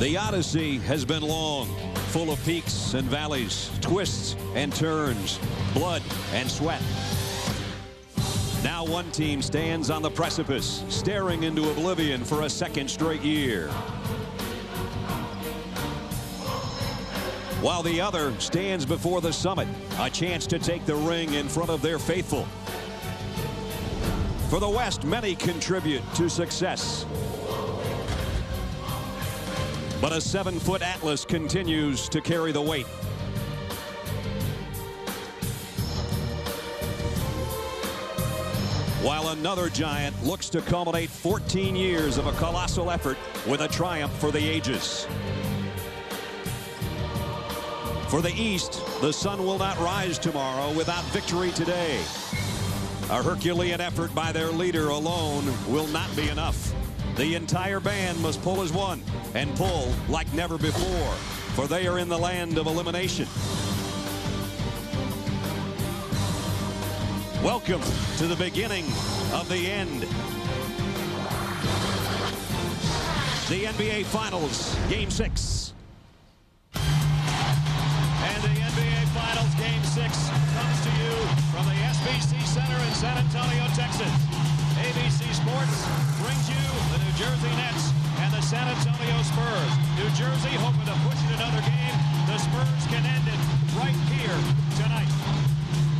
The odyssey has been long, full of peaks and valleys, twists and turns, blood and sweat. Now one team stands on the precipice, staring into oblivion for a second straight year, while the other stands before the summit, a chance to take the ring in front of their faithful. For the West, many contribute to success, but a 7-foot Atlas continues to carry the weight. While another giant looks to culminate 14 years of a colossal effort with a triumph for the ages. For the East, the sun will not rise tomorrow without victory today. A Herculean effort by their leader alone will not be enough. The entire band must pull as one, and pull like never before, for they are in the land of elimination. Welcome to the beginning of the end. The NBA Finals, Game 6. And the NBA Finals, Game 6, comes to you from the SBC Center in San Antonio, Texas. ABC Sports brings you the New Jersey Nets and the San Antonio Spurs. New Jersey hoping to push it another game. The Spurs can end it right here tonight.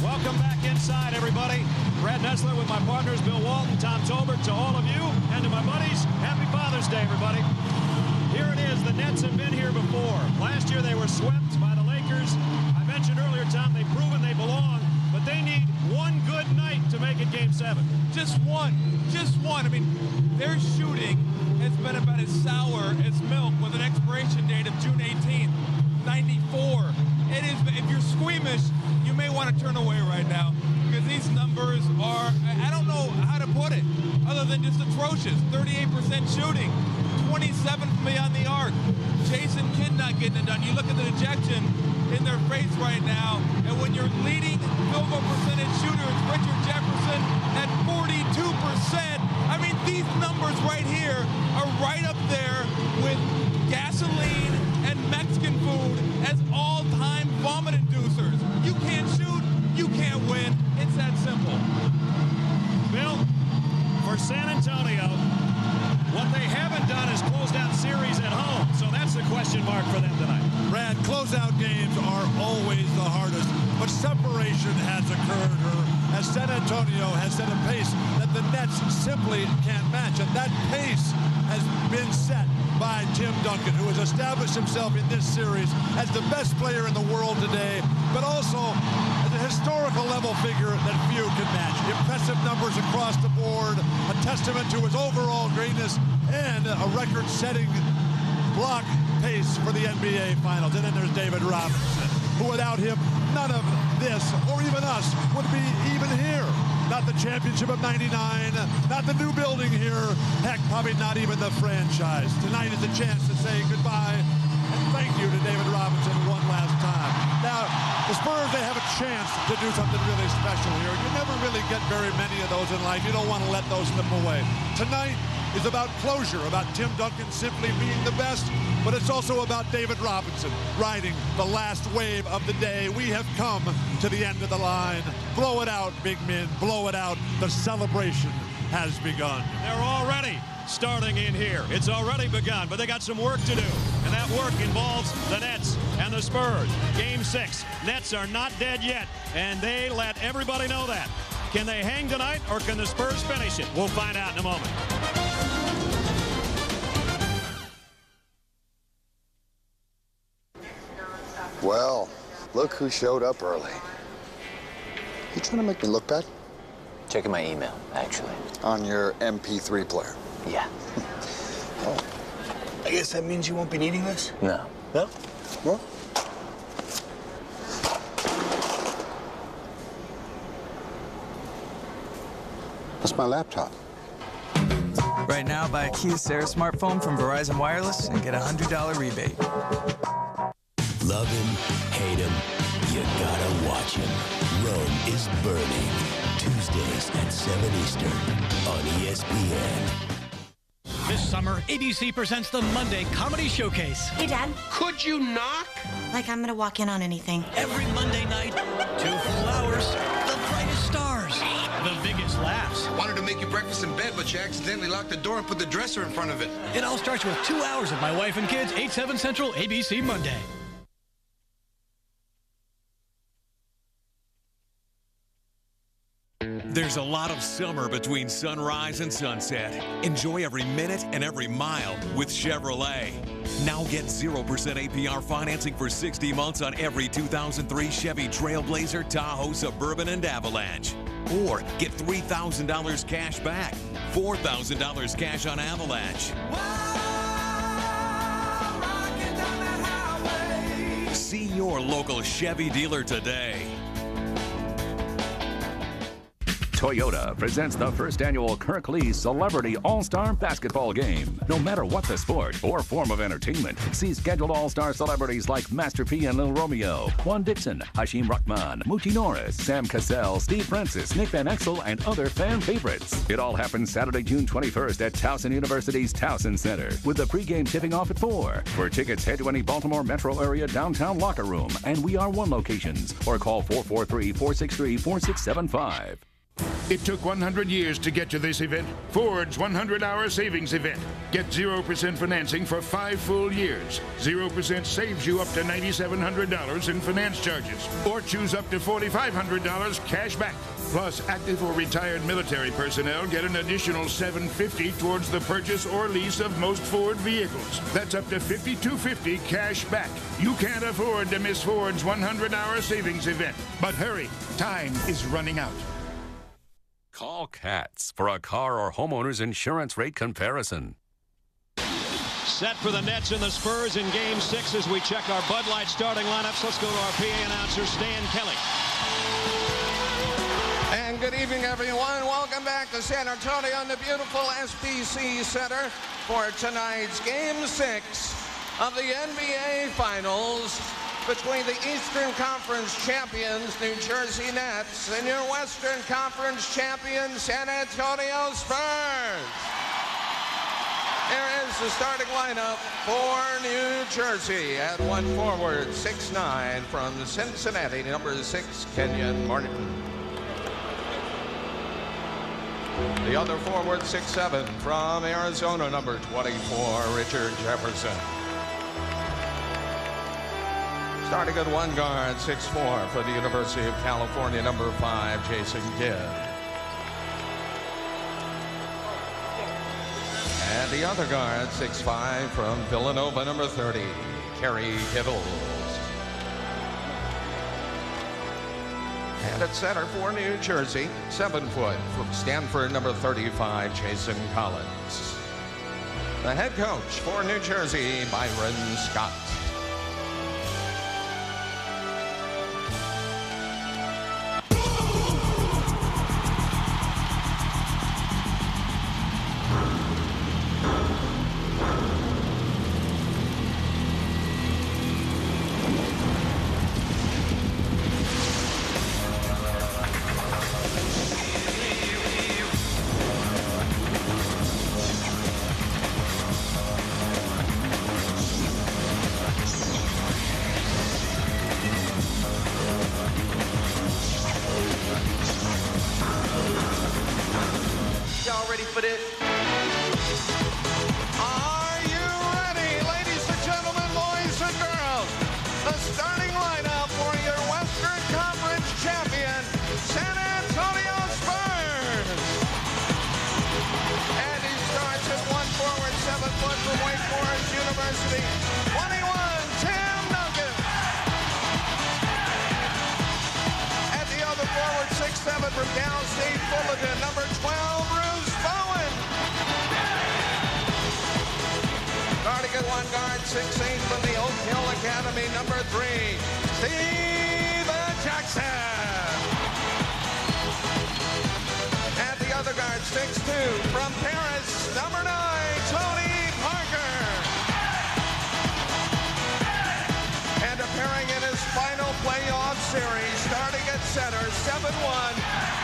Welcome back inside, everybody. Brad Nessler with my partners, Bill Walton, Tom Tolbert. To all of you and to my buddies, happy Father's Day, everybody. Here it is. The Nets have been here before. Last year they were swept by the Lakers. I mentioned earlier, Tom, they've proven they belong, but they need one good night to make it Game 7. Just one. Just one. I mean, their shooting has been about as sour as milk with an expiration date of June 18th, 94. It is, if you're squeamish, you may want to turn away right now because these numbers are, I don't know how to put it, other than just atrocious. 38% shooting, 27 from beyond the arc. Jason Kidd not getting it done. You look at the dejection in their face right now, and when your leading field goal percentage shooter is Richard Jefferson at 42%, I mean, these numbers right here are right up there with gasoline and Mexican food as all-time vomit inducers. You can't shoot, you can't win. It's that simple. Bill, for San Antonio, what they haven't done is closed out series at home, so that's the question mark for them tonight. Brad, closeout games are always the hardest, but separation has occurred as San Antonio has set a pace that the Nets simply can't match, and that pace has been set by Tim Duncan, who has established himself in this series as the best player in the world today, but also as a historical level figure that few can match. Impressive numbers across the board, a testament to his overall greatness, and a record-setting block pace for the NBA Finals. And then there's David Robinson, who without him, none of this, or even us, would be even here. Not the championship of '99, not the new building here, heck, probably not even the franchise. Tonight is a chance to say goodbye and thank you to David Robinson one last time. Now, the Spurs, they have a chance to do something really special here. You never really get very many of those in life. You don't want to let those slip away. Tonight is about closure, about Tim Duncan simply being the best, but it's also about David Robinson riding the last wave of the day. We have come to the end of the line. Blow it out, big men, blow it out. The celebration has begun. They're already starting in here. It's already begun, but they got some work to do, and that work involves the Nets and the Spurs. Game 6. Nets are not dead yet, and they let everybody know that. Can they hang tonight, or can the Spurs finish it? We'll find out in a moment. Well, look who showed up early. You trying to make me look bad? Checking my email, actually. On your MP3 player? Yeah. Oh. I guess that means you won't be needing this? No. No? Well. That's my laptop. Right now, buy a Kyocera smartphone from Verizon Wireless and get a $100 rebate. Love him, hate him, you gotta watch him. Rome is Burning. Tuesdays at 7 Eastern on ESPN. This summer, ABC presents the Monday Comedy Showcase. Hey, Dad. Could you knock? Like I'm gonna walk in on anything. Every Monday night, 2 full hours, the brightest stars, the biggest laughs. Wanted to make you breakfast in bed, but you accidentally locked the door and put the dresser in front of it. It all starts with 2 hours of My Wife and Kids, 8/7 Central, ABC Monday. There's a lot of summer between sunrise and sunset. Enjoy every minute and every mile with Chevrolet. Now get 0% APR financing for 60 months on every 2003 Chevy Trailblazer, Tahoe, Suburban, and Avalanche. Or get $3,000 cash back, $4,000 cash on Avalanche. See your local Chevy dealer today. Toyota presents the first annual Kirklee Celebrity All-Star Basketball Game. No matter what the sport or form of entertainment, see scheduled All-Star celebrities like Master P and Lil Romeo, Juan Dixon, Hashim Rahman, Moochie Norris, Sam Cassell, Steve Francis, Nick Van Exel, and other fan favorites. It all happens Saturday, June 21st at Towson University's Towson Center, with the pregame tipping off at 4. For tickets, head to any Baltimore metro area downtown locker room and We Are One locations, or call 443-463-4675. It took 100 years to get to this event. Ford's 100-hour savings event. Get 0% financing for 5 full years. 0% saves you up to $9,700 in finance charges. Or choose up to $4,500 cash back. Plus, active or retired military personnel get an additional $750 towards the purchase or lease of most Ford vehicles. That's up to $5,250 cash back. You can't afford to miss Ford's 100-hour savings event. But hurry, time is running out. Call Katz for a car or homeowner's insurance rate comparison. Set for the Nets and the Spurs in Game 6 as we check our Bud Light starting lineups. Let's go to our PA announcer, Stan Kelly. And good evening, everyone. Welcome back to San Antonio in the beautiful SBC Center for tonight's Game 6 of the NBA Finals between the Eastern Conference champions, New Jersey Nets, and your Western Conference champions, San Antonio Spurs. Here is the starting lineup for New Jersey. At one forward, 6'9", from Cincinnati, number 6, Kenyon Martin. The other forward, 6'7", from Arizona, number 24, Richard Jefferson. Starting at one guard, 6'4", for the University of California, number 5, Jason Kidd. And the other guard, 6'5", from Villanova, number 30, Kerry Kittles. And at center for New Jersey, 7 foot, from Stanford, number 35, Jason Collins. The head coach for New Jersey, Byron Scott.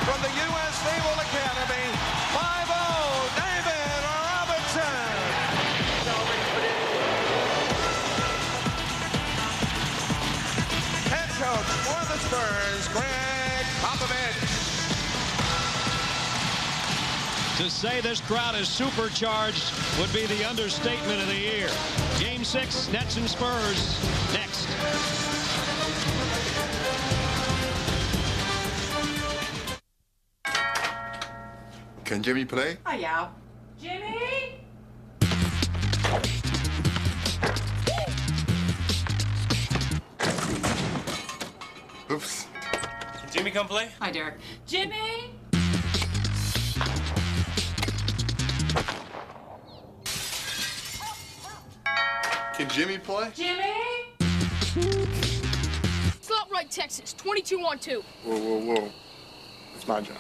From the U.S. Naval Academy, 5'0", David Robinson. To say this crowd is supercharged would be the understatement of the year. Game 6, Nets and Spurs, next. Can Jimmy play? Oh, yeah. Jimmy? Oops. Can Jimmy come play? Hi, Derek. Jimmy? Can Jimmy play? Jimmy? Slot right, Texas. 22-on-2. Whoa, whoa, whoa. It's my job.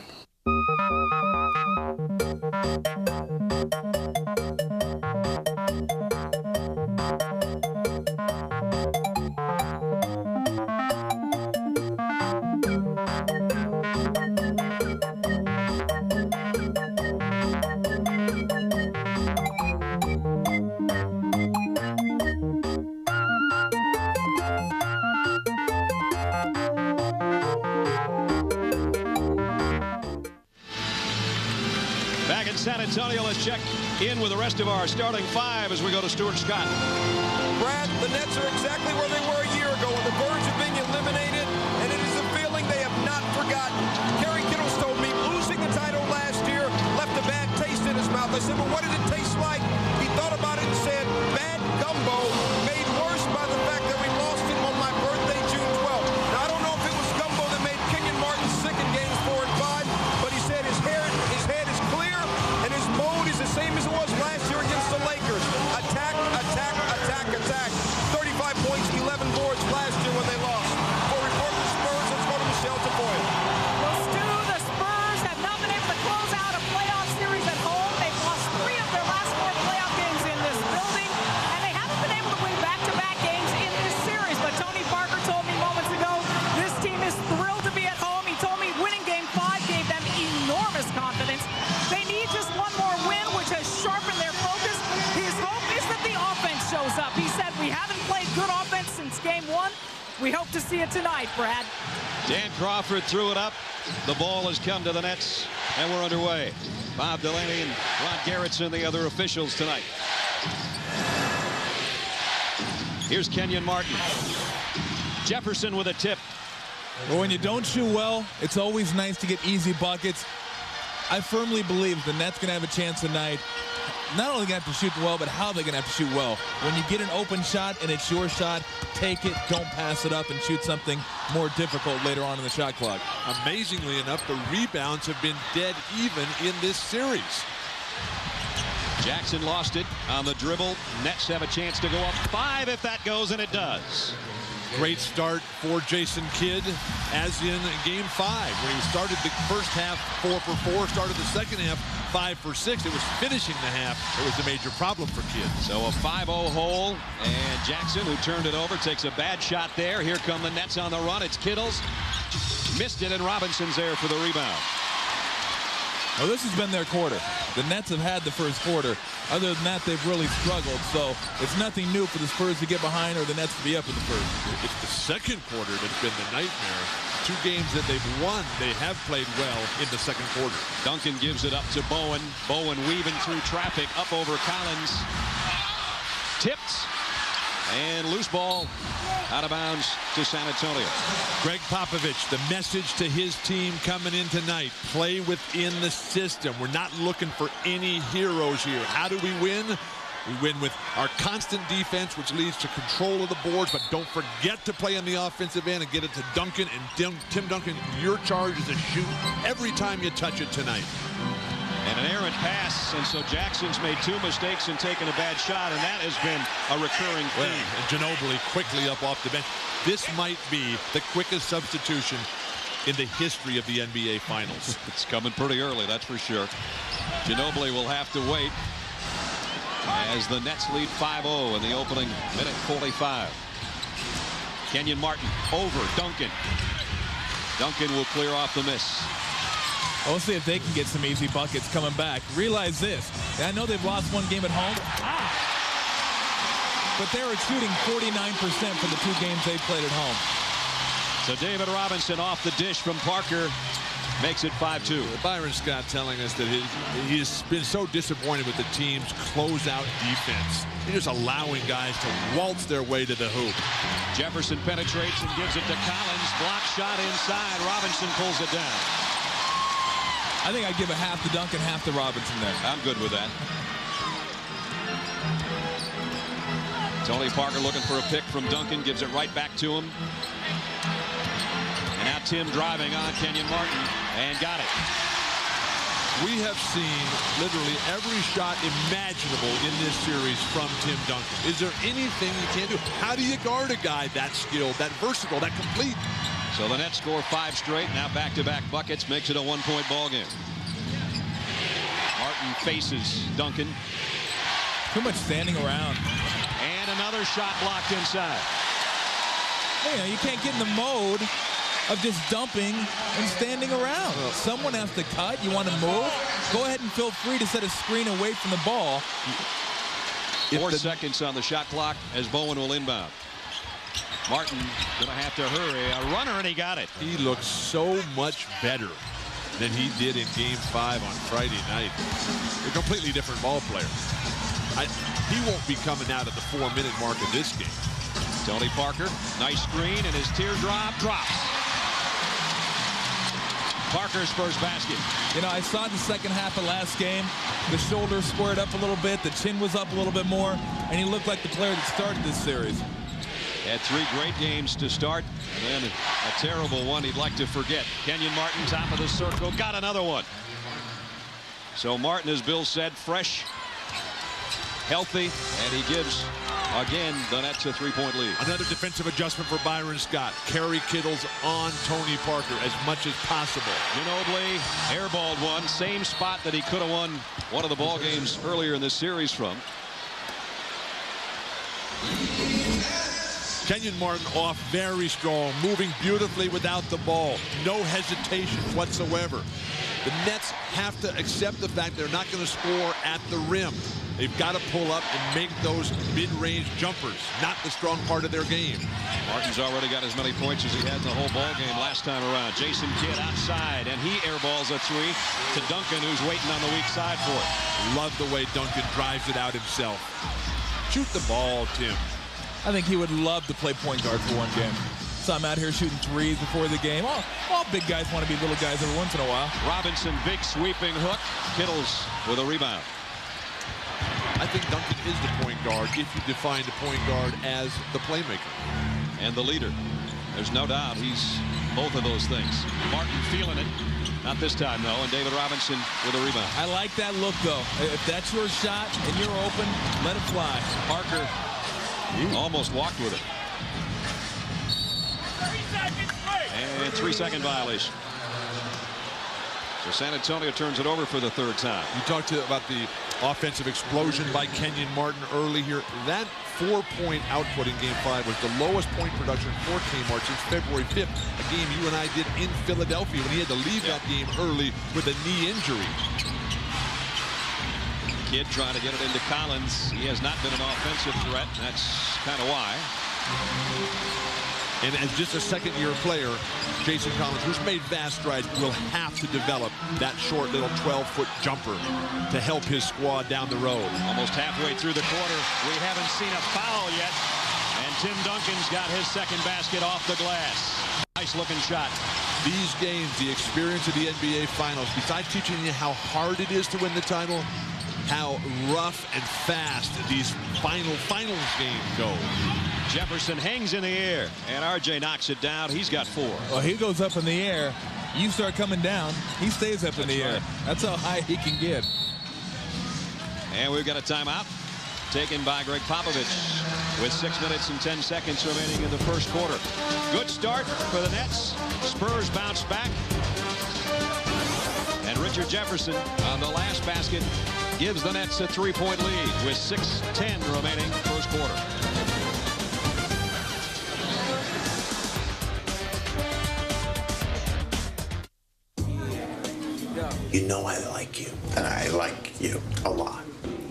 Back in San Antonio, let's check in with the rest of our starting five as we go to Stuart Scott. Brad, the Nets are exactly where they were a year ago, on the verge of being eliminated, and it is a feeling they have not forgotten. Kerry Kittles told me losing the title last year left a bad taste in his mouth. I said, well, what did it taste like? He thought about it and said, bad gumbo, made worse by the fact that we lost it on my birthday, June 12th. Now, I don't know if it was gumbo that made Kenyon Martin sick in games 4 and 5, but he said his head is clear, and his mode is the same as it was last year against the Lakers. Attack, attack, attack, attack. 35 points, 11 boards last year when they lost. For report the Spurs, let's go to Michelle Tafoya. Well, Stu, the Spurs have not been able to close out a playoff series at home. They've lost 3 of their last 4 playoff games in this building, and they haven't been able to win back-to-back games in this series. But Tony Parker told me moments ago this team is thrilled to be at home. He told me winning Game 5 gave them enormous confidence. They need just one more win, which has sharpened their focus. His hope is that the offense shows up. He said, we haven't played good offense since Game 1. We hope to see it tonight, Brad. Dan Crawford threw it up. The ball has come to the Nets, and we're underway. Bob Delaney and Ron Garrettson, the other officials tonight. Here's Kenyon Martin. Jefferson with a tip. Well, when you don't shoot well, it's always nice to get easy buckets. I firmly believe the Nets going to have a chance tonight. Not only going to have to shoot well, but how they're going to have to shoot well. When you get an open shot and it's your shot, take it, don't pass it up, and shoot something more difficult later on in the shot clock. Amazingly enough, the rebounds have been dead even in this series. Jackson lost it on the dribble. Nets have a chance to go up 5 if that goes, and it does. Great start for Jason Kidd, as in Game 5, where he started the first half 4 for 4, started the second half 5 for 6. It was finishing the half that was the major problem for Kidd. So a 5-0 hole, and Jackson, who turned it over, takes a bad shot there. Here come the Nets on the run. It's Kittles. Missed it, and Robinson's there for the rebound. Well, this has been their quarter. The Nets have had the first quarter. Other than that, they've really struggled. So it's nothing new for the Spurs to get behind or the Nets to be up in the first. It's the second quarter that's been the nightmare. 2 games that they've won, they have played well in the second quarter. Duncan gives it up to Bowen. Bowen weaving through traffic up over Collins. Tipped. And loose ball out of bounds to San Antonio. Greg Popovich, the message to his team coming in tonight: play within the system. We're not looking for any heroes here. How do we win? We win with our constant defense, which leads to control of the boards, but don't forget to play on the offensive end and get it to Duncan. And Tim Duncan, your charge is to shoot every time you touch it tonight. And an errant pass, and so Jackson's made 2 mistakes and taken a bad shot, and that has been a recurring theme. And Ginobili quickly up off the bench. This might be the quickest substitution in the history of the NBA Finals. It's coming pretty early, that's for sure. Ginobili will have to wait as the Nets lead 5-0 in the opening minute 45. Kenyon Martin over Duncan. Duncan will clear off the miss. We'll see if they can get some easy buckets coming back. Realize this. I know they've lost 1 game at home, but they were shooting 49% for the 2 games they played at home. So David Robinson off the dish from Parker. makes it 5-2. Byron Scott telling us that he's been so disappointed with the team's closeout defense. They're just allowing guys to waltz their way to the hoop. Jefferson penetrates and gives it to Collins. Block shot inside. Robinson pulls it down. I think I'd give a half to Duncan, half to Robinson there. I'm good with that. Tony Parker looking for a pick from Duncan, gives it right back to him. And now Tim driving on Kenyon Martin, and got it. We have seen literally every shot imaginable in this series from Tim Duncan. Is there anything you can't do? How do you guard a guy that skilled, that versatile, that complete? So the Nets score 5 straight, now back-to-back buckets, makes it a 1-point ball game. Martin faces Duncan. Too much standing around. And another shot blocked inside. Hey, you can't get in the mode of just dumping and standing around. Someone has to cut. You want to move? Go ahead and feel free to set a screen away from the ball. 4 seconds on the shot clock as Bowen will inbound. Martin going to have to hurry. A runner, and he got it. He looks so much better than he did in Game 5 on Friday night. A completely different ball player. He won't be coming out at the 4-minute mark of this game. Tony Parker, nice screen, and his teardrop drops. Parker's first basket. You know, I saw the second half of last game. The shoulders squared up a little bit. The chin was up a little bit more. And he looked like the player that started this series. Had 3 great games to start, and then a terrible one he'd like to forget. Kenyon Martin, top of the circle, got another one. So Martin, as Bill said, fresh, healthy, and he gives, again, the Nets a 3-point lead. Another defensive adjustment for Byron Scott. Kerry Kittles on Tony Parker as much as possible. Ginobili airballed one, same spot that he could have won one of the ball games earlier in this series from. Kenyon Martin off very strong, moving beautifully without the ball. No hesitation whatsoever. The Nets have to accept the fact they're not going to score at the rim. They've got to pull up and make those mid-range jumpers, not the strong part of their game. Martin's already got as many points as he had in the whole ball game last time around. Jason Kidd outside, and he airballs a 3 to Duncan, who's waiting on the weak side for it. Love the way Duncan drives it out himself. Shoot the ball, Tim. I think he would love to play point guard for one game. So I'm out here shooting 3s before the game. All big guys want to be little guys every once in a while. Robinson, big sweeping hook. Kittles with a rebound. I think Duncan is the point guard if you define the point guard as the playmaker. And the leader. There's no doubt he's both of those things. Martin feeling it. Not this time, though, and David Robinson with a rebound. I like that look, though. If that's your shot and you're open, let it fly. Parker almost walked with it. And 3-second violation. So San Antonio turns it over for the 3rd time. You talked about the offensive explosion by Kenyon Martin early here. That 4-point output in Game 5 was the lowest point production for Kmart since February 5th, a game you and I did in Philadelphia when he had to leave that game early with a knee injury. Kidd trying to get it into Collins. He has not been an offensive threat. That's kind of why. And as just a second-year player, Jason Collins, who's made vast strides, will have to develop that short little 12-foot jumper to help his squad down the road. Almost halfway through the quarter, we haven't seen a foul yet. And Tim Duncan's got his second basket off the glass. Nice-looking shot. These games, the experience of the NBA Finals, besides teaching you how hard it is to win the title, how rough and fast these finals games go. Jefferson hangs in the air, and RJ knocks it down. He's got 4. Well, he goes up in the air. You start coming down, he stays up in the air. That's how high he can get. And we've got a timeout taken by Greg Popovich with 6 minutes and 10 seconds remaining in the first quarter. Good start for the Nets. Spurs bounce back. And Richard Jefferson on the last basket gives the Nets a 3-point lead with 6:10 remaining first quarter. You know I like you, and I like you a lot.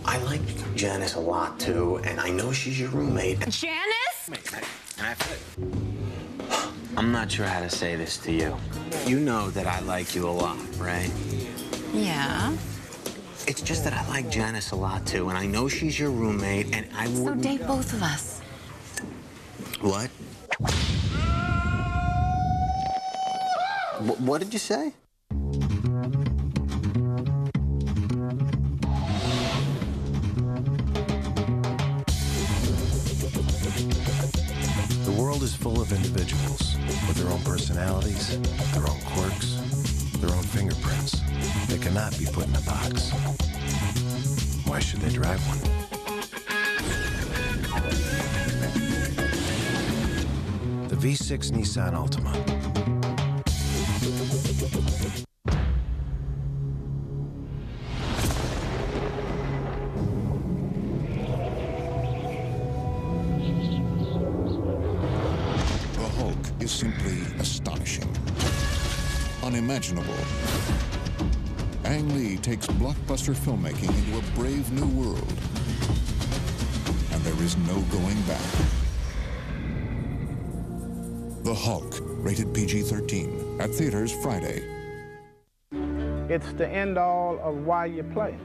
I like Janice a lot, too, and I know she's your roommate. Janice? I'm not sure how to say this to you. You know that I like you a lot, right? Yeah. It's just that I like Janice a lot, too, and I know she's your roommate, and I wouldn't... So date both of us. What? What did you say? The world is full of individuals with their own personalities, their own quirks, their own fingerprints. They cannot be put in a box. Why should they drive one? The V6 Nissan Altima. Is simply astonishing, unimaginable. Ang Lee takes blockbuster filmmaking into a brave new world, and there is no going back. The Hulk, rated PG-13, at theaters Friday. It's the end all of why you play,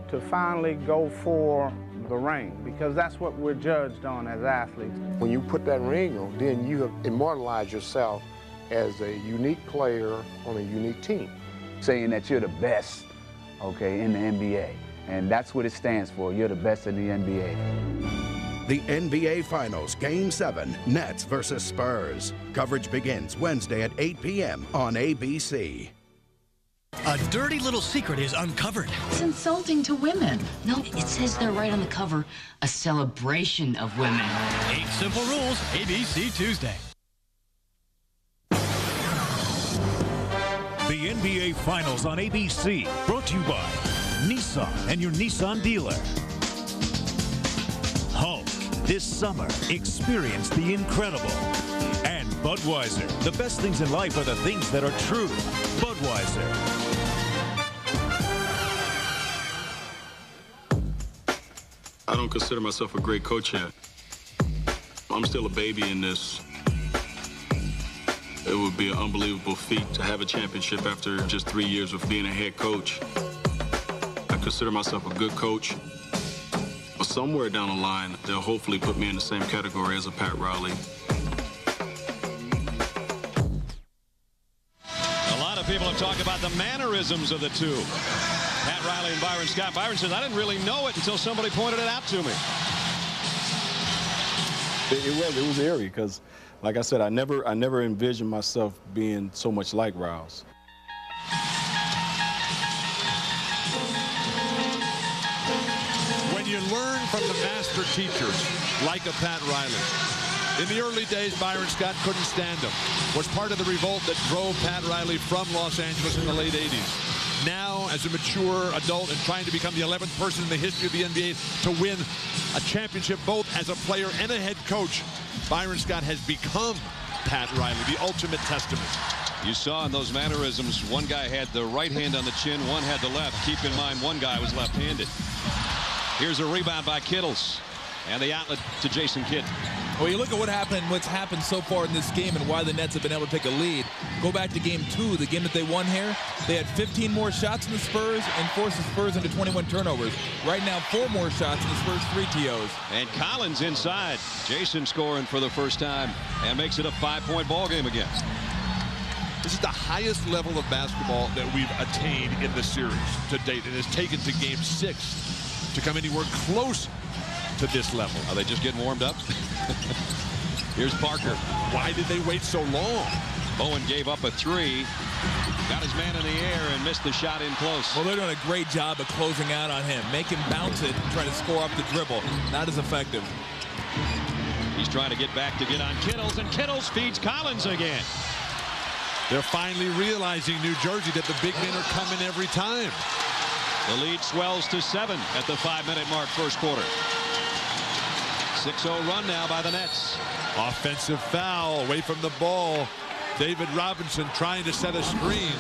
to finally go for the ring, because that's what we're judged on as athletes. When you put that ring on, then you have immortalized yourself as a unique player on a unique team. Saying that you're the best, okay, in the NBA. And that's what it stands for. You're the best in the NBA. The NBA Finals, Game 7, Nets versus Spurs. Coverage begins Wednesday at 8 p.m. on ABC. A dirty little secret is uncovered. It's insulting to women. No, it says they're right on the cover, a celebration of women. 8 simple rules, ABC Tuesday. The NBA Finals on ABC, brought to you by Nissan and your Nissan dealer. Hulk, this summer, experience the incredible. And Budweiser, the best things in life are the things that are true. Budweiser. I don't consider myself a great coach yet. I'm still a baby in this. It would be an unbelievable feat to have a championship after just 3 years of being a head coach. I consider myself a good coach. But somewhere down the line, they'll hopefully put me in the same category as a Pat Riley. A lot of people have talked about the mannerisms of the two. Pat Riley and Byron Scott. Byron says, I didn't really know it until somebody pointed it out to me. It was eerie because, like I said, I never envisioned myself being so much like Riles. When you learn from the master teachers, like a Pat Riley. In the early days, Byron Scott couldn't stand him. Was part of the revolt that drove Pat Riley from Los Angeles in the late 80s. Now, as a mature adult and trying to become the 11th person in the history of the NBA to win a championship both as a player and a head coach, Byron Scott has become Pat Riley, the ultimate testament. You saw in those mannerisms, one guy had the right hand on the chin, one had the left. Keep in mind, one guy was left-handed. Here's a rebound by Kittles, and the outlet to Jason Kidd. Well, you look at what's happened so far in this game and why the Nets have been able to take a lead. Go back to game 2, the game that they won here. They had 15 more shots than the Spurs and forced the Spurs into 21 turnovers. Right now, 4 more shots and the Spurs 3 TOs. And Collins inside. Jason scoring for the first time and makes it a 5-point ball game again. This is the highest level of basketball that we've attained in the series to date. It has taken to game 6 to come anywhere close to this level. Are they just getting warmed up? Here's Parker. Why did they wait so long? Bowen gave up a 3. Got his man in the air and missed the shot in close. Well, they're doing a great job of closing out on him. Make him bounce it and try to score up the dribble. Not as effective. He's trying to get back to get on Kittles, and Kittles feeds Collins again. They're finally realizing, New Jersey, that the big men are coming every time. The lead swells to 7 at the 5-minute mark, first quarter. 6-0 run now by the Nets. Offensive foul away from the ball. David Robinson trying to set a screen.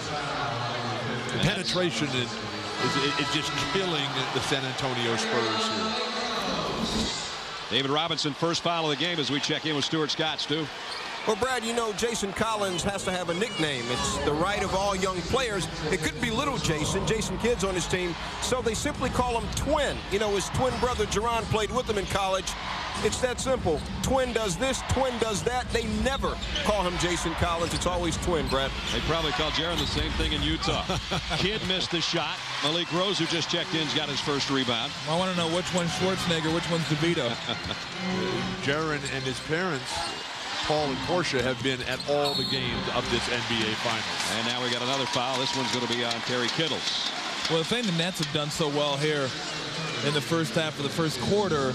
The penetration is just killing the San Antonio Spurs here. David Robinson, first foul of the game as we check in with Stuart Scott. Stu. Well, Brad, you know Jason Collins has to have a nickname. It's the right of all young players. It couldn't be little Jason. Jason Kidd's on his team, so they simply call him Twin. You know, his twin brother Jerron played with him in college. It's that simple. Twin does this, Twin does that. They never call him Jason Collins. It's always Twin, Brad. They probably call Jaron the same thing in Utah. Kidd missed the shot. Malik Rose, who just checked in, has got his first rebound. I want to know which one's Schwarzenegger, which one's DeVito. Jaron and his parents, Paul and Portia, have been at all the games of this NBA Finals. And now we got another foul. This one's going to be on Terry Kittles. Well, the thing the Nets have done so well here in the first half of the first quarter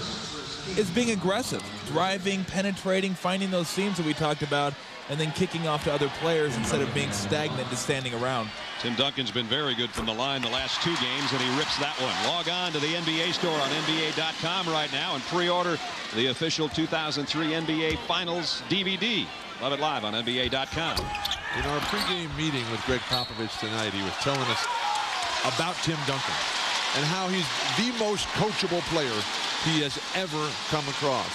is being aggressive, driving, penetrating, finding those seams that we talked about, and then kicking off to other players instead of being stagnant and standing around. Tim Duncan's been very good from the line the last 2 games, and he rips that one. Log on to the NBA store on NBA.com right now and pre-order the official 2003 NBA Finals DVD. Love it live on NBA.com. In our pregame meeting with Greg Popovich tonight, he was telling us about Tim Duncan and how he's the most coachable player he has ever come across.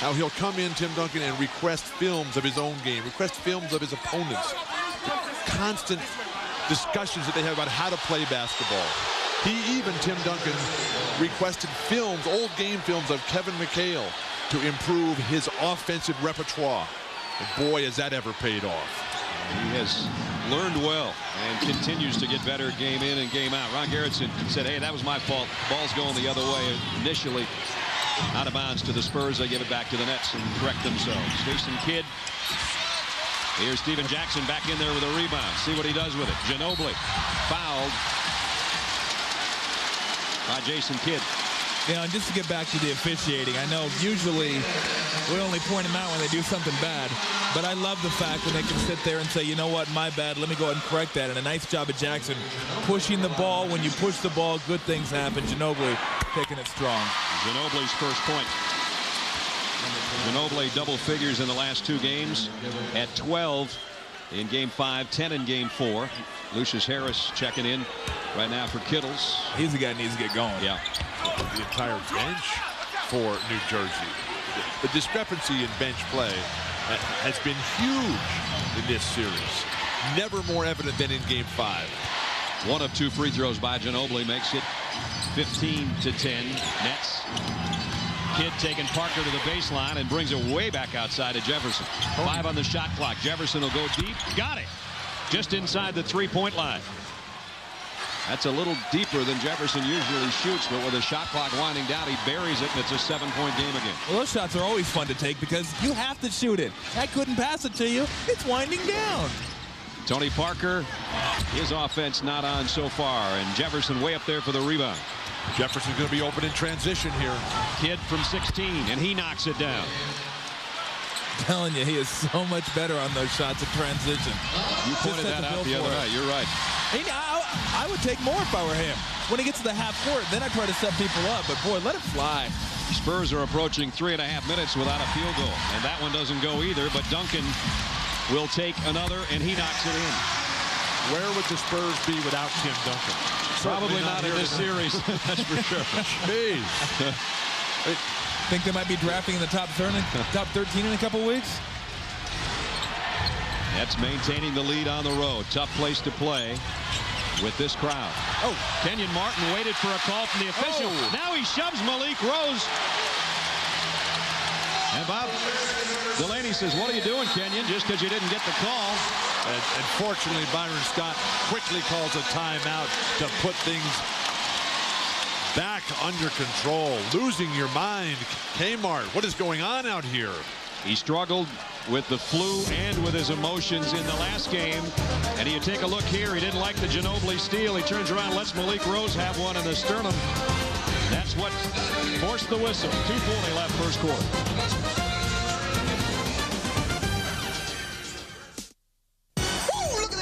How he'll come in, Tim Duncan, and request films of his own game, request films of his opponents. Constant discussions that they have about how to play basketball. He even, Tim Duncan, requested films, old game films of Kevin McHale to improve his offensive repertoire. And boy, has that ever paid off. He has learned well and continues to get better game in and game out. Ron Gerritsen said, hey, that was my fault. Ball's going the other way initially. Out of bounds to the Spurs. They give it back to the Nets and correct themselves. Jason Kidd. Here's Steven Jackson back in there with a rebound. See what he does with it. Ginobili fouled by Jason Kidd. Yeah, and just to get back to the officiating, I know usually we only point them out when they do something bad, but I love the fact when they can sit there and say, you know what, my bad, let me go ahead and correct that. And a nice job of Jackson pushing the ball. When you push the ball, good things happen. Ginobili taking it strong. Ginobili's first point. Ginobili double figures in the last 2 games at 12 in game 5, 10 in game 4. Lucius Harris checking in right now for Kittles. He's the guy that needs to get going. Yeah. The entire bench for New Jersey. The discrepancy in bench play has been huge in this series. Never more evident than in game 5. 1 of 2 free throws by Ginobili makes it 15-10 Nets. Kidd taking Parker to the baseline and brings it way back outside to Jefferson. 5 on the shot clock. Jefferson will go deep. Got it. Just inside the 3-point line. That's a little deeper than Jefferson usually shoots, but with the shot clock winding down, he buries it, and it's a 7-point game again. Well, those shots are always fun to take because you have to shoot it. I couldn't pass it to you. It's winding down. Tony Parker, his offense not on so far, and Jefferson way up there for the rebound. Jefferson's going to be open in transition here. Kidd from 16, and he knocks it down. I'm telling you, he is so much better on those shots in transition. You pointed that out the other night. You're right. I would take more if I were him. When he gets to the half court, then I try to set people up. But, boy, let it fly. Spurs are approaching 3.5 minutes without a field goal. And that one doesn't go either, but Duncan will take another, and he knocks it in. Where would the Spurs be without Tim Duncan? Probably not in this series. That's for sure. Jeez. Think they might be drafting in the top 13 in a couple weeks? Nets maintaining the lead on the road. Tough place to play with this crowd. Oh, Kenyon Martin waited for a call from the official. Oh. Now he shoves Malik Rose. And Bob Delaney says, what are you doing, Kenyon? Just because you didn't get the call. And fortunately, Byron Scott quickly calls a timeout to put things back under control. Losing your mind. Kmart, what is going on out here? He struggled with the flu and with his emotions in the last game. And you take a look here. He didn't like the Ginobili steal. He turns around, lets Malik Rose have one in the sternum. That's what forced the whistle. 2:40 left first quarter.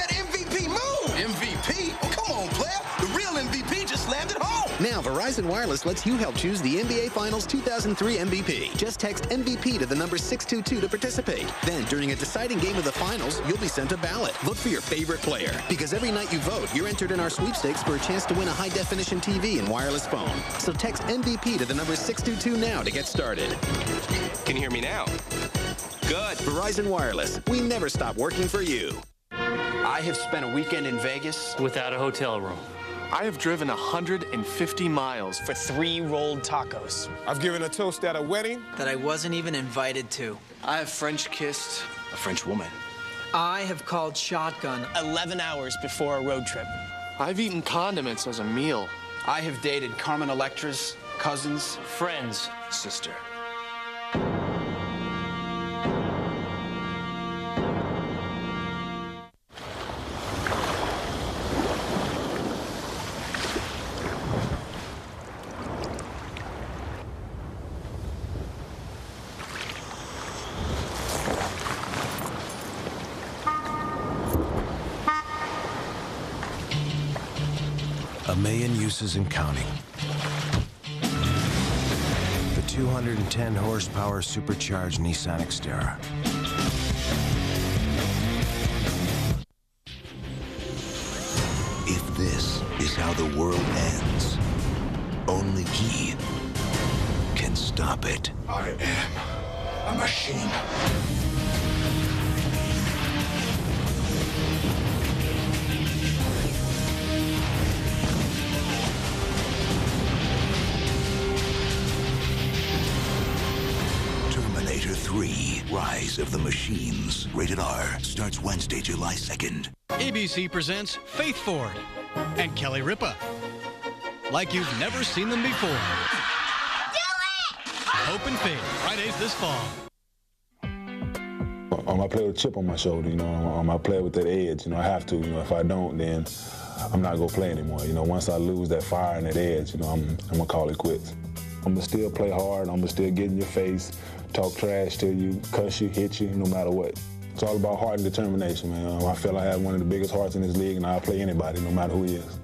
MVP move! MVP? Oh, come on, player. The real MVP just slammed it home. Now, Verizon Wireless lets you help choose the NBA Finals 2003 MVP. Just text MVP to the number 622 to participate. Then, during a deciding game of the finals, you'll be sent a ballot. Vote for your favorite player. Because every night you vote, you're entered in our sweepstakes for a chance to win a high-definition TV and wireless phone. So text MVP to the number 622 now to get started. Can you hear me now? Good. Verizon Wireless. We never stop working for you. I have spent a weekend in Vegas without a hotel room. I have driven 150 miles for 3 rolled tacos. I've given a toast at a wedding that I wasn't even invited to. I have French kissed a French woman. I have called shotgun 11 hours before a road trip. I've eaten condiments as a meal. I have dated Carmen Electra's cousin's friend's sister. A million uses and counting. The 210 horsepower supercharged Nissan Xterra. If this is how the world ends, only he can stop it. I am a machine. Terminator 3, Rise of the Machines. Rated R. Starts Wednesday, July 2nd. ABC presents Faith Ford and Kelly Ripa. Like you've never seen them before. Do it! Hope and Faith, Fridays this fall. I play with a chip on my shoulder, you know. I play with that edge, you know. I have to, you know. If I don't, then I'm not gonna play anymore. You know, once I lose that fire and that edge, you know, I'm gonna call it quits. I'm gonna still play hard. I'm gonna still get in your face, talk trash to you, cuss you, hit you, no matter what. It's all about heart and determination, man. I feel I have one of the biggest hearts in this league, and I'll play anybody, no matter who he is.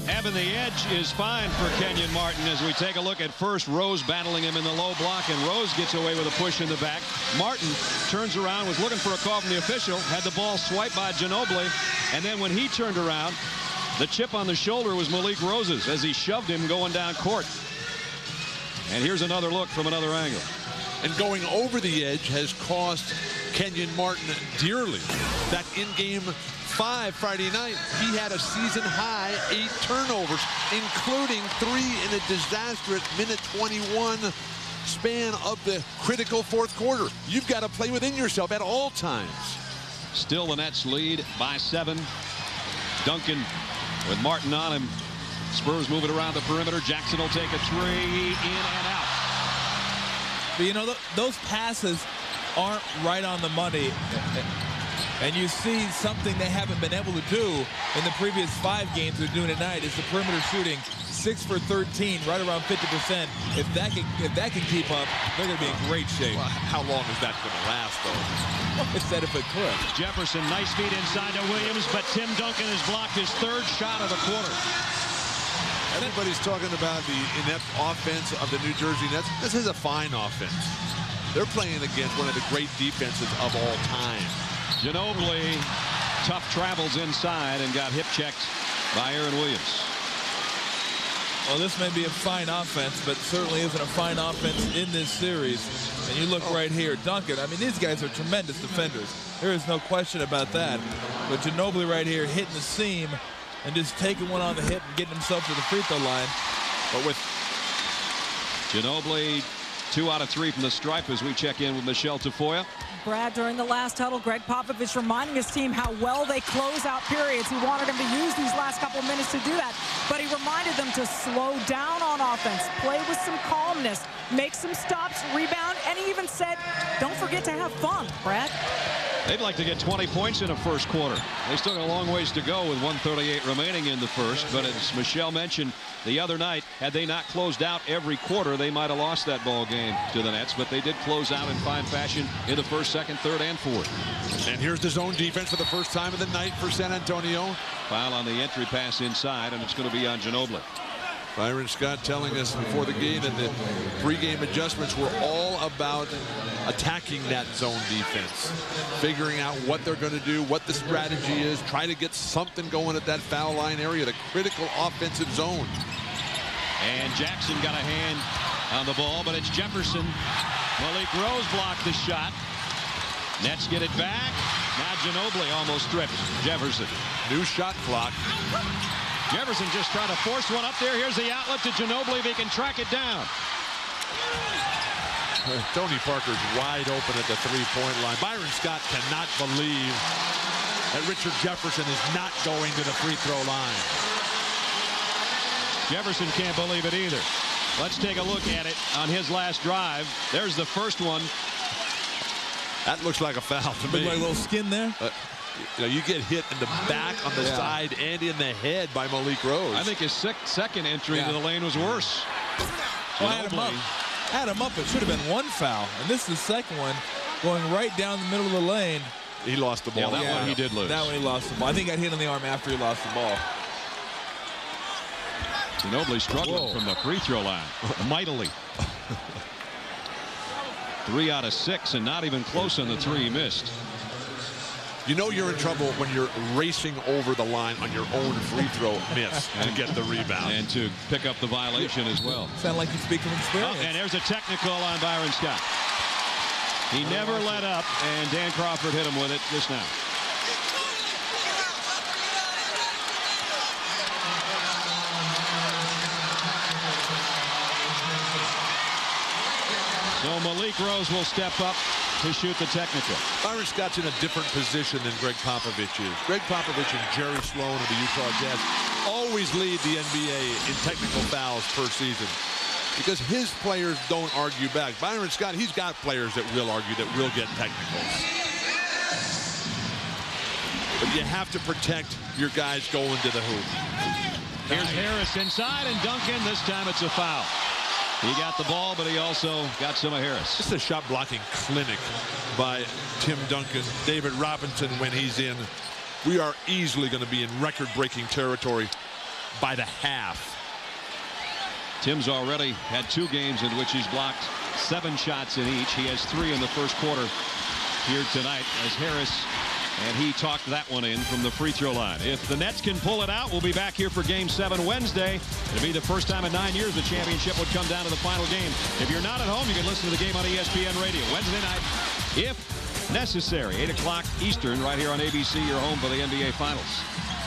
Having the edge is fine for Kenyon Martin as we take a look at first Rose battling him in the low block, and Rose gets away with a push in the back. Martin turns around, was looking for a call from the official, had the ball swiped by Ginobili, and then when he turned around, the chip on the shoulder was Malik Rose's as he shoved him going down court. And here's another look from another angle. And going over the edge has cost Kenyon Martin dearly. That in Game 5 Friday night, he had a season-high 8 turnovers, including 3 in a disastrous minute 21 span of the critical fourth quarter. You've got to play within yourself at all times. Still the Nets lead by 7. Duncan with Martin on him. Spurs move it around the perimeter. Jackson will take a 3, in and out. But, you know, those passes aren't right on the money. And you see something they haven't been able to do in the previous 5 games they're doing tonight is the perimeter shooting. 6 for 13, right around 50%. If that can keep up, they're going to be in great shape. Well, how long is that going to last, though? It said if it could. Jefferson, nice feed inside to Williams, but Tim Duncan has blocked his 3rd shot of the quarter. Everybody's talking about the inept offense of the New Jersey Nets. This is a fine offense. They're playing against one of the great defenses of all time. Ginobili, tough travels inside and got hip checked by Aaron Williams. Well, this may be a fine offense, but certainly isn't a fine offense in this series. And you look right here, Duncan. I mean, these guys are tremendous defenders. There is no question about that. But Ginobili right here hitting the seam and just taking one on the hip and getting himself to the free throw line. But with Ginobili, 2 out of 3 from the stripe as we check in with Michelle Tafoya. Brad, during the last huddle, Greg Popovich reminding his team how well they close out periods. He wanted them to use these last couple of minutes to do that, but he reminded them to slow down on offense, play with some calmness, make some stops, rebound, and he even said, don't forget to have fun, Brad. They'd like to get 20 points in a first quarter. They still got a long ways to go with 1:38 remaining in the first. But as Michelle mentioned the other night, had they not closed out every quarter, they might have lost that ball game to the Nets. But they did close out in fine fashion in the first, second, third, and fourth. And here's the zone defense for the first time of the night for San Antonio. Foul on the entry pass inside, and it's going to be on Ginobili. Byron Scott telling us before the game that the pregame adjustments were all about attacking that zone defense, figuring out what they're going to do, what the strategy is, try to get something going at that foul line area, the critical offensive zone. And Jackson got a hand on the ball, but it's Jefferson. Malik Rose blocked the shot. Nets get it back. Now Ginobili almost stripped Jefferson. New shot clock. Jefferson just trying to force one up there. Here's the outlet to Ginobili if he can track it down. Tony Parker's wide open at the three-point line. Byron Scott cannot believe that Richard Jefferson is not going to the free throw line. Jefferson can't believe it either. Let's take a look at it on his last drive. There's the first one. That looks like a foul to me. Like a little skin there. You know, you get hit in the back, on the side, and in the head by Malik Rose. I think his second entry into the lane was worse. Well, had him up. It should have been one foul. And this is the second one going right down the middle of the lane. He lost the ball. Yeah, that one he did lose. That one he lost the ball. I think he got hit on the arm after he lost the ball. Ginobili struggling from the free throw line mightily. 3 out of 6 and not even close on the 3 he missed. You know you're in trouble when you're racing over the line on your own free throw miss to get the rebound. And to pick up the violation as well. Sound like you speak from experience. And there's a technical on Byron Scott. He never let up, and Dan Crawford hit him with it just now. So Malik Rose will step up to shoot the technical. Byron Scott's in a different position than Greg Popovich is. Greg Popovich and Jerry Sloan of the Utah Jazz always lead the NBA in technical fouls per season because his players don't argue back. Byron Scott, he's got players that will argue, that will get technicals. But you have to protect your guys going to the hoop. Here's Harris inside, and Duncan. This time it's a foul. He got the ball, but he also got some of Harris. This is a shot blocking clinic by Tim Duncan. David Robinson when he's in. We are easily going to be in record-breaking territory by the half. Tim's already had 2 games in which he's blocked 7 shots in each. He has 3 in the first quarter here tonight as Harris. And he talked that one in from the free throw line. If the Nets can pull it out, we'll be back here for Game 7 Wednesday. It'll be the first time in 9 years the championship would come down to the final game. If you're not at home, you can listen to the game on ESPN Radio Wednesday night, if necessary, 8 o'clock Eastern, right here on ABC, your home for the NBA Finals.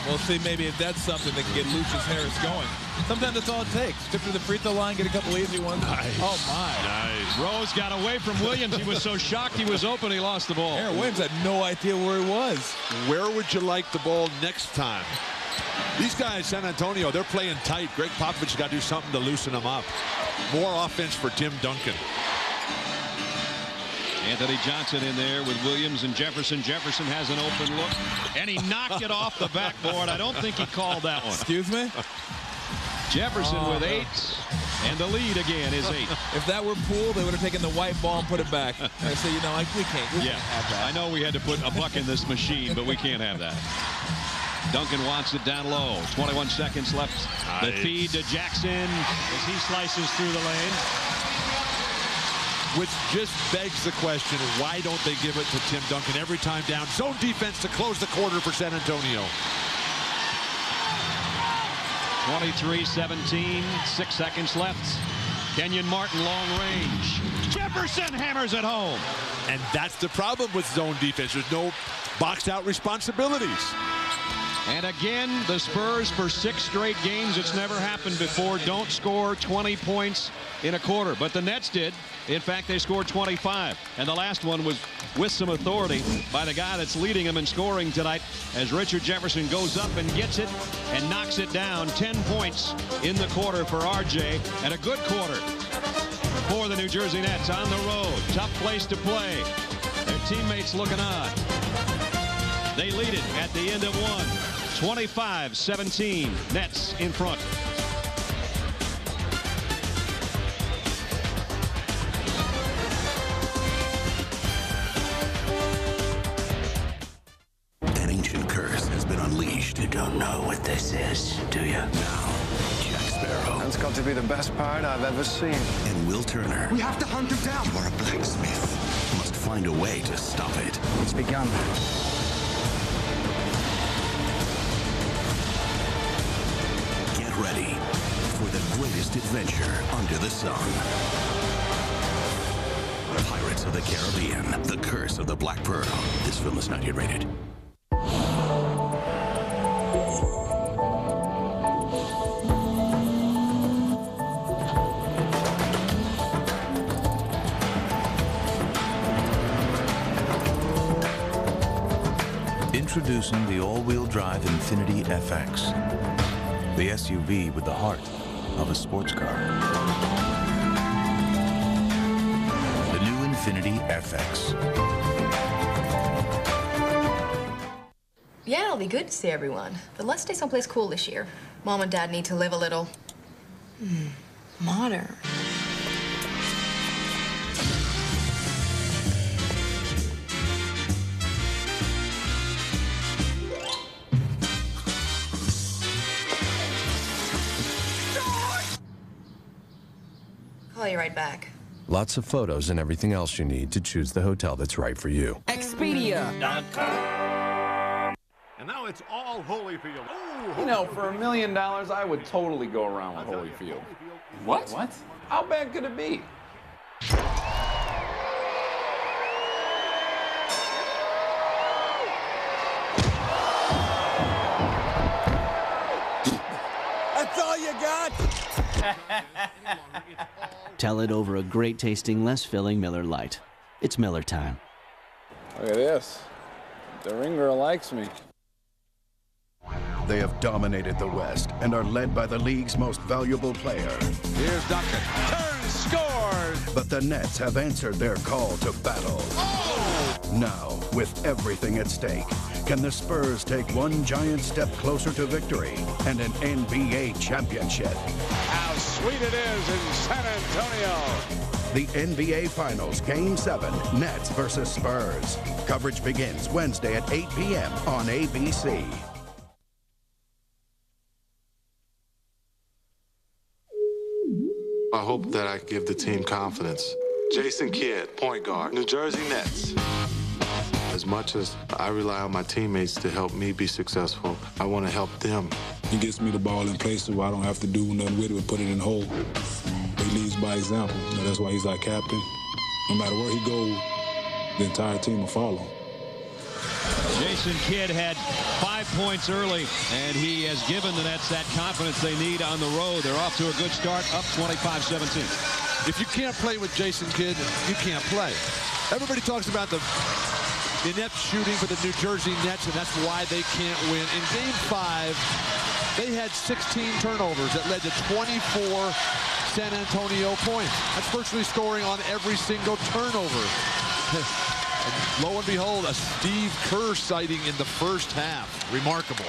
We'll see maybe if that's something that can get Lucius Harris going. Sometimes that's all it takes. Skip to the free throw line, get a couple easy ones. Nice. Oh, my. Nice. Rose got away from Williams. He was so shocked he was open, he lost the ball. Aaron Williams had no idea where he was. Where would you like the ball next time? These guys, San Antonio, they're playing tight. Greg Popovich has got to do something to loosen them up. More offense for Tim Duncan. Anthony Johnson in there with Williams and Jefferson. Jefferson has an open look, and he knocked it off the backboard. I don't think he called that one. Excuse me? Jefferson with 8, and the lead again is 8. If that were Poole, they would have taken the white ball and put it back. I say, you know, we can't have that. I know we had to put a buck in this machine, but we can't have that. Duncan wants it down low. 21 seconds left. Nice. The feed to Jackson as he slices through the lane. Which just begs the question, why don't they give it to Tim Duncan every time down? Zone defense to close the quarter for San Antonio. 23-17, 6 seconds left. Kenyon Martin, long range. Jefferson hammers it home. And that's the problem with zone defense. There's no boxed out responsibilities. And again, the Spurs for 6 straight games, it's never happened before, don't score 20 points in a quarter. But the Nets did. In fact, they scored 25. And the last one was with some authority by the guy that's leading them in scoring tonight as Richard Jefferson goes up and gets it and knocks it down. 10 points in the quarter for RJ, and a good quarter for the New Jersey Nets on the road. Tough place to play. Their teammates looking on. They lead it at the end of one. 25-17. Nets in front. An ancient curse has been unleashed. You don't know what this is, do you? Now, Jack Sparrow. That's got to be the best part I've ever seen. And Will Turner. We have to hunt him down. You are a blacksmith. Must find a way to stop it. It's begun. Get ready for the greatest adventure under the sun. Pirates of the Caribbean, The Curse of the Black Pearl. This film is not yet rated. Introducing the all-wheel drive Infiniti FX, the SUV with the heart of a sports car. The new Infiniti FX. Yeah, it'll be good to see everyone. But let's stay someplace cool this year. Mom and Dad need to live a little modern. Call you right back. Lots of photos and everything else you need to choose the hotel that's right for you. Expedia.com. And now it's all Holyfield. Ooh, You know, for $1 million, I would totally go around with Holyfield. What? What? How bad could it be? That's all you got? Tell it over a great-tasting, less filling Miller Lite. It's Miller time. Look at this. The ring girl likes me. They have dominated the West and are led by the league's most valuable player. Here's Duncan. Turns, scores! But the Nets have answered their call to battle. Oh! Now, with everything at stake, can the Spurs take one giant step closer to victory and an NBA championship? How sweet it is in San Antonio. The NBA Finals, Game 7, Nets versus Spurs. Coverage begins Wednesday at 8 p.m. on ABC. I hope that I give the team confidence. Jason Kidd, point guard, New Jersey Nets. As much as I rely on my teammates to help me be successful, I want to help them. He gets me the ball in places where I don't have to do nothing with it but put it in the hole. He leads by example. You know, that's why he's our captain. No matter where he goes, the entire team will follow. Jason Kidd had 5 points early, and he has given the Nets that confidence they need on the road. They're off to a good start, up 25-17. If you can't play with Jason Kidd, you can't play. Everybody talks about the inept shooting for the New Jersey Nets, and that's why they can't win. In Game 5, they had 16 turnovers that led to 24 San Antonio points. That's virtually scoring on every single turnover. And lo and behold, a Steve Kerr sighting in the first half. Remarkable.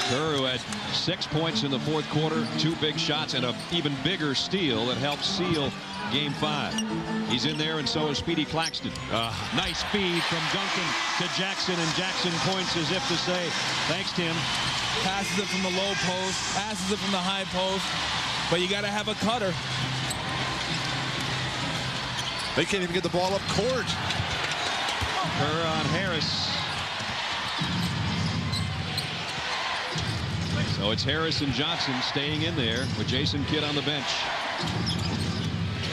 Kerr, who had 6 points in the fourth quarter, 2 big shots, and an even bigger steal that helped seal Game 5. He's in there, and so is Speedy Claxton. Nice feed from Duncan to Jackson, and Jackson points as if to say, thanks, Tim. Passes it from the low post, passes it from the high post, but you got to have a cutter. They can't even get the ball up court. Kerr on Harris. So it's Harris and Johnson staying in there with Jason Kidd on the bench.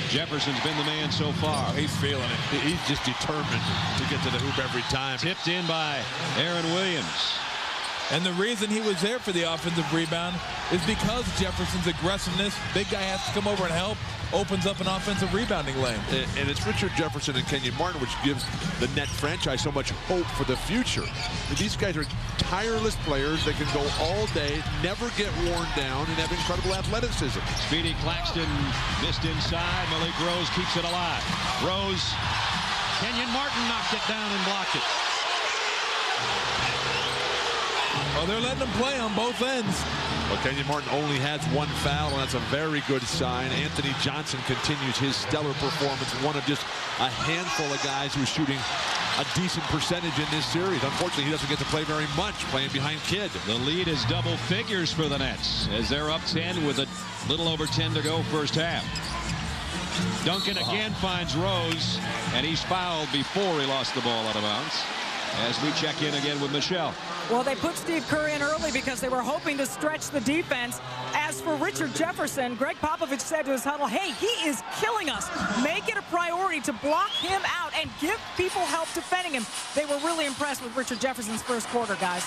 Jefferson's been the man so far. He's feeling it. He's just determined to get to the hoop every time. Tipped in by Aaron Williams. And the reason he was there for the offensive rebound is because Jefferson's aggressiveness. Big guy has to come over and help. Opens up an offensive rebounding lane. And it's Richard Jefferson and Kenyon Martin, which gives the Net franchise so much hope for the future. These guys are tireless players that can go all day, never get worn down, and have incredible athleticism. Speedy Claxton missed inside. Malik Rose keeps it alive. Rose, Kenyon Martin knocked it down and blocked it. Well, they're letting them play on both ends. Well, Kenyon Martin only has one foul, and that's a very good sign. Anthony Johnson continues his stellar performance, one of just a handful of guys who's shooting a decent percentage in this series. Unfortunately, he doesn't get to play very much, playing behind Kidd. The lead is double figures for the Nets as they're up 10 with a little over 10 to go first half. Duncan again finds Rose, and he's fouled before he lost the ball out of bounds. As we check in again with Michelle. Well, they put Steve Kerr in early because they were hoping to stretch the defense. As for Richard Jefferson, Greg Popovich said to his huddle, hey, he is killing us. Make it a priority to block him out and give people help defending him. They were really impressed with Richard Jefferson's first quarter, guys.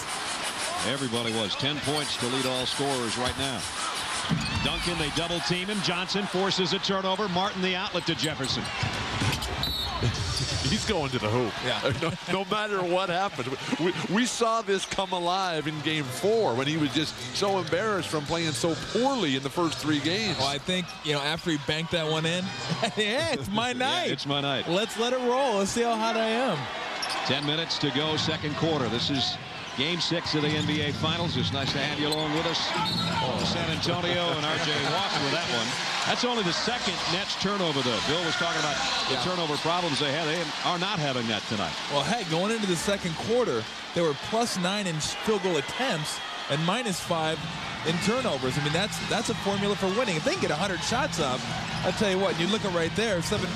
Everybody was. 10 points to lead all scorers right now. Duncan, they double team him. Johnson forces a turnover. Martin the outlet to Jefferson. He's going to the hoop. Yeah. No matter what happened. We saw this come alive in Game 4 when he was just so embarrassed from playing so poorly in the first 3 games. Well, I think, after he banked that one in, yeah, it's my night. Yeah, it's my night. Let's let it roll. Let's see how hot I am. 10 minutes to go, second quarter. This is Game 6 of the NBA Finals. It's nice to have you along with us. San Antonio and R.J. Walker with that one. That's only the second Nets turnover, though. Bill was talking about the turnover problems they have. They are not having that tonight. Well, heck, going into the second quarter, they were +9 in field goal attempts and -5 in turnovers. I mean, that's a formula for winning. If they can get 100 shots up, I'll tell you what, you look at right there, 7.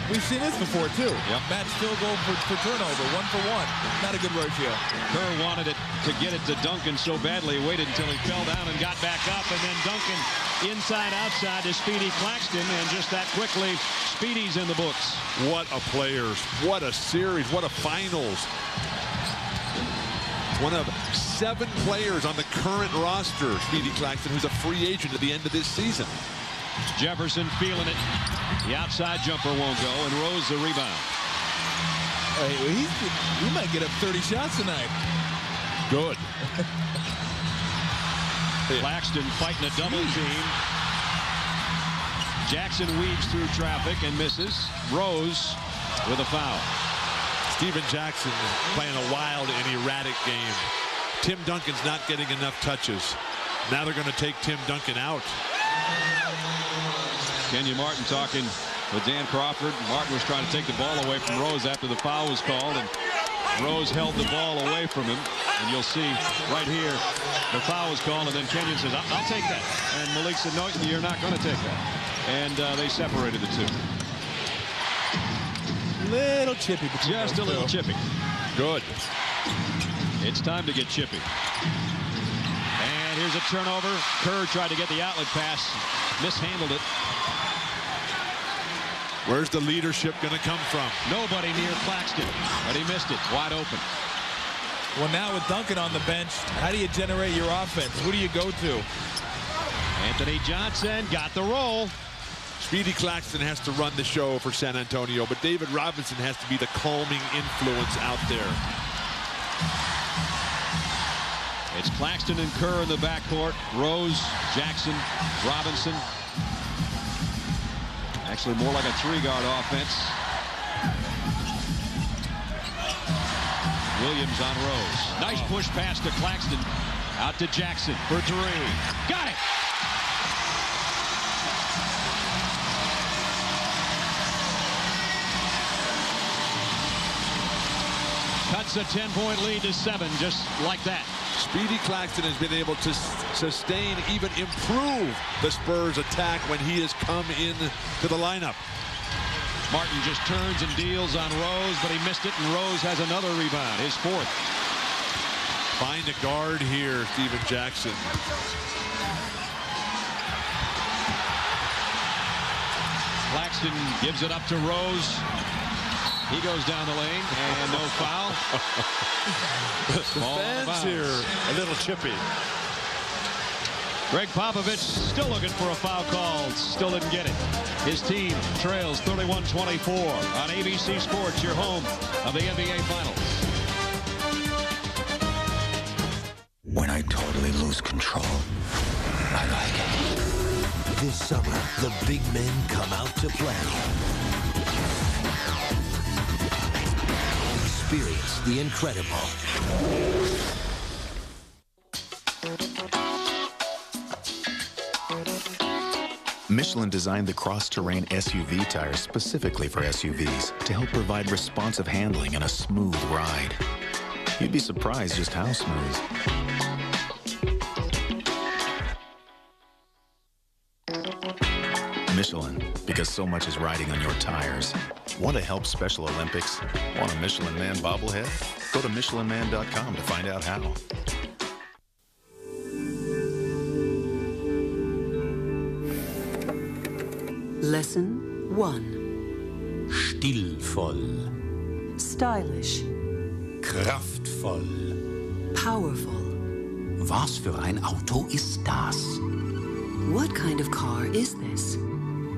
We've seen this before, too. Yep. Match field goal for turnover, 1 for 1. Not a good ratio. Kerr wanted it to get it to Duncan so badly, he waited until he fell down and got back up, and then Duncan inside, outside to Speedy Claxton, and just that quickly, Speedy's in the books. What a players. What a series. What a finals. One of 7 players on the current roster, Speedy Claxton, who's a free agent at the end of this season. Jefferson feeling it. The outside jumper won't go, and Rose the rebound. Hey, he might get up 30 shots tonight. Good. Claxton fighting a double team. Jackson weaves through traffic and misses. Rose with a foul. Steven Jackson playing a wild and erratic game. Tim Duncan's not getting enough touches. Now they're going to take Tim Duncan out. Kenyon Martin talking with Dan Crawford. Martin was trying to take the ball away from Rose after the foul was called, and Rose held the ball away from him. And you'll see right here, the foul was called, and then Kenyon says, I'll take that. And Malik said, no, you're not going to take that. And they separated the two. Little chippy. Just a little chippy. Good. It's time to get chippy. And here's a turnover. Kerr tried to get the outlet pass, mishandled it. Where's the leadership going to come from? Nobody near Claxton, but he missed it. Wide open. Well, now with Duncan on the bench, how do you generate your offense? Who do you go to? Anthony Johnson got the roll. Speedy Claxton has to run the show for San Antonio, but David Robinson has to be the calming influence out there. It's Claxton and Kerr in the backcourt. Rose, Jackson, Robinson. Actually more like a 3-guard offense. Williams on Rose. Nice push pass to Claxton. Out to Jackson for 3. Got it! Cuts a 10-point lead to 7 just like that. Speedy Claxton has been able to sustain, even improve the Spurs attack when he has come in to the lineup. Martin just turns and deals on Rose, but he missed it, and Rose has another rebound, his 4th. Find a guard here, Steven Jackson. Claxton gives it up to Rose. He goes down the lane, and no foul. The fans here, a little chippy. Greg Popovich still looking for a foul call. Still didn't get it. His team trails 31-24 on ABC Sports, your home of the NBA Finals. When I totally lose control, I like it. This summer, the big men come out to play. Experience the incredible. Michelin designed the cross-terrain SUV tires specifically for SUVs to help provide responsive handling and a smooth ride. You'd be surprised just how smooth. Michelin, because so much is riding on your tires. Want to help Special Olympics? Want a Michelin Man bobblehead? Go to MichelinMan.com to find out how. Lesson 1. Stilvoll. Stylish. Kraftvoll. Powerful. Was für ein Auto ist das? What kind of car is this?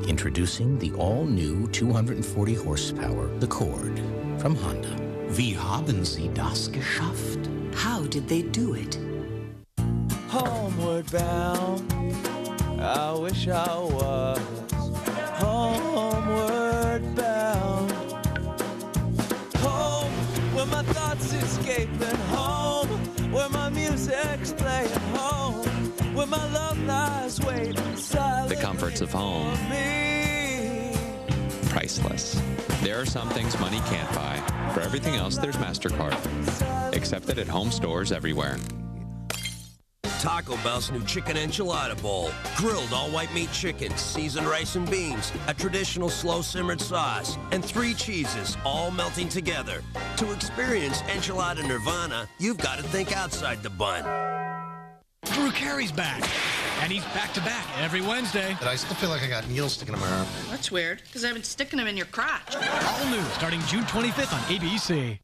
Introducing the all-new 240 horsepower Accord from Honda. Wie haben Sie das geschafft? How did they do it? Homeward bound, I wish I was homeward bound. Home, where my thoughts escaping. Home, where my music's playing. Home, where my love lies waiting. The comforts of home. Priceless. There are some things money can't buy. For everything else, there's MasterCard. Accepted at home stores everywhere. Taco Bell's new chicken enchilada bowl. Grilled all-white meat chicken, seasoned rice and beans, a traditional slow-simmered sauce, and 3 cheeses, all melting together. To experience enchilada nirvana, you've got to think outside the bun. Drew Carey's back, and he's back-to-back every Wednesday. But I still feel like I got needles sticking in my arm. That's weird, because I've been sticking them in your crotch. All new, starting June 25th on ABC.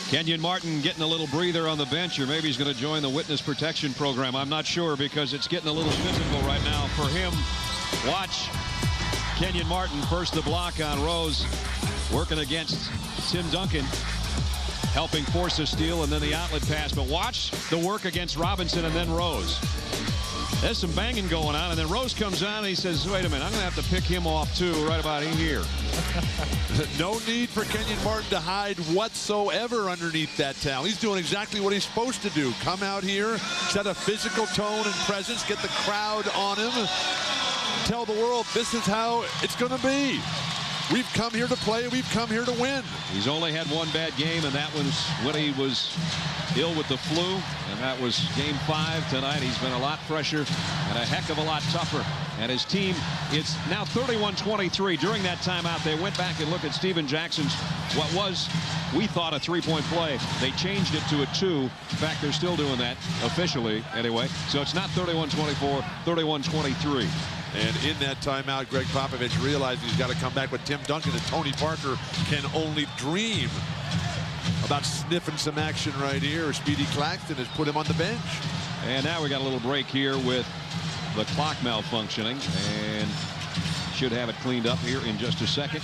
Kenyon Martin getting a little breather on the bench, or maybe he's going to join the witness protection program. I'm not sure, because it's getting a little physical right now for him. Watch Kenyon Martin, first the block on Rose, working against Tim Duncan, helping force a steal, and then the outlet pass. But watch the work against Robinson and then Rose. There's some banging going on, and then Rose comes on and he says, wait a minute, I'm going to have to pick him off too right about in here. No need for Kenyon Martin to hide whatsoever underneath that towel. He's doing exactly what he's supposed to do. Come out here, set a physical tone and presence, get the crowd on him, tell the world this is how it's going to be. We've come here to play. We've come here to win. He's only had one bad game, and that was when he was ill with the flu, and that was Game 5 tonight. He's been a lot fresher and a heck of a lot tougher. And his team, it's now 31-23. During that timeout, they went back and looked at Steven Jackson's, what was, we thought, a three-point play. They changed it to a 2. In fact, they're still doing that officially anyway. So it's not 31-24, 31-23. And in that timeout, Greg Popovich realized he's got to come back with Tim Duncan, and Tony Parker can only dream about sniffing some action right here. Speedy Claxton has put him on the bench. And now we got a little break here with the clock malfunctioning, and should have it cleaned up here in just a second.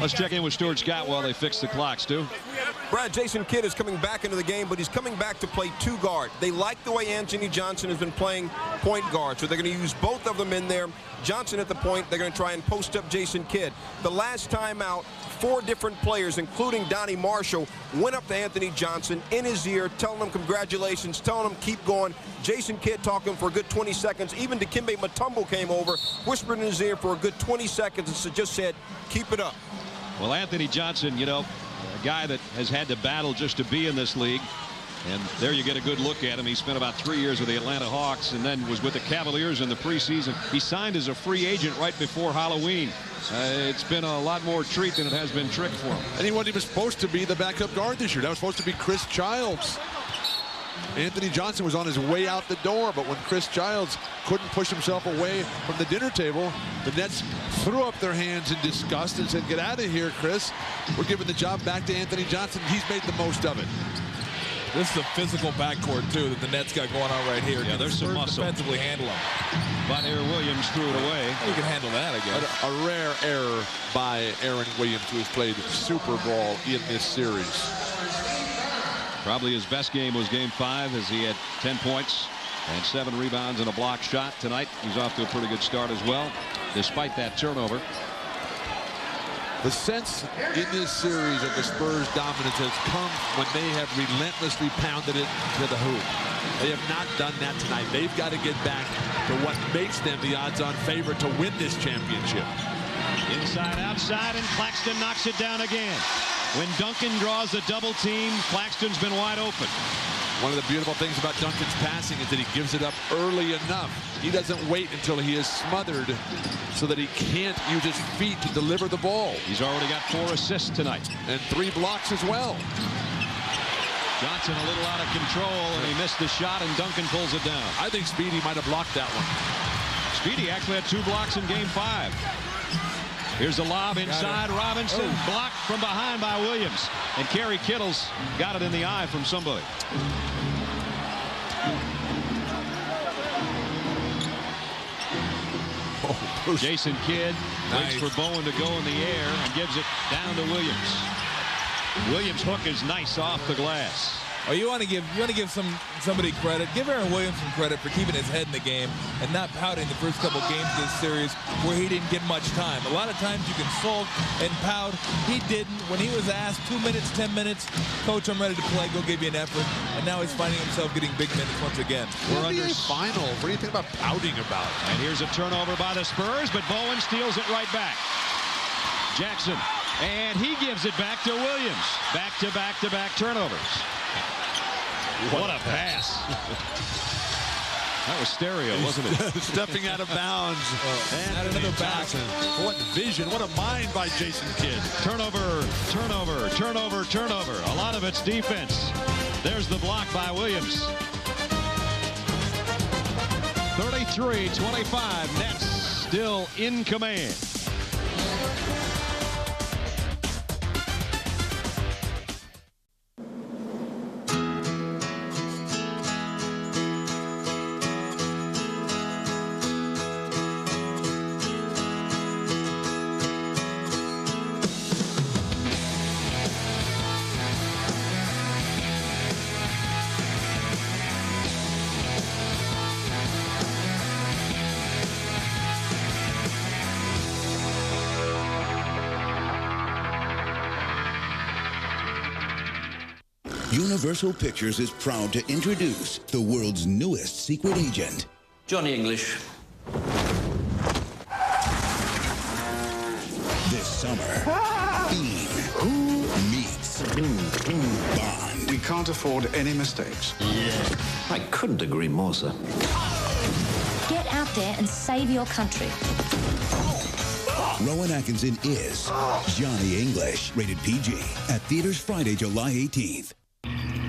Let's check in with Stuart Scott while they fix the clock, Stu. Brad, Jason Kidd is coming back into the game, but he's coming back to play 2 guard. They like the way Anthony Johnson has been playing point guard, so they're going to use both of them in there. Johnson at the point, they're going to try and post up Jason Kidd. The last time out, 4 different players, including Donnie Marshall, went up to Anthony Johnson in his ear, telling him congratulations, telling him keep going. Jason Kidd talking for a good 20 seconds. Even Dikembe Mutombo came over, whispered in his ear for a good 20 seconds, and just said, keep it up. Well, Anthony Johnson, you know, a guy that has had to battle just to be in this league. And there you get a good look at him. He spent about 3 years with the Atlanta Hawks and then was with the Cavaliers in the preseason. He signed as a free agent right before Halloween. It's been a lot more treat than it has been trick for him. And he wasn't even supposed to be the backup guard this year. That was supposed to be Chris Childs. Anthony Johnson was on his way out the door, but when Chris Childs couldn't push himself away from the dinner table, the Nets threw up their hands in disgust and said, get out of here, Chris. We're giving the job back to Anthony Johnson. He's made the most of it. This is a physical backcourt, too, that the Nets got going on right here. Yeah, there's some muscle. Defensively handle him. But Aaron Williams threw it away. You can handle that, I guess. A rare error by Aaron Williams, who has played Super Bowl in this series. Probably his best game was Game 5, as he had 10 points and 7 rebounds and a block shot tonight. He's off to a pretty good start as well, despite that turnover. The sense in this series of the Spurs' dominance has come when they have relentlessly pounded it to the hoop. They have not done that tonight. They've got to get back to what makes them the odds-on favorite to win this championship. Inside, outside, and Claxton knocks it down again. When Duncan draws the double team, Claxton's been wide open. One of the beautiful things about Duncan's passing is that he gives it up early enough. He doesn't wait until he is smothered so that he can't use his feet to deliver the ball. He's already got 4 assists tonight. And 3 blocks as well. Johnson a little out of control, and he missed the shot, and Duncan pulls it down. I think Speedy might have blocked that one. Speedy actually had 2 blocks in Game 5. Here's a lob inside. Robinson blocked from behind by Williams. And Kerry Kittles got it in the eye from somebody. Jason Kidd waits for Bowen to go in the air and gives it down to Williams. Williams' hook is nice off the glass. Oh, you want to give somebody credit. Give Aaron Williams some credit for keeping his head in the game and not pouting the first couple games of this series where he didn't get much time. A lot of times you can sulk and pout. He didn't. When he was asked 2 minutes, 10 minutes, coach, I'm ready to play. Go give you an effort. And now he's finding himself getting big minutes once again. We're under finals. What do you think about pouting about? And here's a turnover by the Spurs, but Bowen steals it right back. Jackson, and he gives it back to Williams. Back-to-back-to-back turnovers. What a pass. That was stereo, wasn't it? Stepping out of bounds. And another back. What vision. What a mind by Jason Kidd. Turnover. A lot of it's defense. There's the block by Williams. 33-25. Nets still in command. Universal Pictures is proud to introduce the world's newest secret agent. Johnny English. This summer, Bean meets Bond. We can't afford any mistakes. Yeah. I couldn't agree more, sir. Get out there and save your country. Rowan Atkinson is Johnny English, rated PG, at theaters Friday, July 18th.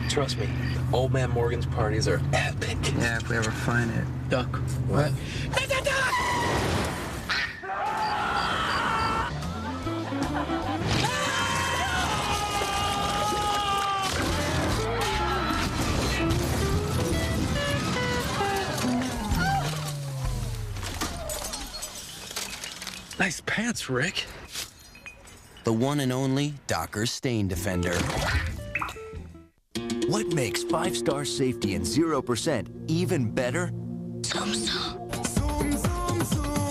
Trust me, Old Man Morgan's parties are epic. Yeah, if we ever find it. Duck. What? It's a duck! Nice pants, Rick. The one and only Docker Stain Defender. What makes 5-star safety and 0% even better? Zoom.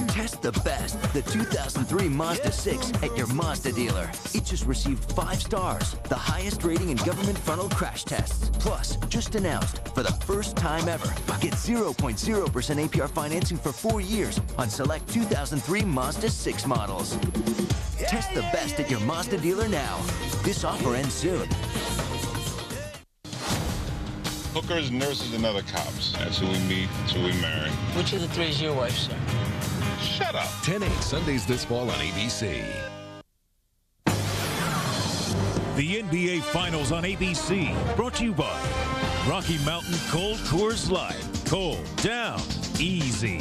Test the best, the 2003 Mazda 6 at your Mazda dealer. It just received 5 stars, the highest rating in government funneled crash tests. Plus, just announced, for the first time ever, get 0.0% APR financing for 4 years on select 2003 Mazda 6 models. Test the best at your Mazda dealer now. This offer ends soon. Hookers, nurses, and other cops. That's who we meet, that's who we marry. Which of the 3 is your wife, sir? Shut up. 10/8 Sundays this fall on ABC. The NBA Finals on ABC, brought to you by Rocky Mountain Cold Coors Light. Cold down, easy.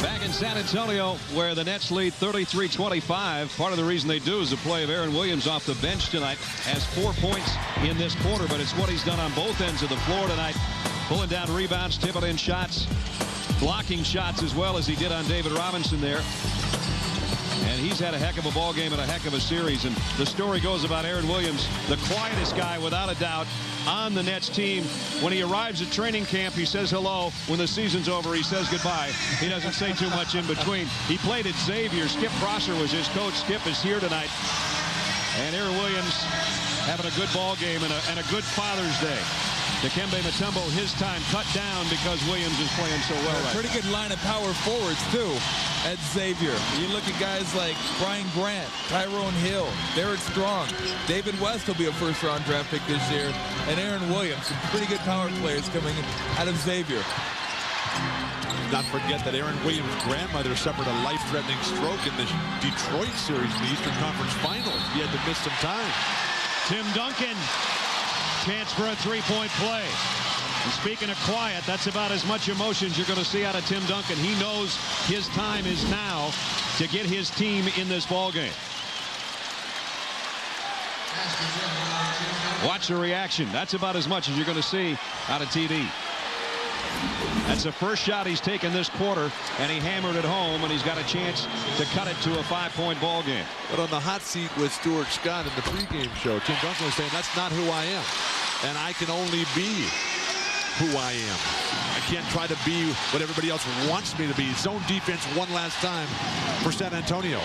Back in San Antonio, where the Nets lead 33-25. Part of the reason they do is the play of Aaron Williams off the bench tonight. Has 4 points in this quarter, but it's what he's done on both ends of the floor tonight. Pulling down rebounds, tipping in shots, blocking shots as well as he did on David Robinson there. And he's had a heck of a ball game and a heck of a series. And the story goes about Aaron Williams, the quietest guy without a doubt on the Nets team. When he arrives at training camp, he says hello. When the season's over, he says goodbye. He doesn't say too much in between. He played at Xavier. Skip Prosser was his coach. Skip is here tonight. And Aaron Williams having a good ball game and a good Father's Day. Dikembe Mutombo, his time cut down because Williams is playing so well right Pretty good line of power forwards, too, at Xavier. You look at guys like Brian Grant, Tyrone Hill, Derek Strong, David West will be a first-round draft pick this year, and Aaron Williams, some pretty good power players coming out of Xavier. Not forget that Aaron Williams' grandmother suffered a life-threatening stroke in the Detroit series in the Eastern Conference Finals. He had to miss some time. Tim Duncan, chance for a three-point play. And speaking of quiet, that's about as much emotions you're going to see out of Tim Duncan. He knows his time is now to get his team in this ball game. Watch the reaction. That's about as much as you're going to see out of TD. That's the first shot he's taken this quarter, and he hammered it home, and he's got a chance to cut it to a 5-point ball game. But on the hot seat with Stuart Scott in the pregame show, Tim Duncan was saying, that's not who I am, and I can only be who I am. I can't try to be what everybody else wants me to be. Zone defense one last time for San Antonio.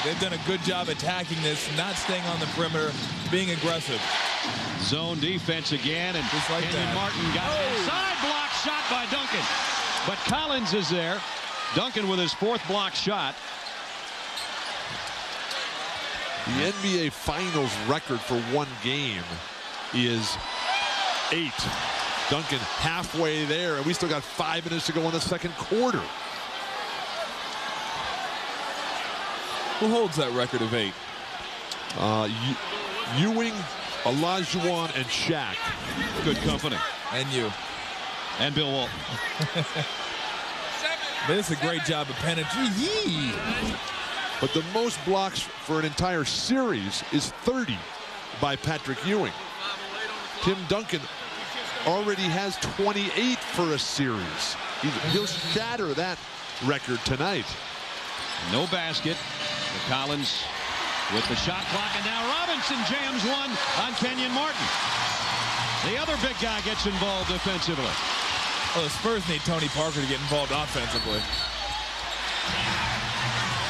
They've done a good job attacking this, not staying on the perimeter, being aggressive. Zone defense again, and just like Kenyon Martin got it inside. Block shot by Duncan. But Collins is there. Duncan with his 4th block shot. The NBA Finals record for one game is 8. Duncan halfway there, and we still got 5 minutes to go in the second quarter. Who holds that record of 8? Ewing, Olajuwon, and Shaq. Good company. And you. And Bill Walton. This is a great job of penetration. But the most blocks for an entire series is 30 by Patrick Ewing. Tim Duncan already has 28 for a series. He'll shatter that record tonight. No basket. Collins with the shot clock, and now Robinson jams one on Kenyon Martin. The other big guy gets involved defensively. Well, the Spurs need Tony Parker to get involved offensively.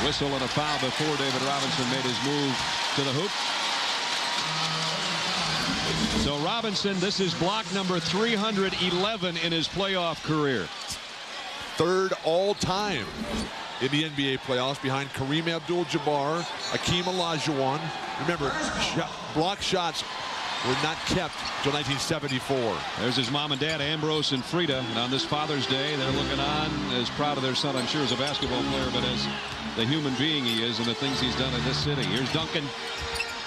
Whistle and a foul before David Robinson made his move to the hoop. So Robinson, this is block number 311 in his playoff career. 3rd all-time in the NBA playoffs, behind Kareem Abdul-Jabbar, Hakeem Olajuwon. Remember, block shots were not kept until 1974. There's his mom and dad, Ambrose and Frida. And on this Father's Day, they're looking on as proud of their son, I'm sure, as a basketball player, but as the human being he is and the things he's done in this city. Here's Duncan.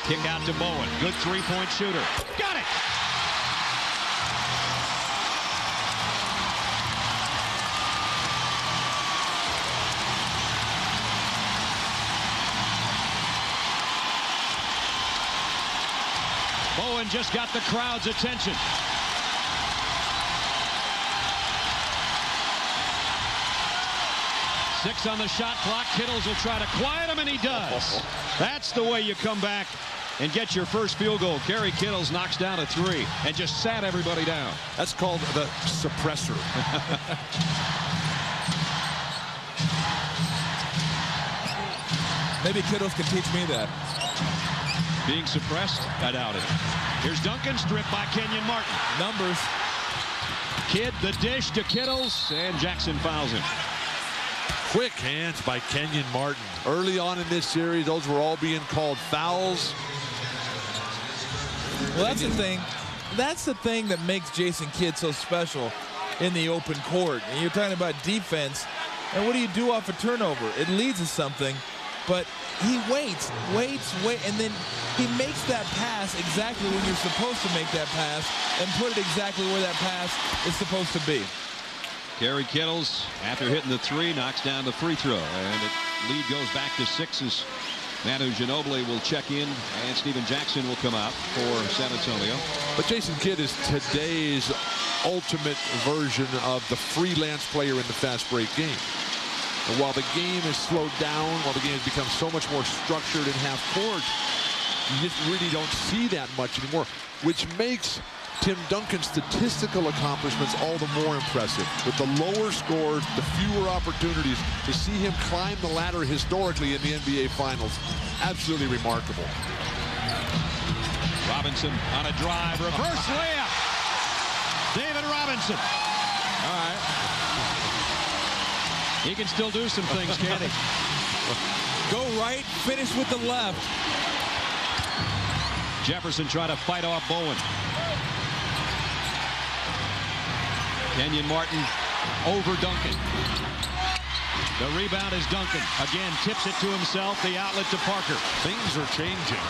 Kick out to Bowen. Good 3-point shooter. Got it! Bowen just got the crowd's attention. Six on the shot clock. Kittles will try to quiet him, and he does. That's the way you come back and get your first field goal. Gary Kittles knocks down a 3 and just sat everybody down. That's called the suppressor. Maybe Kittles can teach me that. Being suppressed? I doubt it. Here's Duncan, stripped by Kenyon Martin. Numbers. Kidd, the dish to Kittles, and Jackson fouls him. Quick hands by Kenyon Martin. Early on in this series, those were all being called fouls. Well, that's the thing. That's the thing that makes Jason Kidd so special in the open court. And you're talking about defense. And what do you do off a turnover? It leads to something. But he waits, and then he makes that pass exactly when you're supposed to make that pass and put it exactly where that pass is supposed to be. Gary Kittles, after hitting the 3, knocks down the free throw. And the lead goes back to 6 as Manu Ginobili will check in, and Steven Jackson will come out for San Antonio. But Jason Kidd is today's ultimate version of the freelance player in the fast break game. And while the game is slowed down, while the game has become so much more structured in half court, you just really don't see that much anymore, which makes Tim Duncan's statistical accomplishments all the more impressive. With the lower scores, the fewer opportunities, to see him climb the ladder historically in the NBA Finals, absolutely remarkable. Robinson on a drive, reverse layup. David Robinson. All right. He can still do some things, can't he? Go right, finish with the left. Jefferson trying to fight off Bowen. Kenyon Martin over Duncan. The rebound is Duncan. Again, tips it to himself. The outlet to Parker. Things are changing.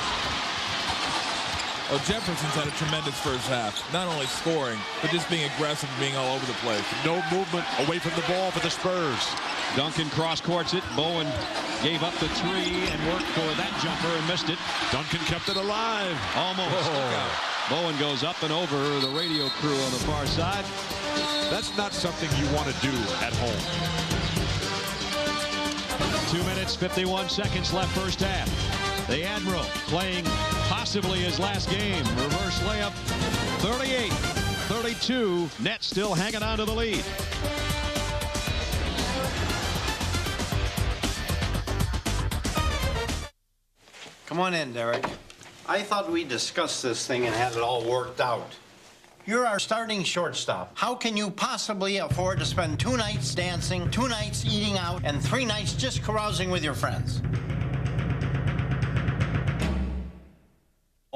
Oh, Jefferson's had a tremendous first half. Not only scoring, but just being aggressive and being all over the place. No movement away from the ball for the Spurs. Duncan cross-courts it. Bowen gave up the three and worked for that jumper and missed it. Duncan kept it alive. Almost. Bowen goes up and over the radio crew on the far side. That's not something you want to do at home. 2 minutes, 51 seconds left first half. The Admiral playing possibly his last game. Reverse layup, 38-32. Nets still hanging on to the lead. Come on in, Derek. I thought we discussed this thing and had it all worked out. You're our starting shortstop. How can you possibly afford to spend 2 nights dancing, 2 nights eating out, and 3 nights just carousing with your friends?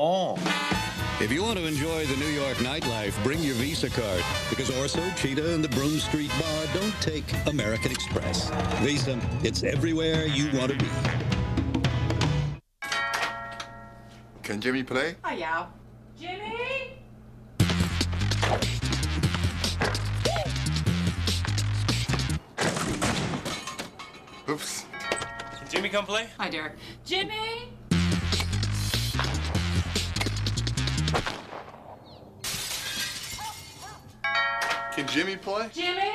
Oh. If you want to enjoy the New York nightlife, bring your Visa card, because Orso, Cheetah, and the Broome Street Bar don't take American Express. Visa, it's everywhere you want to be. Can Jimmy play? Oh, yeah. Jimmy? Oops. Can Jimmy come play? Hi, Derek. Jimmy? Can Jimmy play? Jimmy?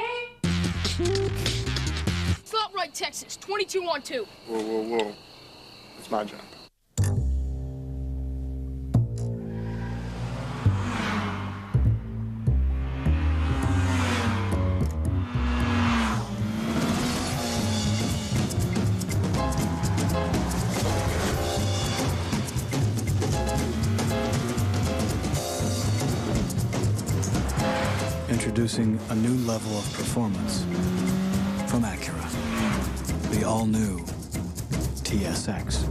Slot right, Texas. 22-on-2. Whoa, whoa, whoa. It's my job. Introducing a new level of performance from Acura. The all-new TSX.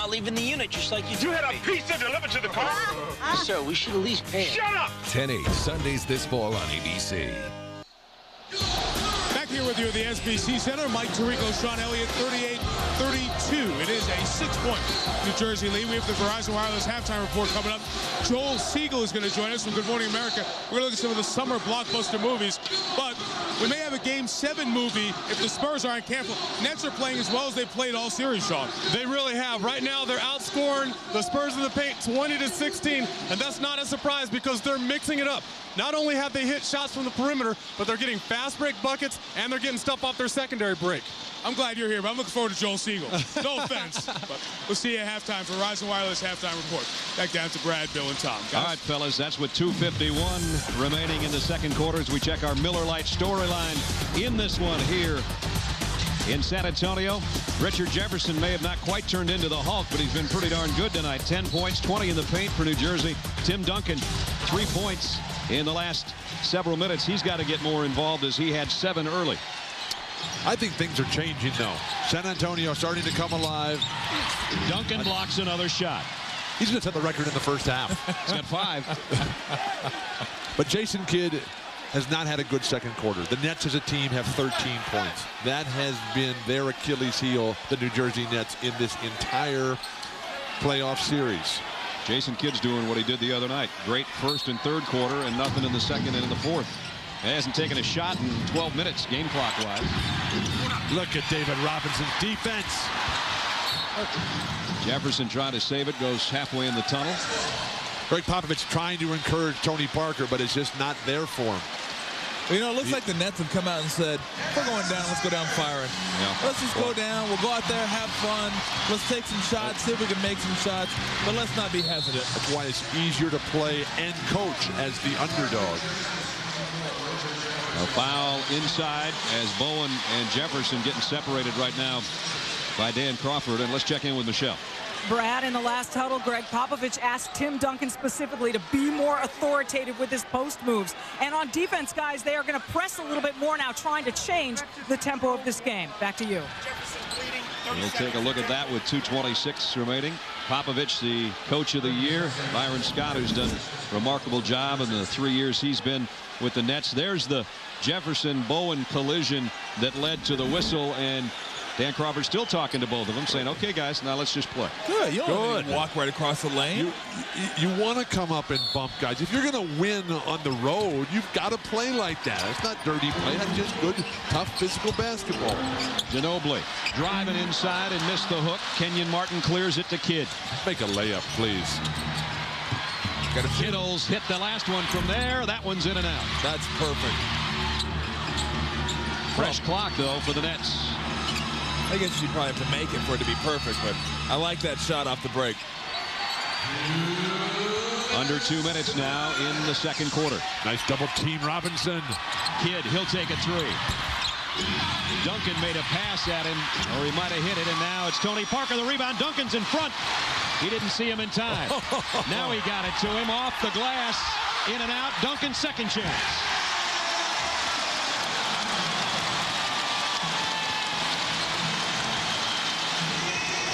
Leaving the unit just like you did. You had a pizza delivered to the car? Sir, we should at least pay it. Shut up! 10/8 Sundays this fall on ABC. Back here with you at the SBC Center, Mike Tirico, Sean Elliott, 38-32. It is a 6-point New Jersey lead. We have the Verizon Wireless halftime report coming up. Joel Siegel is going to join us from Good Morning America. We're going to look at some of the summer blockbuster movies, but we may have a Game 7 movie if the Spurs aren't careful. Nets are playing as well as they've played all series, Sean. They really have. Right now, they're outscoring the Spurs in the paint 20-16, and that's not a surprise because they're mixing it up. Not only have they hit shots from the perimeter, but they're getting fast break buckets, and they're getting stuff off their secondary break. I'm glad you're here, but I'm looking forward to Joel Siegel. No offense, but we'll see you at halftime for Verizon Wireless halftime report. Back down to Brad, Bill, and Tom. Guys. All right, fellas, that's with 2:51 remaining in the second quarter as we check our Miller Lite storyline in this one here in San Antonio. Richard Jefferson may have not quite turned into the Hulk, but he's been pretty darn good tonight. 10 points, 20 in the paint for New Jersey. Tim Duncan, 3 points in the last several minutes. He's got to get more involved as he had 7 early. I think things are changing, though. San Antonio starting to come alive. Duncan blocks another shot. He's going to set the record in the first half. He's got 5. But Jason Kidd has not had a good second quarter. The Nets as a team have 13 points. That has been their Achilles heel, the New Jersey Nets, in this entire playoff series. Jason Kidd's doing what he did the other night. Great first and third quarter and nothing in the second and in the fourth. He hasn't taken a shot in 12 minutes game clock wise. Look at David Robinson's defense. Jefferson trying to save it, goes halfway in the tunnel. Greg Popovich trying to encourage Tony Parker, but it's just not there for him. You know, it looks like the Nets have come out and said, we're going down, let's go down firing. Yeah. Let's just go down, we'll go out there, have fun, let's take some shots, see if we can make some shots, but let's not be hesitant. That's why it's easier to play and coach as the underdog. A foul inside as Bowen and Jefferson getting separated right now by Dan Crawford. And let's check in with Michelle. Brad, in the last huddle, Greg Popovich asked Tim Duncan specifically to be more authoritative with his post moves. And on defense, guys, they are going to press a little bit more now, trying to change the tempo of this game. Back to you. We'll take a look at that with 2:26 remaining. Popovich, the coach of the year. Byron Scott, who's done a remarkable job in the 3 years he's been with the Nets. There's the Jefferson-Bowen collision that led to the whistle, and Dan Crawford still talking to both of them, saying, okay, guys, now let's just play. Good. You don't walk right across the lane. You want to come up and bump guys. If you're going to win on the road, you've got to play like that. It's not dirty play. That's just good, tough physical basketball. Ginobili driving inside and missed the hook. Kenyon Martin clears it to Kidd. Make a layup, please. Kittles hit the last one from there. That one's in and out. That's perfect. Fresh clock, though, for the Nets. I guess you probably have to make it for it to be perfect, but I like that shot off the break. Under 2 minutes now in the second quarter. Nice double team Robinson. Kidd, he'll take a three. Duncan made a pass at him, or he might have hit it, and now it's Tony Parker. The rebound. Duncan's in front. He didn't see him in time. Now he got it to him off the glass. In and out. Duncan's second chance.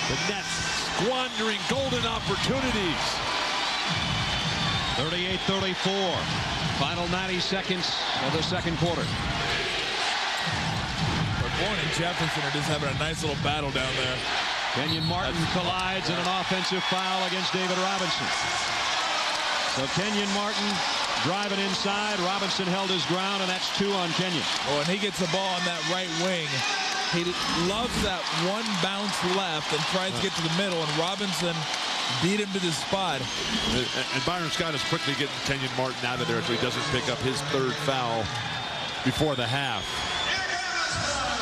The Nets squandering golden opportunities. 38-34. Final 90 seconds of the second quarter. Bowen and Jefferson are just having a nice little battle down there. Kenyon Martin collides in an offensive foul against David Robinson. So Kenyon Martin driving inside. Robinson held his ground, and that's 2 on Kenyon. Oh, and he gets the ball on that right wing. He loves that one bounce left and tries to get to the middle, and Robinson beat him to the spot. And Byron Scott is quickly getting Kenyon Martin out of there so he doesn't pick up his third foul before the half.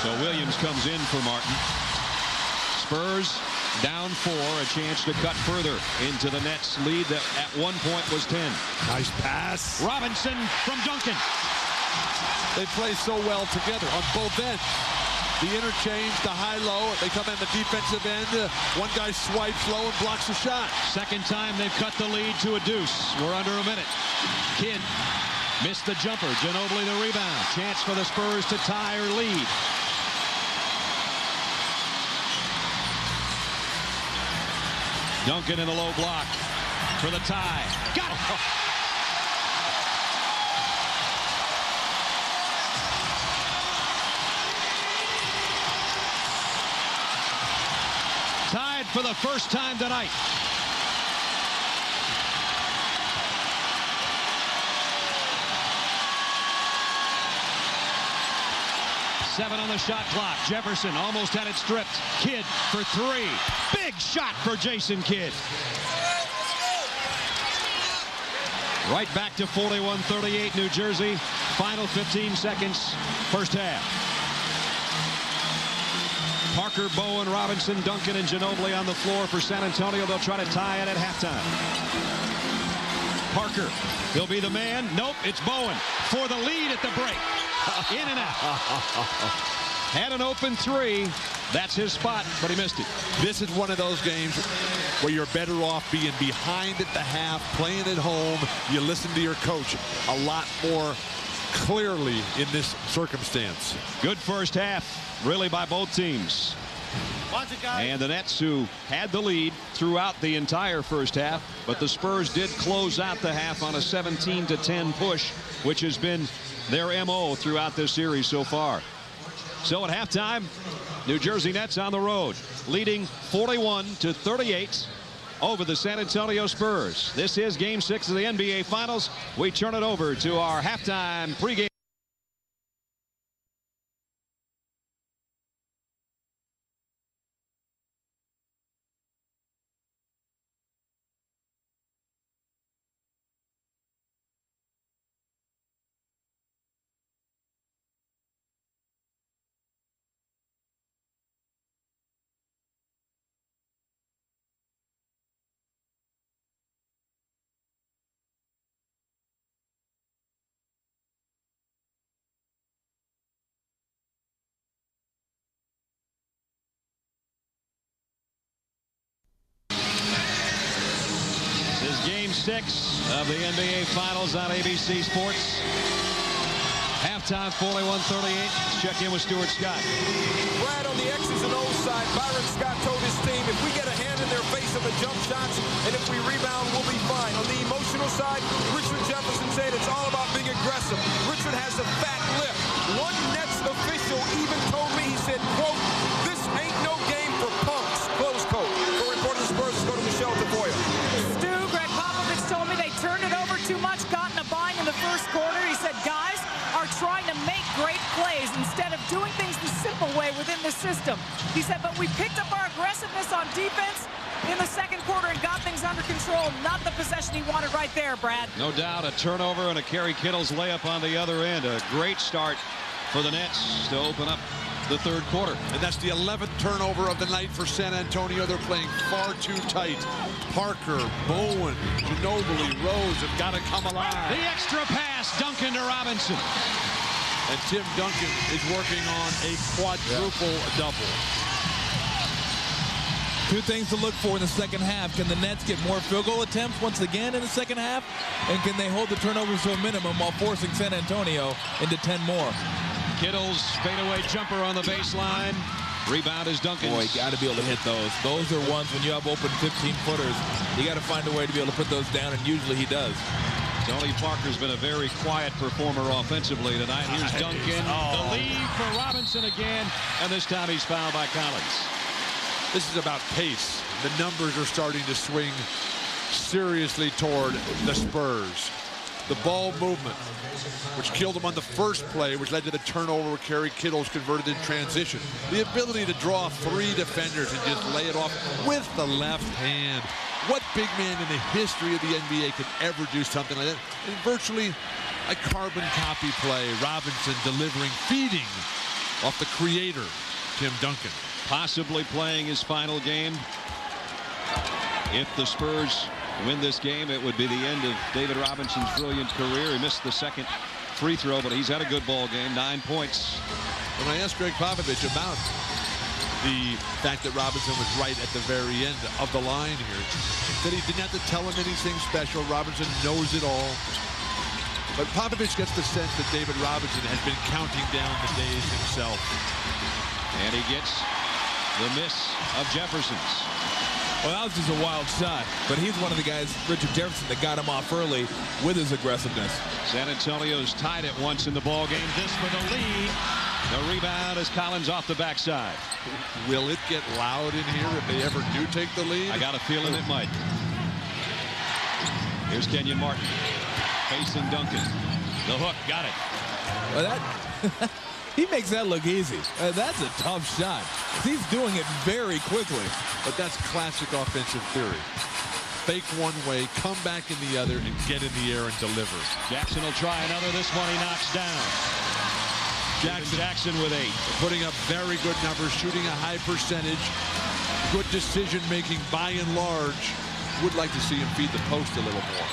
So Williams comes in for Martin. Spurs down 4, a chance to cut further into the Nets lead that at one point was 10. Nice pass. Robinson from Duncan. They play so well together on both ends. The interchange, the high-low, they come in the defensive end. One guy swipes low and blocks the shot. Second time they've cut the lead to a deuce. We're under a minute. Kidd missed the jumper. Ginobili the rebound. Chance for the Spurs to tie or lead. Duncan in the low block for the tie. Got it! Tied for the first time tonight. Seven on the shot clock. Jefferson almost had it stripped. Kidd for 3. Big shot for Jason Kidd. Right back to 41-38 New Jersey. Final 15 seconds, first half. Parker, Bowen, Robinson, Duncan, and Ginobili on the floor for San Antonio. They'll try to tie it at halftime. Parker, he'll be the man. Nope, it's Bowen for the lead at the break. In and out. Had an open 3. That's his spot, but he missed it. This is one of those games where you're better off being behind at the half, playing at home. You listen to your coach a lot more clearly in this circumstance. Good first half, really, by both teams. And the Nets, who had the lead throughout the entire first half, but the Spurs did close out the half on a 17-10 push, which has been their MO throughout this series so far. So at halftime, New Jersey Nets on the road, leading 41-38 over the San Antonio Spurs. This is Game 6 of the NBA Finals. We turn it over to our halftime pregame. Game 6 of the NBA Finals on ABC Sports. Halftime 41-38. Let's check in with Stuart Scott. Brad, on the X's and O's side, Byron Scott told his team, if we get a hand in their face on the jump shots and if we rebound, we'll be fine. On the emotional side, Richard Jefferson said it's all about being aggressive. Richard has a fat lip. One Nets official even told me, he said, quote, this ain't no game for punks, close quote. For reporter of the Spurs, let's go to Michelle Tafoya. Stu, Greg Popovich told me they turned it over too much, got in a bind in the first quarter. He said guys are trying to make great plays instead of doing things the simple way within the system. He said, but we picked up our aggressiveness on defense in the second quarter and got things under control. Not the possession he wanted right there, Brad. No doubt, a turnover and a Kerry Kittles layup on the other end. A great start for the Nets to open up the third quarter. And that's the 11th turnover of the night for San Antonio. They're playing far too tight. Parker, Bowen, Ginobili, Rose have got to come alive. The extra pass, Duncan to Robinson. And Tim Duncan is working on a quadruple double. Two things to look for in the second half. Can the Nets get more field goal attempts once again in the second half? And can they hold the turnovers to a minimum while forcing San Antonio into 10 more? Kittles, fadeaway jumper on the baseline. Rebound is Duncan. Boy, you got to be able to hit those. Those are ones when you have open 15-footers. You got to find a way to be able to put those down, and usually he does. Tony Parker's been a very quiet performer offensively tonight. Here's Duncan. The lead for Robinson again, and this time he's fouled by Collins. This is about pace. The numbers are starting to swing seriously toward the Spurs. The ball movement, which killed him on the first play, which led to the turnover where Kerry Kittles converted in transition. The ability to draw three defenders and just lay it off with the left hand. What big man in the history of the NBA could ever do something like that? And virtually a carbon copy play. Robinson delivering, feeding off the creator, Tim Duncan. Possibly playing his final game. If the Spurs win this game, it would be the end of David Robinson's brilliant career. He missed the second free throw, but he's had a good ball game. 9 points. When I asked Greg Popovich about the fact that Robinson was right at the very end of the line here, that he didn't have to tell him anything special. Robinson knows it all. But Popovich gets the sense that David Robinson has been counting down the days himself. And he gets the miss of Jefferson's. Well, that was just a wild shot, but he's one of the guys, Richard Jefferson, that got him off early with his aggressiveness. San Antonio's tied it once in the ball game. This for the lead. The rebound is Collins off the backside. Will it get loud in here if they ever do take the lead? I got a feeling it might. Here's Kenyon Martin facing Duncan. The hook, got it. Well, that he makes that look easy. That's a tough shot. He's doing it very quickly. But that's classic offensive theory. Fake one way, come back in the other, and get in the air and deliver. Jackson will try another. This one he knocks down. Jackson with 8. Putting up very good numbers, shooting a high percentage. Good decision making by and large. Would like to see him feed the post a little more.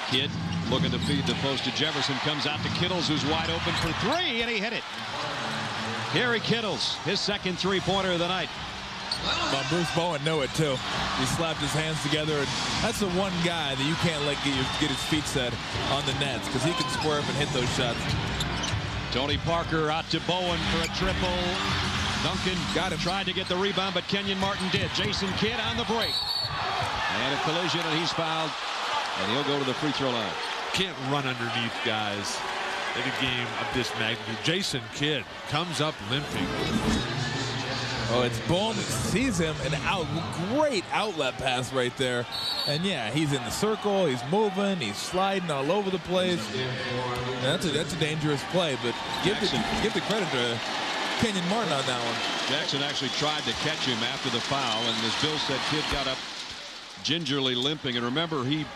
Kidd looking to feed the post to Jefferson. Comes out to Kittles, who's wide open for 3, and he hit it. Kerry Kittles, his second three-pointer of the night. Well, Bruce Bowen knew it, too. He slapped his hands together, and that's the one guy that you can't let get his feet set on the Nets, because he can swerve and hit those shots. Tony Parker out to Bowen for a triple. Duncan got him. Tried to get the rebound, but Kenyon Martin did. Jason Kidd on the break. And a collision, and he's fouled. And he'll go to the free throw line. Can't run underneath guys in a game of this magnitude. Jason Kidd comes up limping. Oh, it's Bowman sees him and great outlet pass right there. And yeah, he's in the circle, he's moving, he's sliding all over the place. That's a dangerous play, but give the credit to Kenyon Martin on that one. Jackson actually tried to catch him after the foul, and as Bill said, Kidd got up gingerly limping. And remember, he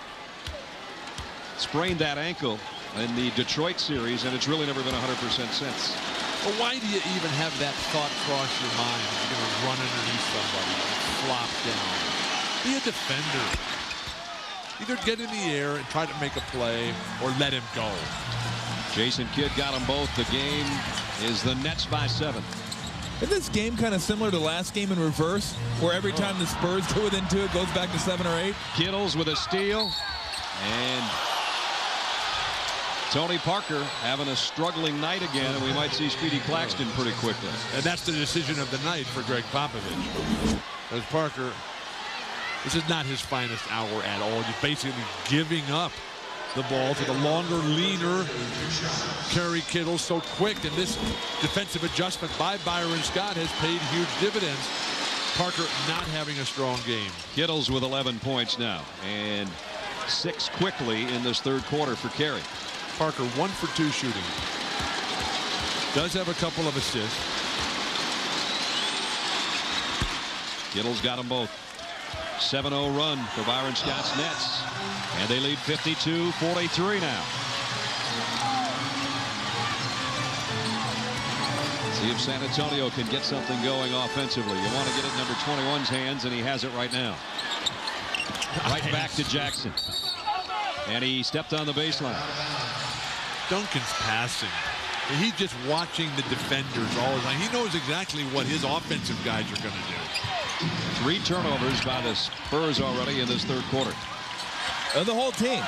sprained that ankle in the Detroit series, and it's really never been 100% since. But why do you even have that thought cross your mind? You're going to run underneath somebody, flop down. Be a defender. Either get in the air and try to make a play or let him go. Jason Kidd got them both. The game is the Nets by 7. Isn't this game kind of similar to last game in reverse, where every time the Spurs go within 2, it goes back to 7 or 8? Kittles with a steal, and Tony Parker having a struggling night again, and we might see Speedy Claxton pretty quickly. And that's the decision of the night for Greg Popovich. As Parker, this is not his finest hour at all. You're basically giving up the ball to the longer, leaner Kerry Kittle so quick. And this defensive adjustment by Byron Scott has paid huge dividends. Parker not having a strong game. Kittles with 11 points now, and 6 quickly in this third quarter for Kerry. Parker 1 for 2 shooting. Does have a couple of assists. Kittle's got them both. 7-0 run for Byron Scott's Nets, and they lead 52-43 now. See if San Antonio can get something going offensively. You want to get it number 21's hands, and he has it right now. Right back to Jackson, and he stepped on the baseline. Duncan's passing. He's just watching the defenders all the time. He knows exactly what his offensive guys are going to do. 3 turnovers by the Spurs already in this third quarter. The whole team.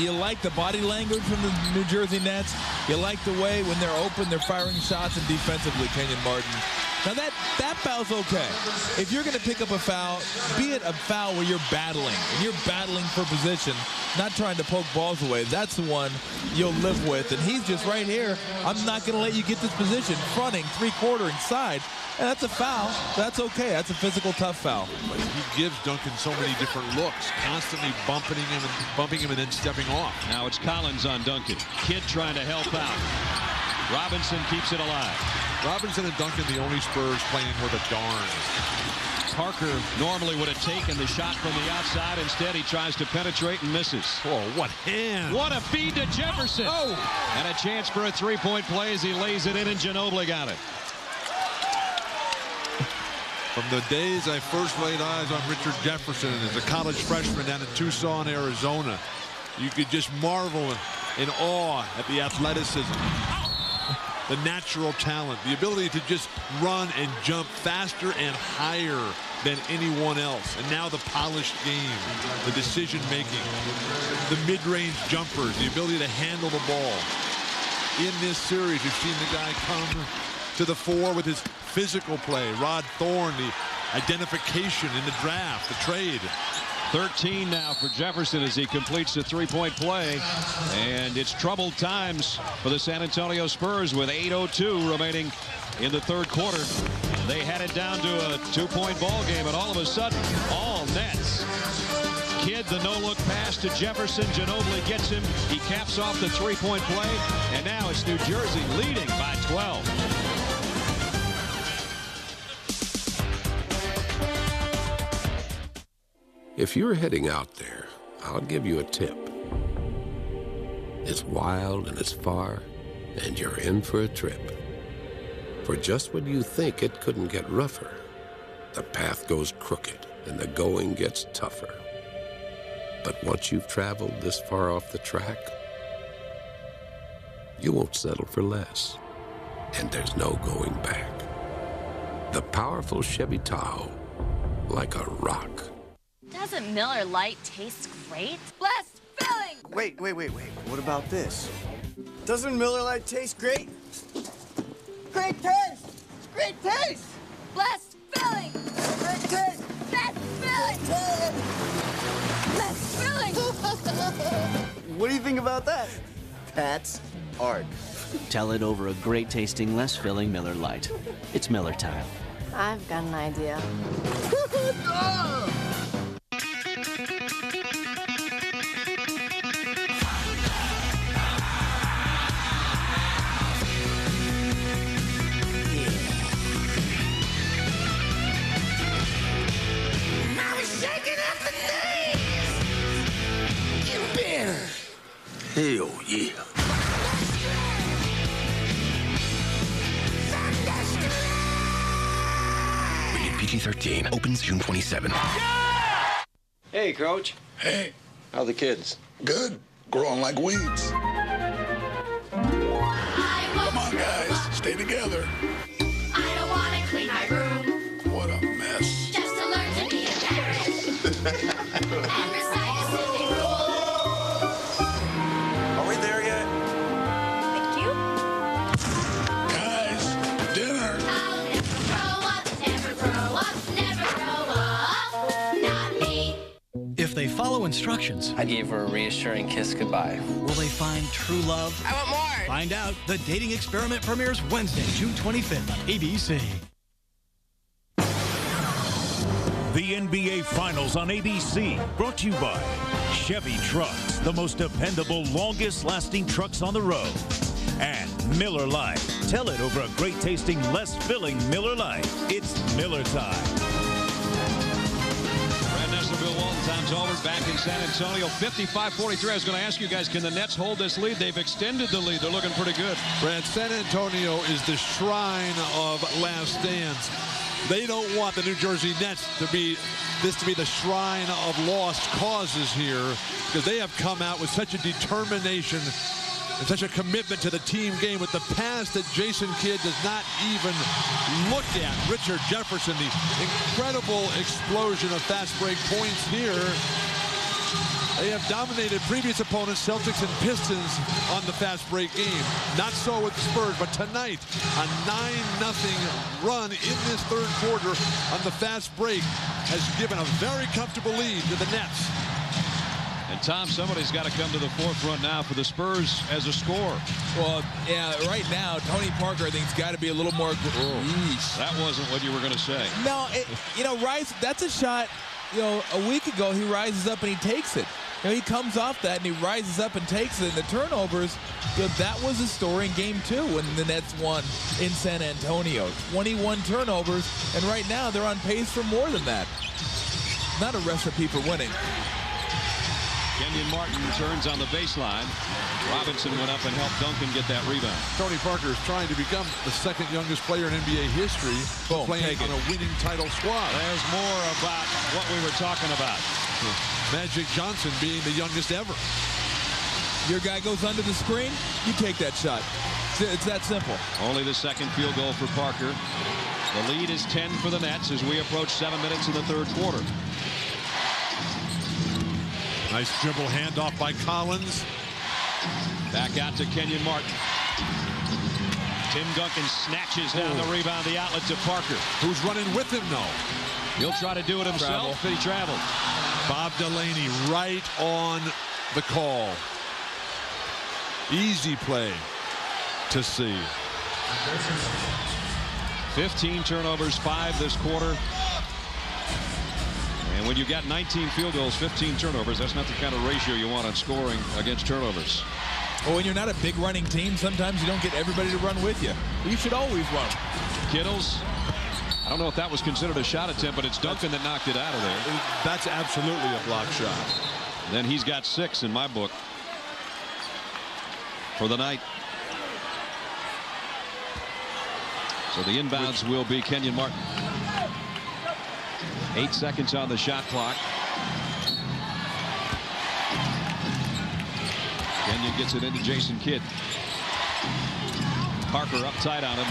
You like the body language from the New Jersey Nets. You like the way when they're open, they're firing shots, and defensively, Kenyon Martin. Now that foul's okay. If you're going to pick up a foul, be it a foul where you're battling, and you're battling for position, not trying to poke balls away. That's the one you'll live with. And he's just right here. I'm not going to let you get this position, fronting, 3-quarter inside. And that's a foul. That's okay. That's a physical, tough foul. But he gives Duncan so many different looks, constantly bumping him and then stepping off. Now it's Collins on Duncan. Kidd trying to help out. Robinson keeps it alive. Robinson and Duncan, the only Spurs playing with a darn. Parker normally would have taken the shot from the outside. Instead, he tries to penetrate and misses. Oh, what hand. What a feed to Jefferson. Oh. And a chance for a 3-point play as he lays it in, and Ginobili got it. From the days I first laid eyes on Richard Jefferson as a college freshman down in Tucson, Arizona, you could just marvel in awe at the athleticism, the natural talent, the ability to just run and jump faster and higher than anyone else. And now the polished game, the decision-making, the mid-range jumpers, the ability to handle the ball. In this series, you've seen the guy come to the fore with his physical play. Rod Thorne, the identification in the draft, the trade. 13 now for Jefferson as he completes the 3-point play. And it's troubled times for the San Antonio Spurs with 8:02 remaining in the third quarter. They had it down to a 2-point ball game, and all of a sudden, all Nets. Kidd, the no-look pass to Jefferson. Ginobili gets him. He caps off the 3-point play. And now it's New Jersey leading by 12. If you're heading out there, I'll give you a tip. It's wild and it's far, and you're in for a trip. For just when you think it couldn't get rougher, the path goes crooked and the going gets tougher. But once you've traveled this far off the track, you won't settle for less, and there's no going back. The powerful Chevy Tahoe, like a rock. Doesn't Miller Lite taste great? Blessed filling! Wait. What about this? Doesn't Miller Lite taste great? Great taste! Great taste! Blessed filling! Great taste! Blessed filling! Blessed filling! What do you think about that? That's art. Tell it over a great-tasting, less filling Miller Lite. It's Miller time. I've got an idea. Hell yeah. Rated PG-13. Opens June 27. Hey, Coach. Hey. How the kids? Good. Growing like weeds. Come on, guys. Stay together. I don't want to clean my room. What a mess. Just to learn to be a parent. And recite a silly rule. Are we there yet? Thank you. Guys, dinner. I'll never grow up, never grow up, never grow up. Not me. If they follow instructions, I gave her a reassuring kiss goodbye. will they find true love? I want more. Find out. The Dating Experiment premieres Wednesday, June 25th on ABC. The NBA Finals on ABC, brought to you by Chevy Trucks, the most dependable, longest-lasting trucks on the road. And Miller Lite. Tell it over a great-tasting, less-filling Miller Lite. It's Miller time. Brad Nessler, Bill Walton, Tom Tolbert back in San Antonio. 55-43. I was going to ask you guys, can the Nets hold this lead? They've extended the lead. They're looking pretty good. Brad, San Antonio is the shrine of last stands. They don't want the New Jersey Nets to be the shrine of lost causes here, because they have come out with such a determination and such a commitment to the team game with the pass that Jason Kidd does not even look at. Richard Jefferson, the incredible explosion of fast break points here. They have dominated previous opponents, Celtics and Pistons, on the fast break game. Not so with the Spurs, but tonight, a 9-0 run in this third quarter on the fast break has given a very comfortable lead to the Nets. And Tom, somebody's got to come to the forefront now for the Spurs as a scorer. Well, yeah, right now, Tony Parker, I think, has got to be a little more. That wasn't what you were going to say. No, that's a shot. A week ago, he rises up and he takes it. He comes off that and he rises up and takes it. And the turnovers, that was the story in Game 2 when the Nets won in San Antonio. 21 turnovers, and right now they're on pace for more than that. Not a recipe for winning. Kenyon Martin turns on the baseline. Robinson went up and helped Duncan get that rebound. Tony Parker is trying to become the second youngest player in NBA history, playing on a winning title squad. There's more about what we were talking about. Magic Johnson being the youngest ever. Your guy goes under the screen, you take that shot. It's that simple. Only the second field goal for Parker. The lead is 10 for the Nets as we approach 7 minutes in the third quarter. Nice dribble handoff by Collins. Back out to Kenyon Martin. Tim Duncan snatches down the rebound, the outlet to Parker. Who's running with him, though? He'll try to do it himself, but he traveled. Bob Delaney right on the call. Easy play to see. 15 turnovers, 5 this quarter. And when you got 19 field goals, 15 turnovers, that's not the kind of ratio you want on scoring against turnovers. Well, when you're not a big running team, sometimes you don't get everybody to run with you. You should always run. Kittles, I don't know if that was considered a shot attempt, but it's Duncan that knocked it out of there. That's absolutely a block shot. Then he's got 6 in my book for the night. So the inbounds will be Kenyon Martin. 8 seconds on the shot clock. Kenyon gets it into Jason Kidd. Parker up tight on him.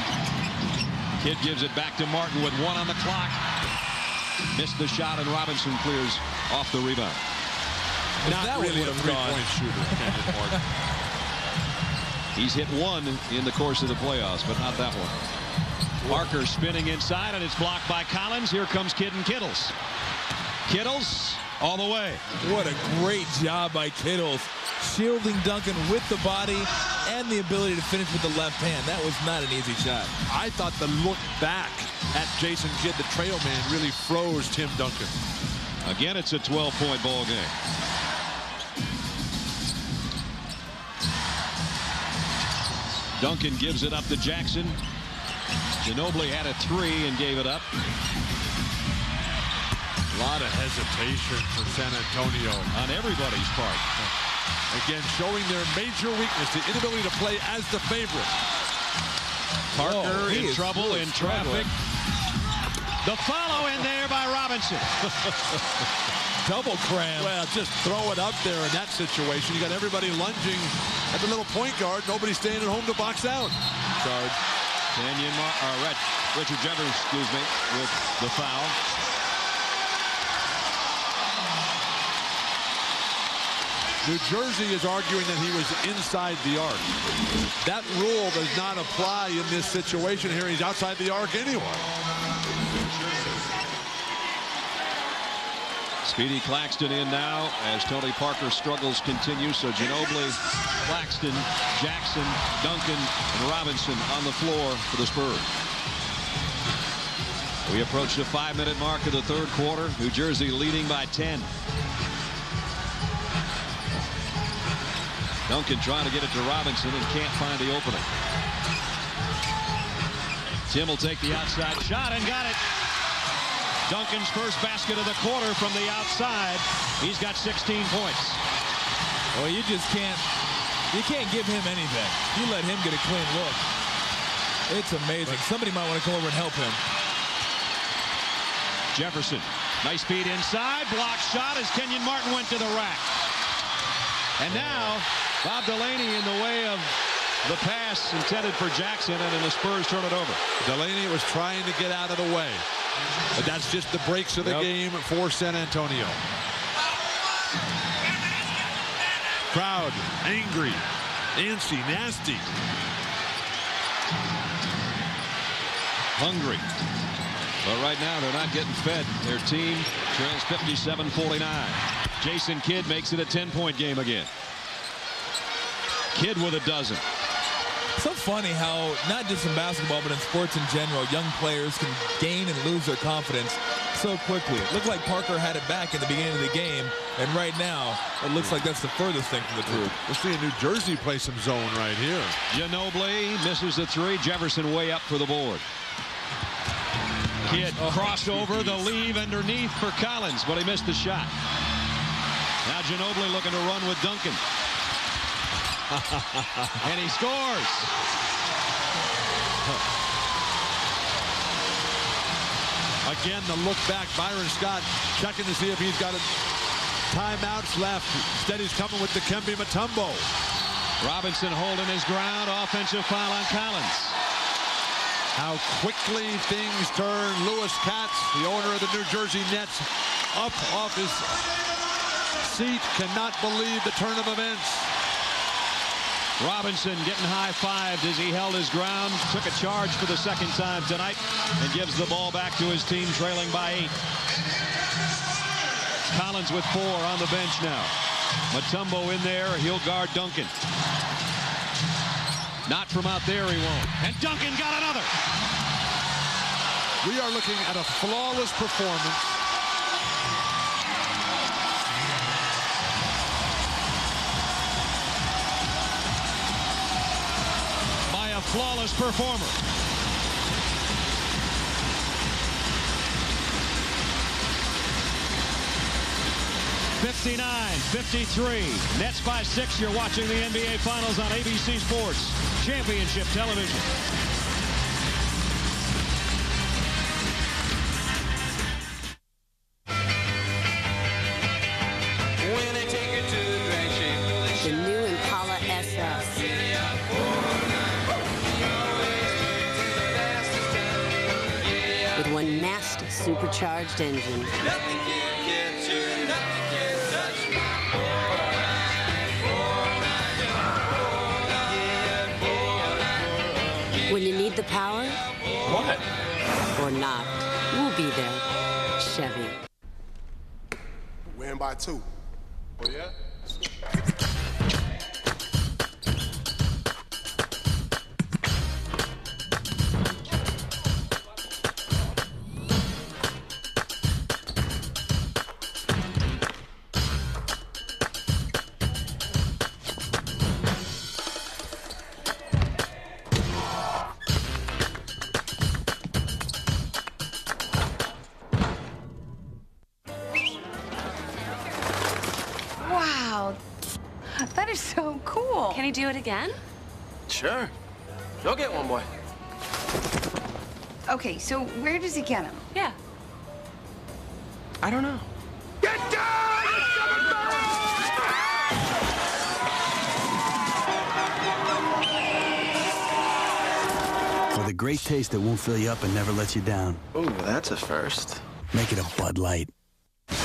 Kidd gives it back to Martin with 1 on the clock. Missed the shot, and Robinson clears off the rebound. Not really a three-point shooter, Kenyon Martin. He's hit 1 in the course of the playoffs, but not that one. Parker spinning inside, and it's blocked by Collins. Here comes Kidd and Kittles. Kittles all the way. What a great job by Kittles. shielding Duncan with the body and the ability to finish with the left hand. That was not an easy shot. I thought the look back at Jason Kidd, the trail man, really froze Tim Duncan. Again, it's a 12-point ball game. Duncan gives it up to Jackson. Ginobili had a three and gave it up. A lot of hesitation for San Antonio on everybody's part. Again, showing their major weakness, the inability to play as the favorite. Parker in trouble, in traffic. The follow in there by Robinson. Double cram. Well, just throw it up there in that situation. You got everybody lunging at the little point guard. Nobody staying at home to box out. Charge. Richard Jefferson, excuse me, with the foul. New Jersey is arguing that he was inside the arc. That rule does not apply in this situation here. He's outside the arc anyway. Speedy Claxton in now as Tony Parker struggles continue. So Ginobili, Claxton, Jackson, Duncan, and Robinson on the floor for the Spurs. We approach the 5-minute mark of the third quarter. New Jersey leading by 10. Duncan trying to get it to Robinson and can't find the opening. Tim will take the outside shot and got it. Duncan's first basket of the quarter from the outside. He's got 16 points. Well, you can't give him anything. You let him get a clean look. It's amazing. Somebody might want to come over and help him. Jefferson, nice feed inside, block shot as Kenyon Martin went to the rack. And now Bob Delaney in the way of the pass intended for Jackson, and then the Spurs turn it over. Delaney was trying to get out of the way. But that's just the breaks of the game for San Antonio. Crowd angry, antsy, nasty. Hungry. But right now they're not getting fed. Their team trails 57-49. Jason Kidd makes it a 10-point game again. Kidd with a dozen. So funny how, not just in basketball, but in sports in general, young players can gain and lose their confidence so quickly. It looked like Parker had it back in the beginning of the game, and right now, it looks like that's the furthest thing from the truth. We're seeing New Jersey play some zone right here. Ginobili misses the three. Jefferson way up for the board. Kidd crossover, the leave underneath for Collins, but he missed the shot. Now Ginobili looking to run with Duncan. And he scores. Again, the look back. Byron Scott checking to see if he's got timeouts left. Instead, he's coming with Dikembe Mutombo. Robinson holding his ground. Offensive foul on Collins. How quickly things turn. Louis Katz, the owner of the New Jersey Nets, up off his seat. Cannot believe the turn of events. Robinson getting high-fived as he held his ground, took a charge for the second time tonight, and gives the ball back to his team, trailing by 8. Collins with 4 on the bench now. Mutombo in there, he'll guard Duncan. Not from out there, he won't. And Duncan got another. We are looking at a flawless performance. Flawless performer. (59-53). Nets by 6. You're watching the NBA Finals on ABC Sports Championship Television. When they take her to the drag shape. The new Impala SS. With one nasty supercharged engine. Nothing can catch her, nothing can touch me. When you need the power. What? Or not, we'll be there. Chevy. Win by 2. Oh, yeah? That is so cool. Can he do it again? Sure. Go get one, boy. Okay, so where does he get him? Yeah. I don't know. Get down! For the great taste that won't fill you up and never lets you down. Ooh, that's a first. Make it a Bud Light.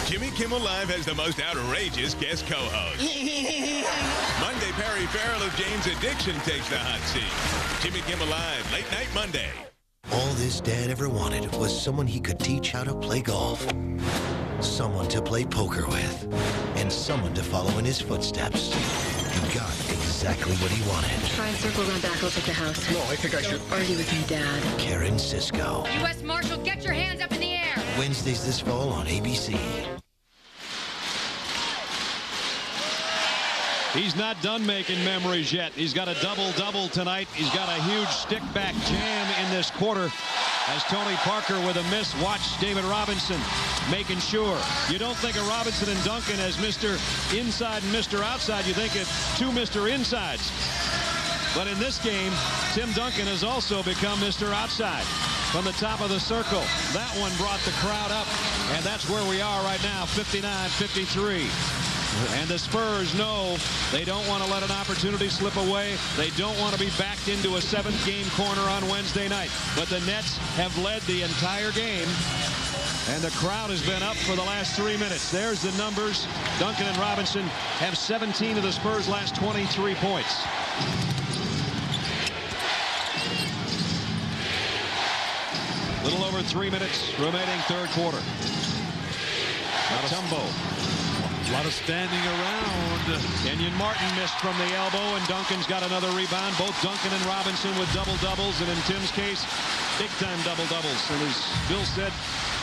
Jimmy Kimmel Live has the most outrageous guest co-host. Monday, Perry Farrell of Jane's Addiction takes the hot seat. Jimmy Kimmel Live, Late Night Monday. All this dad ever wanted was someone he could teach how to play golf, someone to play poker with, and someone to follow in his footsteps. He got exactly what he wanted. Try and circle around back. I'll take the house. No, I think I should. Argue with me, Dad. Karen Sisko. U.S. Marshal, get your hands up in the air. Wednesdays this fall on ABC. He's not done making memories yet. He's got a double-double tonight. He's got a huge stick-back jam in this quarter as Tony Parker with a miss. Watch David Robinson making sure. You don't think of Robinson and Duncan as Mr. Inside and Mr. Outside. You think of two Mr. Insides. But in this game, Tim Duncan has also become Mr. Outside from the top of the circle. That one brought the crowd up, and that's where we are right now, 59-53. And the Spurs know they don't want to let an opportunity slip away. They don't want to be backed into a seventh-game corner on Wednesday night. But the Nets have led the entire game, and the crowd has been up for the last 3 minutes. There's the numbers. Duncan and Robinson have 17 of the Spurs' last 23 points. Little over 3 minutes remaining third quarter. Matumbo. A lot of standing around. Kenyon Martin missed from the elbow, and Duncan's got another rebound. Both Duncan and Robinson with double-doubles, and in Tim's case, big-time double-doubles. And as Bill said,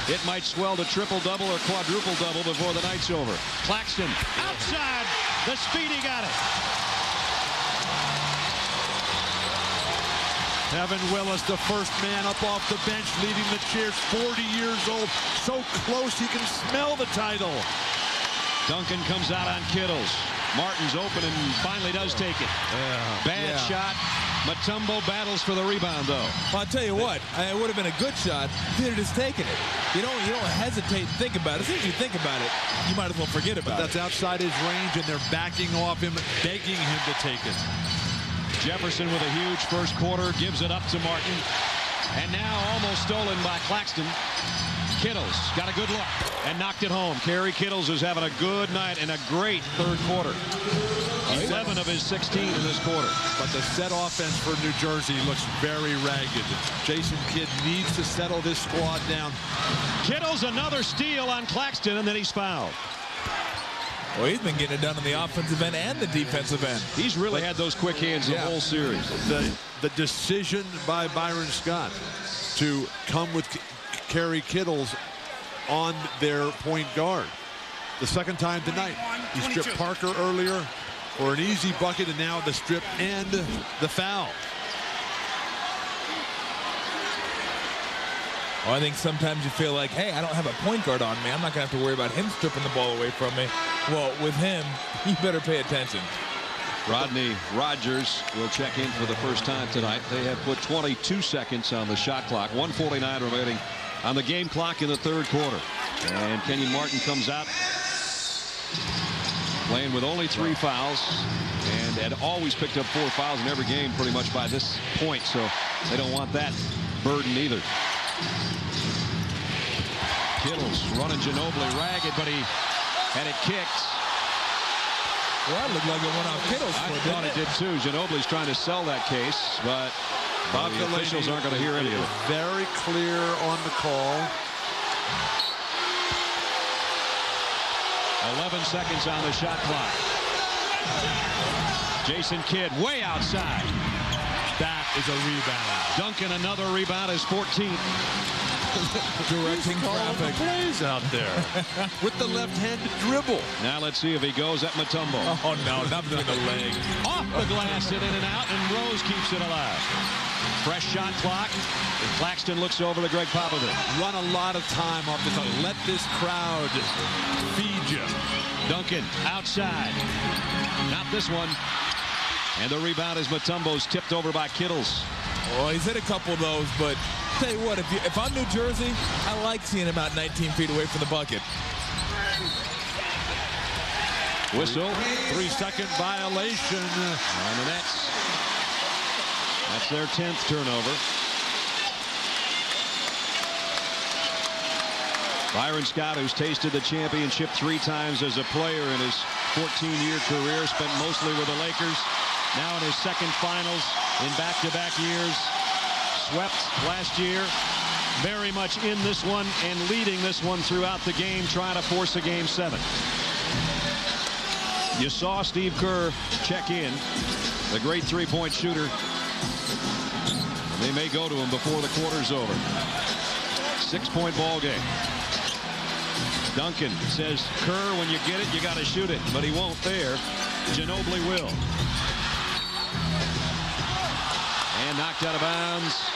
it might swell to triple-double or quadruple-double before the night's over. Claxton, outside. The Speedy got it. Evan Willis, the first man up off the bench, leading the cheers, 40 years old. So close he can smell the title. Duncan comes out on Kittles. Martin's open and finally does take it. Bad shot. Matumbo battles for the rebound, though. Well, I'll tell you what, it would have been a good shot if he'd have just taken it. You don't hesitate and think about it. As soon as you think about it, you might as well forget about it. That's outside his range, and they're backing off him, begging him to take it. Jefferson with a huge first quarter, gives it up to Martin. And now almost stolen by Claxton. Kittles got a good look and knocked it home. Kerry Kittles is having a good night and a great third quarter. 11 of his 16 in this quarter. But the set offense for New Jersey looks very ragged. Jason Kidd needs to settle this squad down. Kittles another steal on Claxton, and then he's fouled. Well, he's been getting it done on the offensive end and the defensive end. He's really had those quick hands the whole series. The decision by Byron Scott to come with Kerry Kittles on their point guard. The second time tonight. He stripped Parker earlier for an easy bucket, and now the strip and the foul. Well, I think sometimes you feel like, hey, I don't have a point guard on me. I'm not going to have to worry about him stripping the ball away from me. Well, with him, you better pay attention. Rodney Rogers will check in for the first time tonight. They have put 22 seconds on the shot clock. 1:49 remaining on the game clock in the third quarter. And Kenyon Martin comes out playing with only 3 fouls and had always picked up 4 fouls in every game pretty much by this point. So they don't want that burden either. Kittles running Ginobili ragged, but he had it kicked. Well, that looked like it went off Kittles. I thought it did too. Ginobili's trying to sell that case, but the officials aren't going to hear any of it. Very clear on the call. 11 seconds on the shot clock. Jason Kidd way outside. That is a rebound. Duncan another rebound, is 14th. Directing traffic. Plays out there with the left-handed dribble. Now let's see if he goes at Matumbo. Oh no, not between the leg. Off the glass and in and out, and Rose keeps it alive. Fresh shot clock Claxton looks over to Greg Popovich. Run a lot of time off the top. Let this crowd feed you. Duncan outside. Not this one. And the rebound is Mutombo's tipped over by Kittles. Well, he's hit a couple of those, but tell you what, if I'm New Jersey, I like seeing him out 19 feet away from the bucket. Whistle. 3-second violation on the Nets. That's their 10th turnover. Byron Scott, who's tasted the championship 3 times as a player in his 14-year career, spent mostly with the Lakers. Now in his second finals in back-to-back years. Swept last year. Very much in this one and leading this one throughout the game, trying to force a Game 7. You saw Steve Kerr check in, the great three-point shooter. They may go to him before the quarter's over. 6-point ball game. Duncan says, Kerr, when you get it, you got to shoot it. But he won't there. Ginobili will. And knocked out of bounds.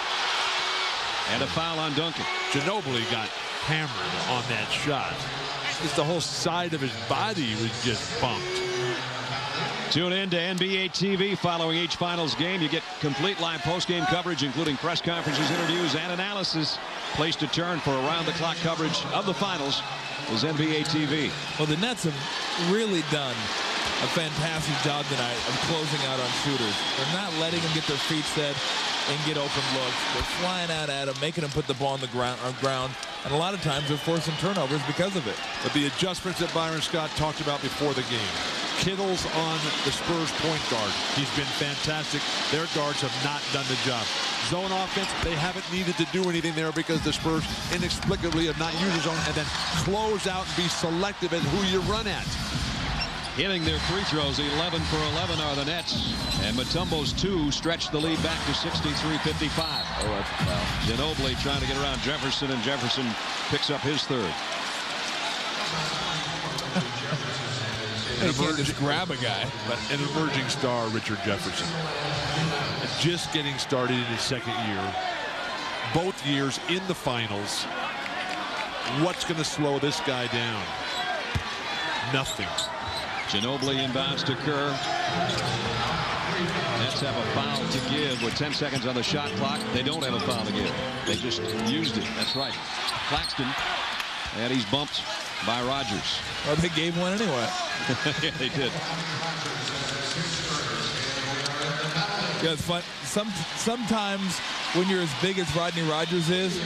And a foul on Duncan. Ginobili got hammered on that shot. Just the whole side of his body was just bumped. Tune in to NBA TV following each finals game. You get complete live post-game coverage, including press conferences, interviews, and analysis. Place to turn for around-the-clock coverage of the finals is NBA TV. Well, the Nets have really done a fantastic job tonight of closing out on shooters. They're not letting them get their feet set and get open looks. They're flying out at them, making them put the ball on the ground. And a lot of times they're forcing turnovers because of it. But the adjustments that Byron Scott talked about before the game. Kittles on the Spurs point guard. He's been fantastic. Their guards have not done the job. Zone offense, they haven't needed to do anything there because the Spurs inexplicably have not used zone, and then close out and be selective at who you run at. Hitting their free throws, 11 for 11 are the Nets. And Mutombo's 2 stretched the lead back to 63-55. Oh, that's a foul. Ginobili trying to get around Jefferson, and Jefferson picks up his 3rd. You can't just grab a guy. But an emerging star, Richard Jefferson. Just getting started in his 2nd year. Both years in the finals. What's going to slow this guy down? Nothing. Ginobili inbounds to Kerr. Nets have a foul to give with 10 seconds on the shot clock. They don't have a foul to give. They just used it. That's right. Claxton. And he's bumped by Rodgers. Well, they gave one anyway. Yeah, they did. Yeah, it's fun. Sometimes when you're as big as Rodney Rodgers is,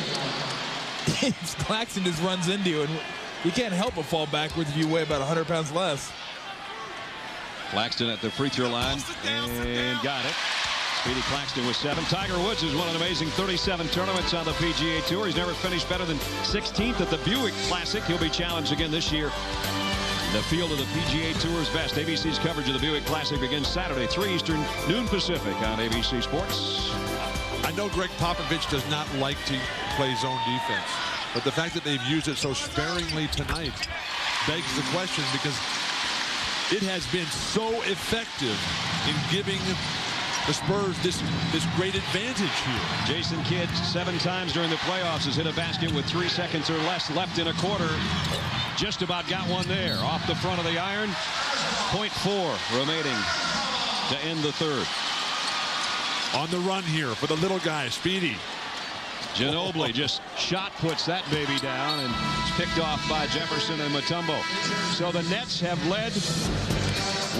Claxton just runs into you, and you can't help but fall backwards if you weigh about 100 pounds less. Claxton at the free throw line and got it. Speedy Claxton with 7. Tiger Woods has won an amazing 37 tournaments on the PGA Tour. He's never finished better than 16th at the Buick Classic. He'll be challenged again this year. The field of the PGA Tour's best. ABC's coverage of the Buick Classic begins Saturday, 3 Eastern, noon Pacific on ABC Sports. I know Greg Popovich does not like to play zone defense, but the fact that they've used it so sparingly tonight begs the question, because it has been so effective in giving the Spurs this great advantage here. Jason Kidd 7 times during the playoffs has hit a basket with 3 seconds or less left in a quarter. Just about got one there off the front of the iron. 0.4 remaining to end the 3rd. On the run here for the little guy, Speedy. Ginobili just shot puts that baby down, and it's picked off by Jefferson and Mutombo. So the Nets have led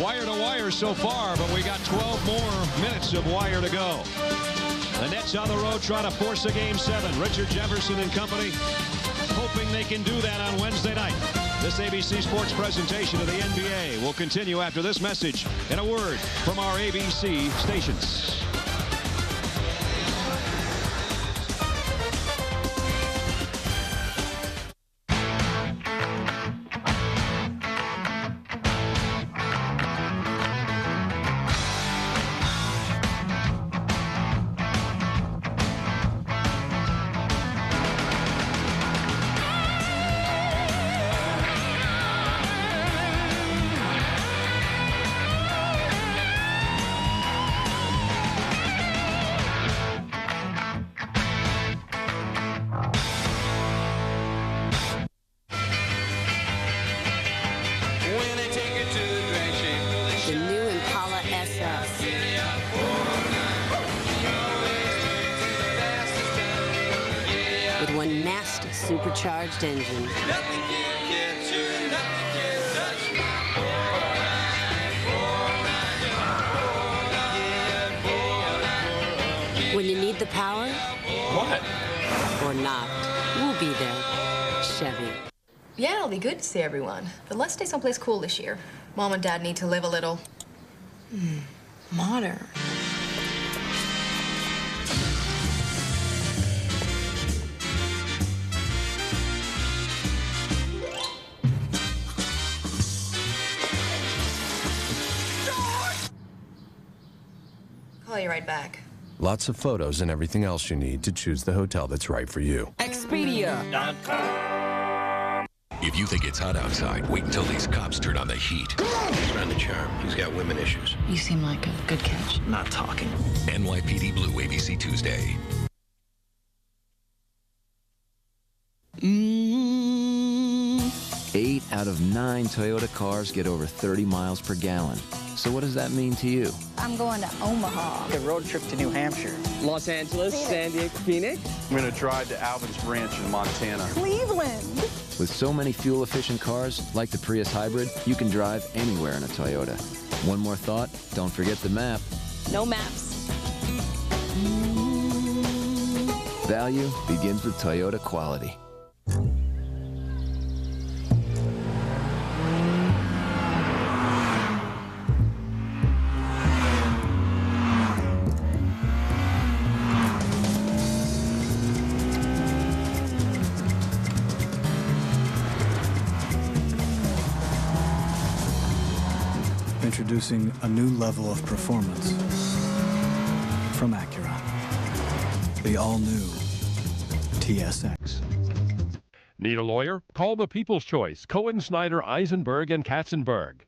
wire to wire so far, but we got 12 more minutes of wire to go. The Nets on the road trying to force a Game 7. Richard Jefferson and company hoping they can do that on Wednesday night. This ABC Sports presentation of the NBA will continue after this message and a word from our ABC stations. supercharged engine. When you need the power, What? or not, we'll be there. Chevy. Yeah, it'll be good to see everyone. But let's stay someplace cool this year. Mom and Dad need to live a little... modern. Call you right back. Lots of photos and everything else you need to choose the hotel that's right for you. Expedia.com. If you think it's hot outside, wait until these cops turn on the heat. He's running the charm. He's got women issues. You seem like a good catch. Not talking. NYPD Blue, ABC Tuesday. 8 out of 9 Toyota cars get over 30 miles per gallon. So what does that mean to you? I'm going to Omaha. A road trip to New Hampshire. Los Angeles, San Diego, Phoenix. I'm going to drive to Alvin's Ranch in Montana. Cleveland. With so many fuel-efficient cars, like the Prius Hybrid, you can drive anywhere in a Toyota. One more thought, don't forget the map. No maps. Value begins with Toyota quality. Introducing a new level of performance from Acura. The all-new TSX. Need a lawyer? Call the People's Choice. Cohen, Snyder, Eisenberg, and Katzenberg.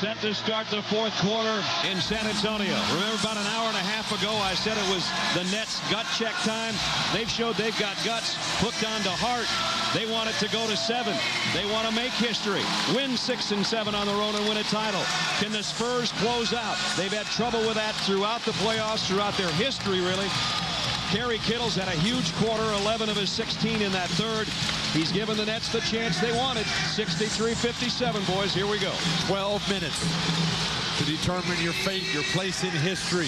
Set to start the fourth quarter in San Antonio. Remember about an hour and a half ago I said it was the Nets gut check time. They've showed they've got guts hooked onto Hart. They want it to go to 7. They want to make history. Win 6 and 7 on the road and win a title. Can the Spurs close out? They've had trouble with that throughout the playoffs, throughout their history really. Kerry Kittle's had a huge quarter, 11 of his 16 in that third. He's given the Nets the chance they wanted. 63-57, boys. Here we go. 12 minutes to determine your fate, your place in history.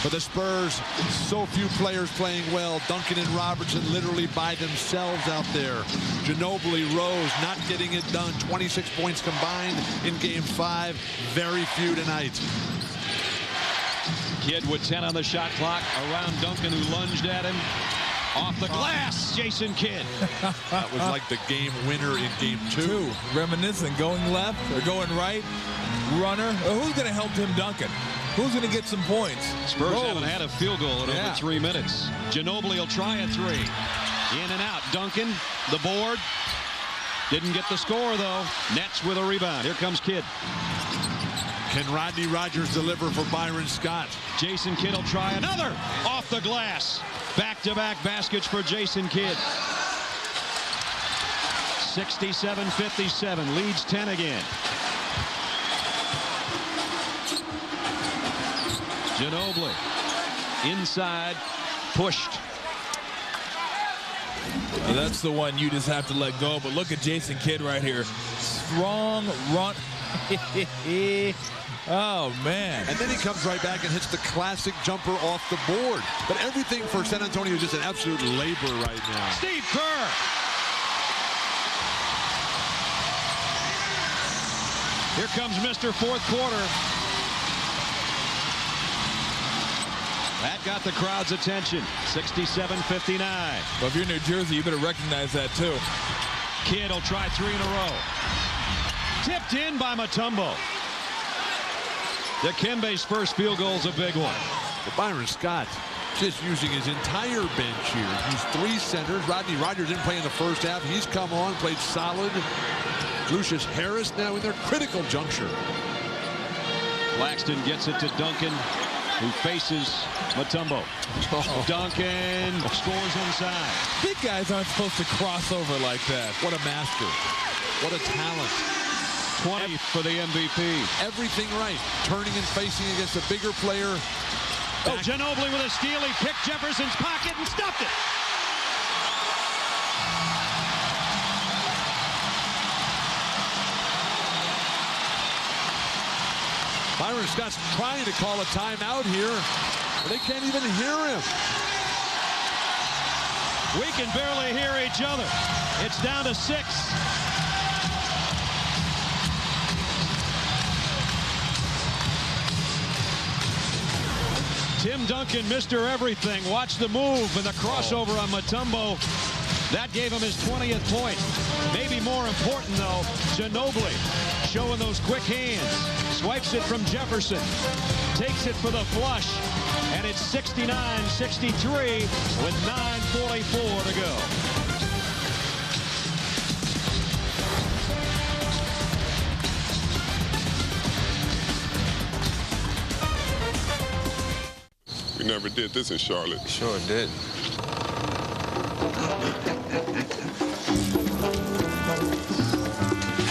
For the Spurs, so few players playing well. Duncan and Robertson literally by themselves out there. Ginobili, Rose not getting it done. 26 points combined in Game 5. Very few tonight. Kidd with 10 on the shot clock. Around Duncan, who lunged at him. Off the glass, Jason Kidd. That was like the game winner in Game 2. Reminiscent, going left or going right. Runner. Who's going to help Tim Duncan? Who's going to get some points? Spurs haven't had a field goal in over 3 minutes. Ginobili will try a 3. In and out. Duncan, the board. Didn't get the score, though. Nets with a rebound. Here comes Kidd. Can Rodney Rogers deliver for Byron Scott? Jason Kidd will try another. Off the glass. Back-to-back baskets for Jason Kidd. 67-57. Leads 10 again. Ginobili. Inside. Pushed. Well, that's the one you just have to let go. But look at Jason Kidd right here. Strong run. Oh, man. And then he comes right back and hits the classic jumper off the board. But everything for San Antonio is just an absolute labor right now. Steve Kerr. Here comes Mr. Fourth Quarter. That got the crowd's attention. 67-59. Well, if you're New Jersey, you better recognize that, too. Kidd will try 3 in a row. Tipped in by Mutombo. Dikembe's first field goal is a big one. But Byron Scott just using his entire bench here. He's 3 centers. Rodney Rogers didn't play in the first half. He's come on, played solid. Lucius Harris now in their critical juncture. Claxton gets it to Duncan, who faces Mutombo. Duncan scores inside. Big guys aren't supposed to cross over like that. What a master. What a talent. 20 for the MVP. Everything right. Turning and facing against a bigger player. Oh, Ginobili with a steal. He picked Jefferson's pocket and stuffed it. Byron Scott's trying to call a timeout here, but they can't even hear him. We can barely hear each other. It's down to 6. Tim Duncan, Mr. Everything. Watch the move and the crossover on Mutombo. That gave him his 20th point. Maybe more important, though, Ginobili showing those quick hands. Swipes it from Jefferson. Takes it for the flush. And it's 69-63 with 9:44 to go. We never did this in Charlotte. Sure did.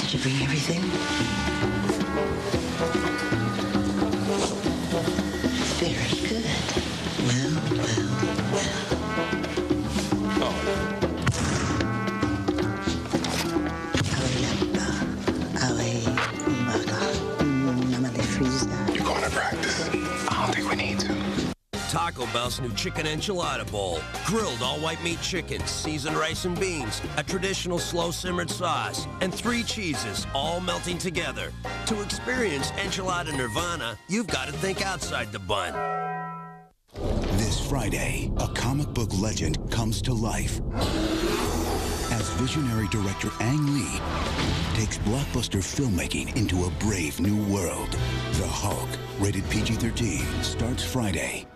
Did you bring everything? Very good. Well. You're going to practice. I don't think we need to. Taco Bell's new chicken enchilada bowl. Grilled all-white meat chicken, seasoned rice and beans, a traditional slow-simmered sauce, and 3 cheeses, all melting together. To experience enchilada nirvana, you've got to think outside the bun. This Friday, a comic book legend comes to life as visionary director Ang Lee takes blockbuster filmmaking into a brave new world. The Hulk, rated PG-13, starts Friday.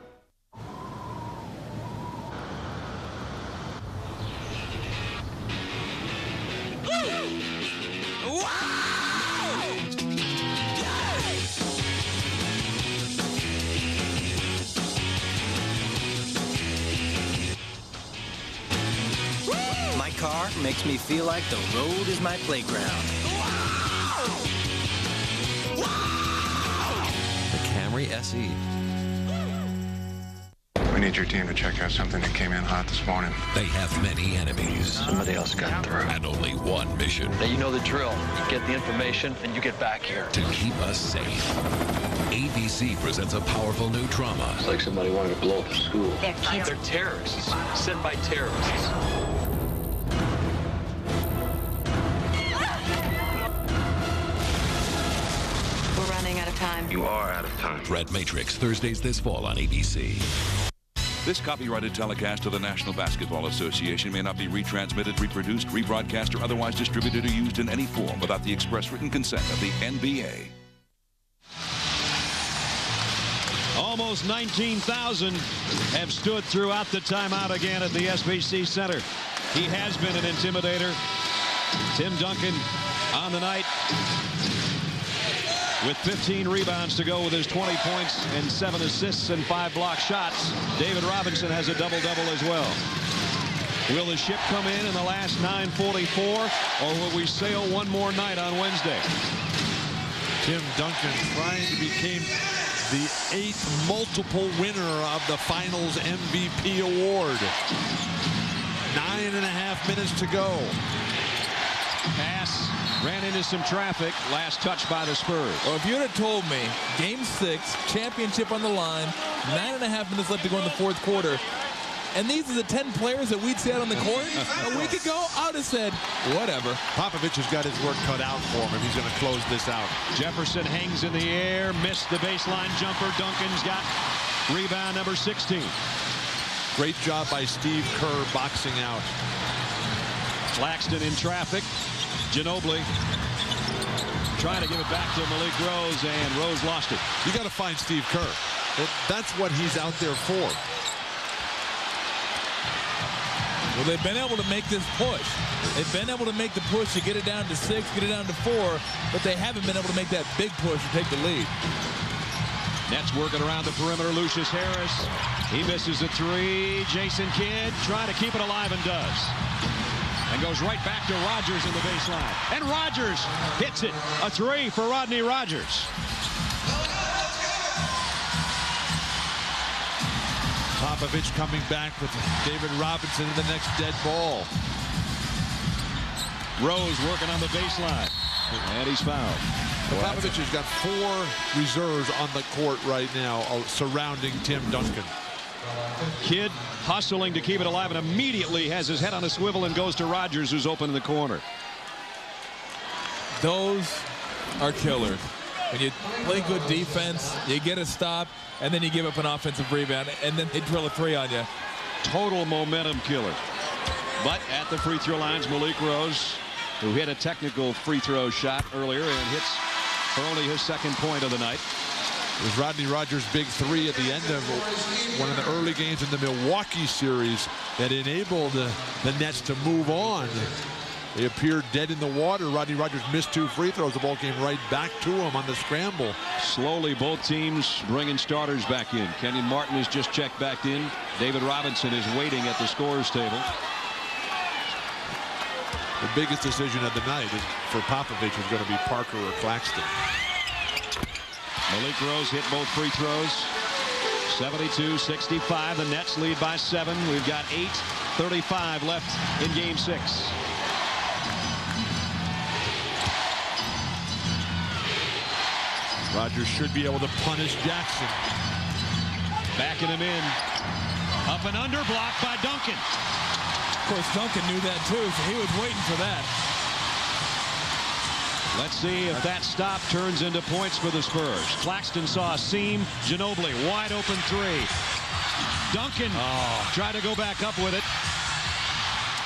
My car makes me feel like the road is my playground. The Camry SE. We need your team to check out something that came in hot this morning. They have many enemies. Somebody else got through. And only one mission. Now you know the drill. You get the information, and you get back here. To keep us safe. ABC presents a powerful new drama. It's like somebody wanted to blow up a school. They're terrorists. Sent by terrorists. We're running out of time. You are out of time. Dread Matrix, Thursdays this fall on ABC. This copyrighted telecast of the National Basketball Association may not be retransmitted, reproduced, rebroadcast, or otherwise distributed or used in any form without the express written consent of the NBA. Almost 19,000 have stood throughout the timeout again at the SBC Center. He has been an intimidator. Tim Duncan on the night with 15 rebounds to go with his 20 points and 7 assists and 5 block shots. David Robinson has a double-double as well. Will the ship come in the last 9:44, or will we sail one more night on Wednesday? Tim Duncan trying to become the 8th multiple winner of the Finals MVP award. 9.5 minutes to go. Pass. Ran into some traffic. Last touch by the Spurs. Well, if you would have told me, Game 6, championship on the line, 9.5 minutes left to go in the 4th quarter, and these are the 10 players that we'd see out on the court a week ago, I would have said, whatever. Popovich has got his work cut out for him if he's going to close this out. Jefferson hangs in the air, missed the baseline jumper. Duncan's got rebound number 16. Great job by Steve Kerr boxing out. Claxton in traffic. Ginobili trying to give it back to Malik Rose, and Rose lost it. You got to find Steve Kerr. Well, that's what he's out there for. Well, they've been able to make this push. They've been able to make the push to get it down to 6, get it down to 4, but they haven't been able to make that big push to take the lead. Nets working around the perimeter. Lucius Harris. He misses a 3. Jason Kidd trying to keep it alive and does. And goes right back to Rogers in the baseline. And Rogers hits it. A 3 for Rodney Rogers. Popovich coming back with David Robinson in the next dead ball. Rose working on the baseline. And he's fouled. Popovich has got 4 reserves on the court right now surrounding Tim Duncan. Kidd hustling to keep it alive and immediately has his head on a swivel and goes to Rogers, who's open in the corner. Those are killers. When you play good defense, you get a stop, and then you give up an offensive rebound, and then they drill a 3 on you. Total momentum killer. But at the free throw lines, Malik Rose, who hit a technical free throw shot earlier and hits for only his 2nd point of the night. It was Rodney Rogers' big 3 at the end of one of the early games in the Milwaukee series that enabled the Nets to move on. They appeared dead in the water. Rodney Rogers missed 2 free throws. The ball came right back to him on the scramble. Slowly, both teams bringing starters back in. Kenyon Martin has just checked back in. David Robinson is waiting at the scorer's table. The biggest decision of the night for Popovich is going to be Parker or Claxton. Malik Rose hit both free throws. 72-65. The Nets lead by 7. We've got 8:35 left in Game 6. Rogers should be able to punish Jackson. Backing him in. Up and under, blocked by Duncan. Of course, Duncan knew that too, so he was waiting for that. Let's see if that stop turns into points for the Spurs. Claxton saw a seam. Ginobili, wide open 3. Duncan tried to go back up with it.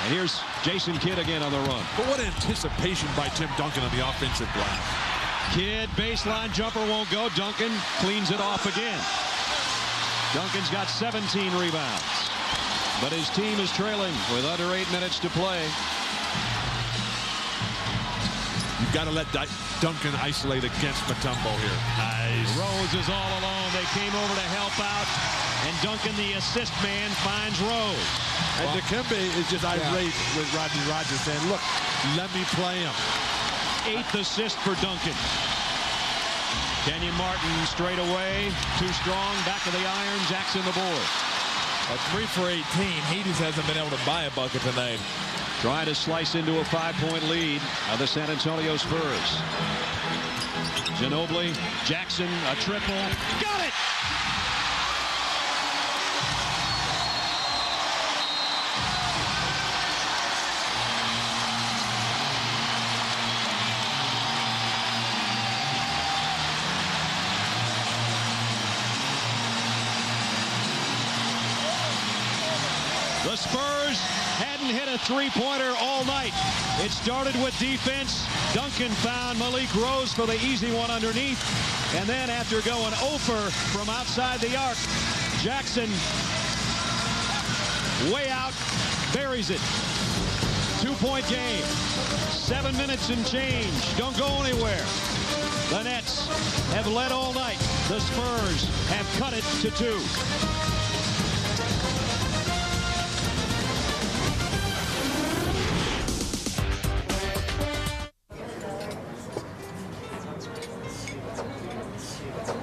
And here's Jason Kidd again on the run. But what anticipation by Tim Duncan on the offensive glass. Kidd, baseline jumper won't go. Duncan cleans it off again. Duncan's got 17 rebounds. But his team is trailing with under 8 minutes to play. You've got to let Duncan isolate against Mutombo here. Nice. Rose is all alone. They came over to help out. And Duncan, the assist man, finds Rose. And Dikembe is just irate with Rodney Rogers saying, look, let me play him. 8th assist for Duncan. Kenyon Martin straight away. Too strong. Back of the iron. Jackson the board. A 3 for 18. He just hasn't been able to buy a bucket tonight. Trying to slice into a 5-point lead of the San Antonio Spurs. Ginobili, Jackson, a triple. Got it! The Spurs hadn't hit a 3-pointer all night. It started with defense. Duncan found Malik Rose for the easy one underneath. And then after going over from outside the arc, Jackson way out, buries it. 2-point game. 7 minutes and change. Don't go anywhere. The Nets have led all night. The Spurs have cut it to 2.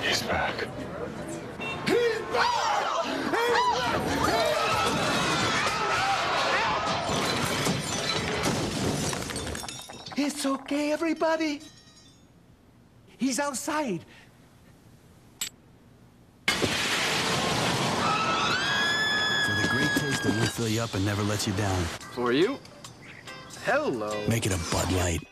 He's back. He's back! It's okay, everybody. He's outside. For the great taste that will fill you up and never lets you down. For you? Hello. Make it a Bud Light.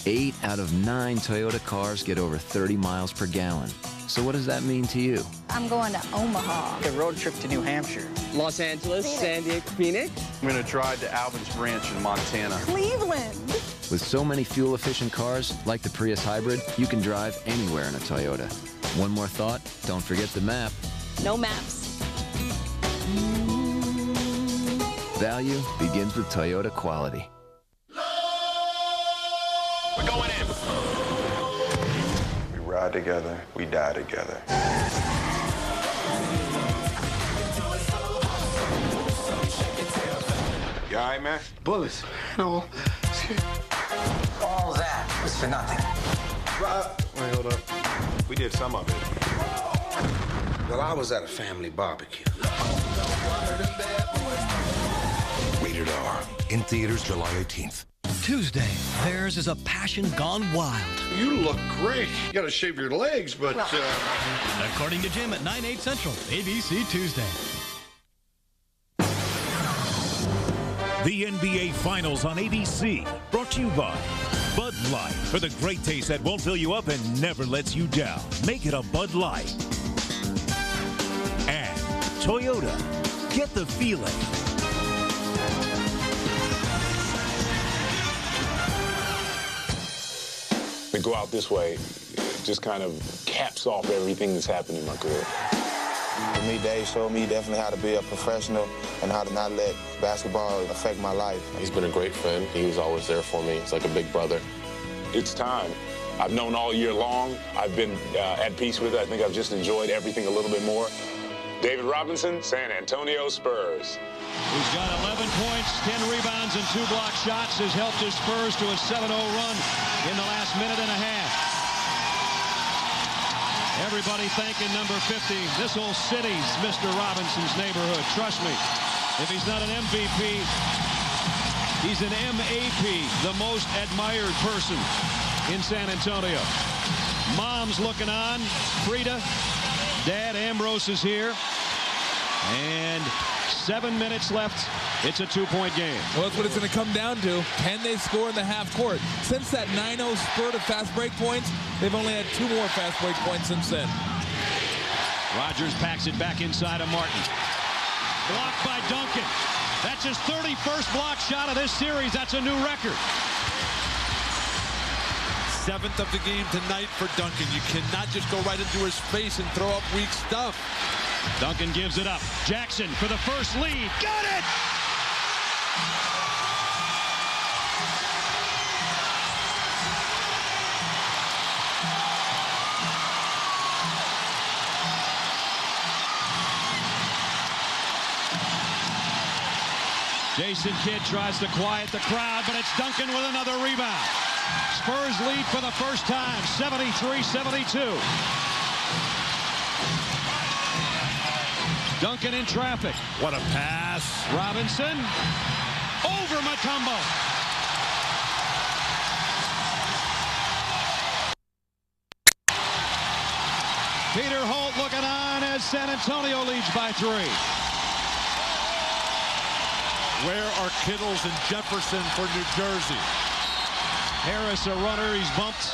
8 out of 9 Toyota cars get over 30 miles per gallon. So what does that mean to you? I'm going to Omaha. A road trip to New Hampshire. Los Angeles, San Diego, Phoenix. I'm going to drive to Alvin's Ranch in Montana. Cleveland. With so many fuel-efficient cars, like the Prius Hybrid, you can drive anywhere in a Toyota. One more thought, don't forget the map. No maps. Value begins with Toyota quality. We're going in. We ride together, we die together. You all right, man? Bullets. No. All that was for nothing. Wait, hold up. We did some of it. Well, I was at a family barbecue. Rated R. In theaters July 18th. Tuesday, theirs is a passion gone wild. You look great. You gotta shave your legs, but... According to Jim at 9/8 Central, ABC Tuesday. The NBA Finals on ABC, brought to you by Bud Light, for the great taste that won't fill you up and never lets you down. Make it a Bud Light. And Toyota, get the feeling. To go out this way, it just kind of caps off everything that's happened in my career. For me, Dave showed me definitely how to be a professional and how to not let basketball affect my life. He's been a great friend. He was always there for me. He's like a big brother. It's time. I've known all year long. I've been at peace with it. I think I've just enjoyed everything a little bit more. David Robinson, San Antonio Spurs. Who's got 11 points, 10 rebounds, and 2 block shots, has helped his Spurs to a 7-0 run in the last minute and a half. Everybody thanking number 50. This whole city's Mr. Robinson's neighborhood. Trust me, if he's not an MVP, he's an MAP, the most admired person in San Antonio. Mom's looking on. Frida. Dad Ambrose is here. And 7 minutes left. It's a 2-point game. Well, that's what it's going to come down to. Can they score in the half court? Since that 9-0 spurt of fast break points, they've only had 2 more fast break points since then. Rodgers packs it back inside of Martin. Blocked by Duncan. That's his 31st block shot of this series. That's a new record. 7th of the game tonight for Duncan. You cannot just go right into his face and throw up weak stuff. Duncan gives it up. Jackson for the first lead. Got it! Jason Kidd tries to quiet the crowd, but it's Duncan with another rebound. Spurs lead for the first time, 73-72. Duncan in traffic. What a pass. Robinson over Mutombo. Peter Holt looking on as San Antonio leads by 3. Where are Kittles and Jefferson for New Jersey? Harris a runner. He's bumped.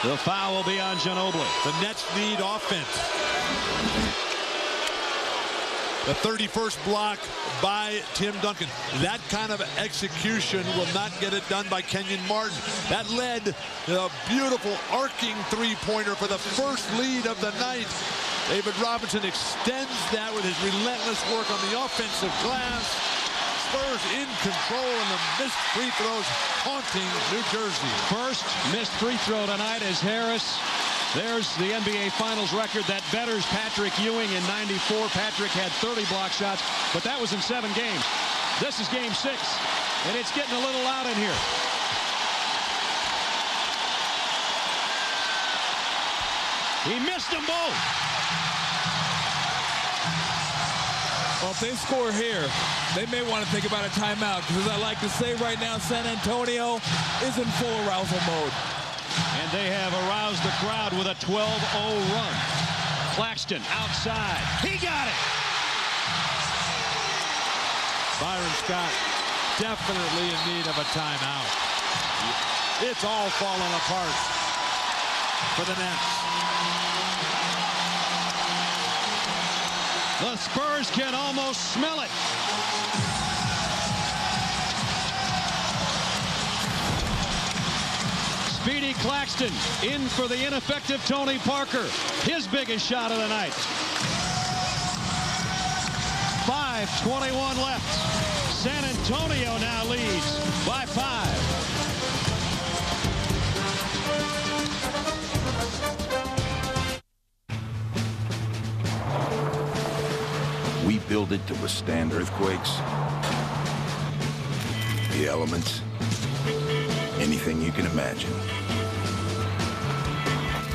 The foul will be on Ginobili. The Nets need offense. The 31st block by Tim Duncan. That kind of execution will not get it done by Kenyon Martin. That led to a beautiful arcing three-pointer for the first lead of the night. David Robinson extends that with his relentless work on the offensive glass. Spurs in control, and the missed free throws haunting New Jersey. First missed free throw tonight as Harris. There's the NBA Finals record that betters Patrick Ewing in '94. Patrick had 30 block shots, but that was in 7 games. This is game 6, and it's getting a little loud in here. He missed them both. Well, if they score here, they may want to think about a timeout, because as I like to say right now, San Antonio is in full arousal mode. And they have aroused the crowd with a 12-0 run. Claxton outside. He got it! Byron Scott definitely in need of a timeout. It's all falling apart for the Nets. The Spurs can almost smell it. Speedy Claxton in for the ineffective Tony Parker. His biggest shot of the night. 5:21 left. San Antonio now leads by 5. We build it to withstand earthquakes, the elements, anything you can imagine.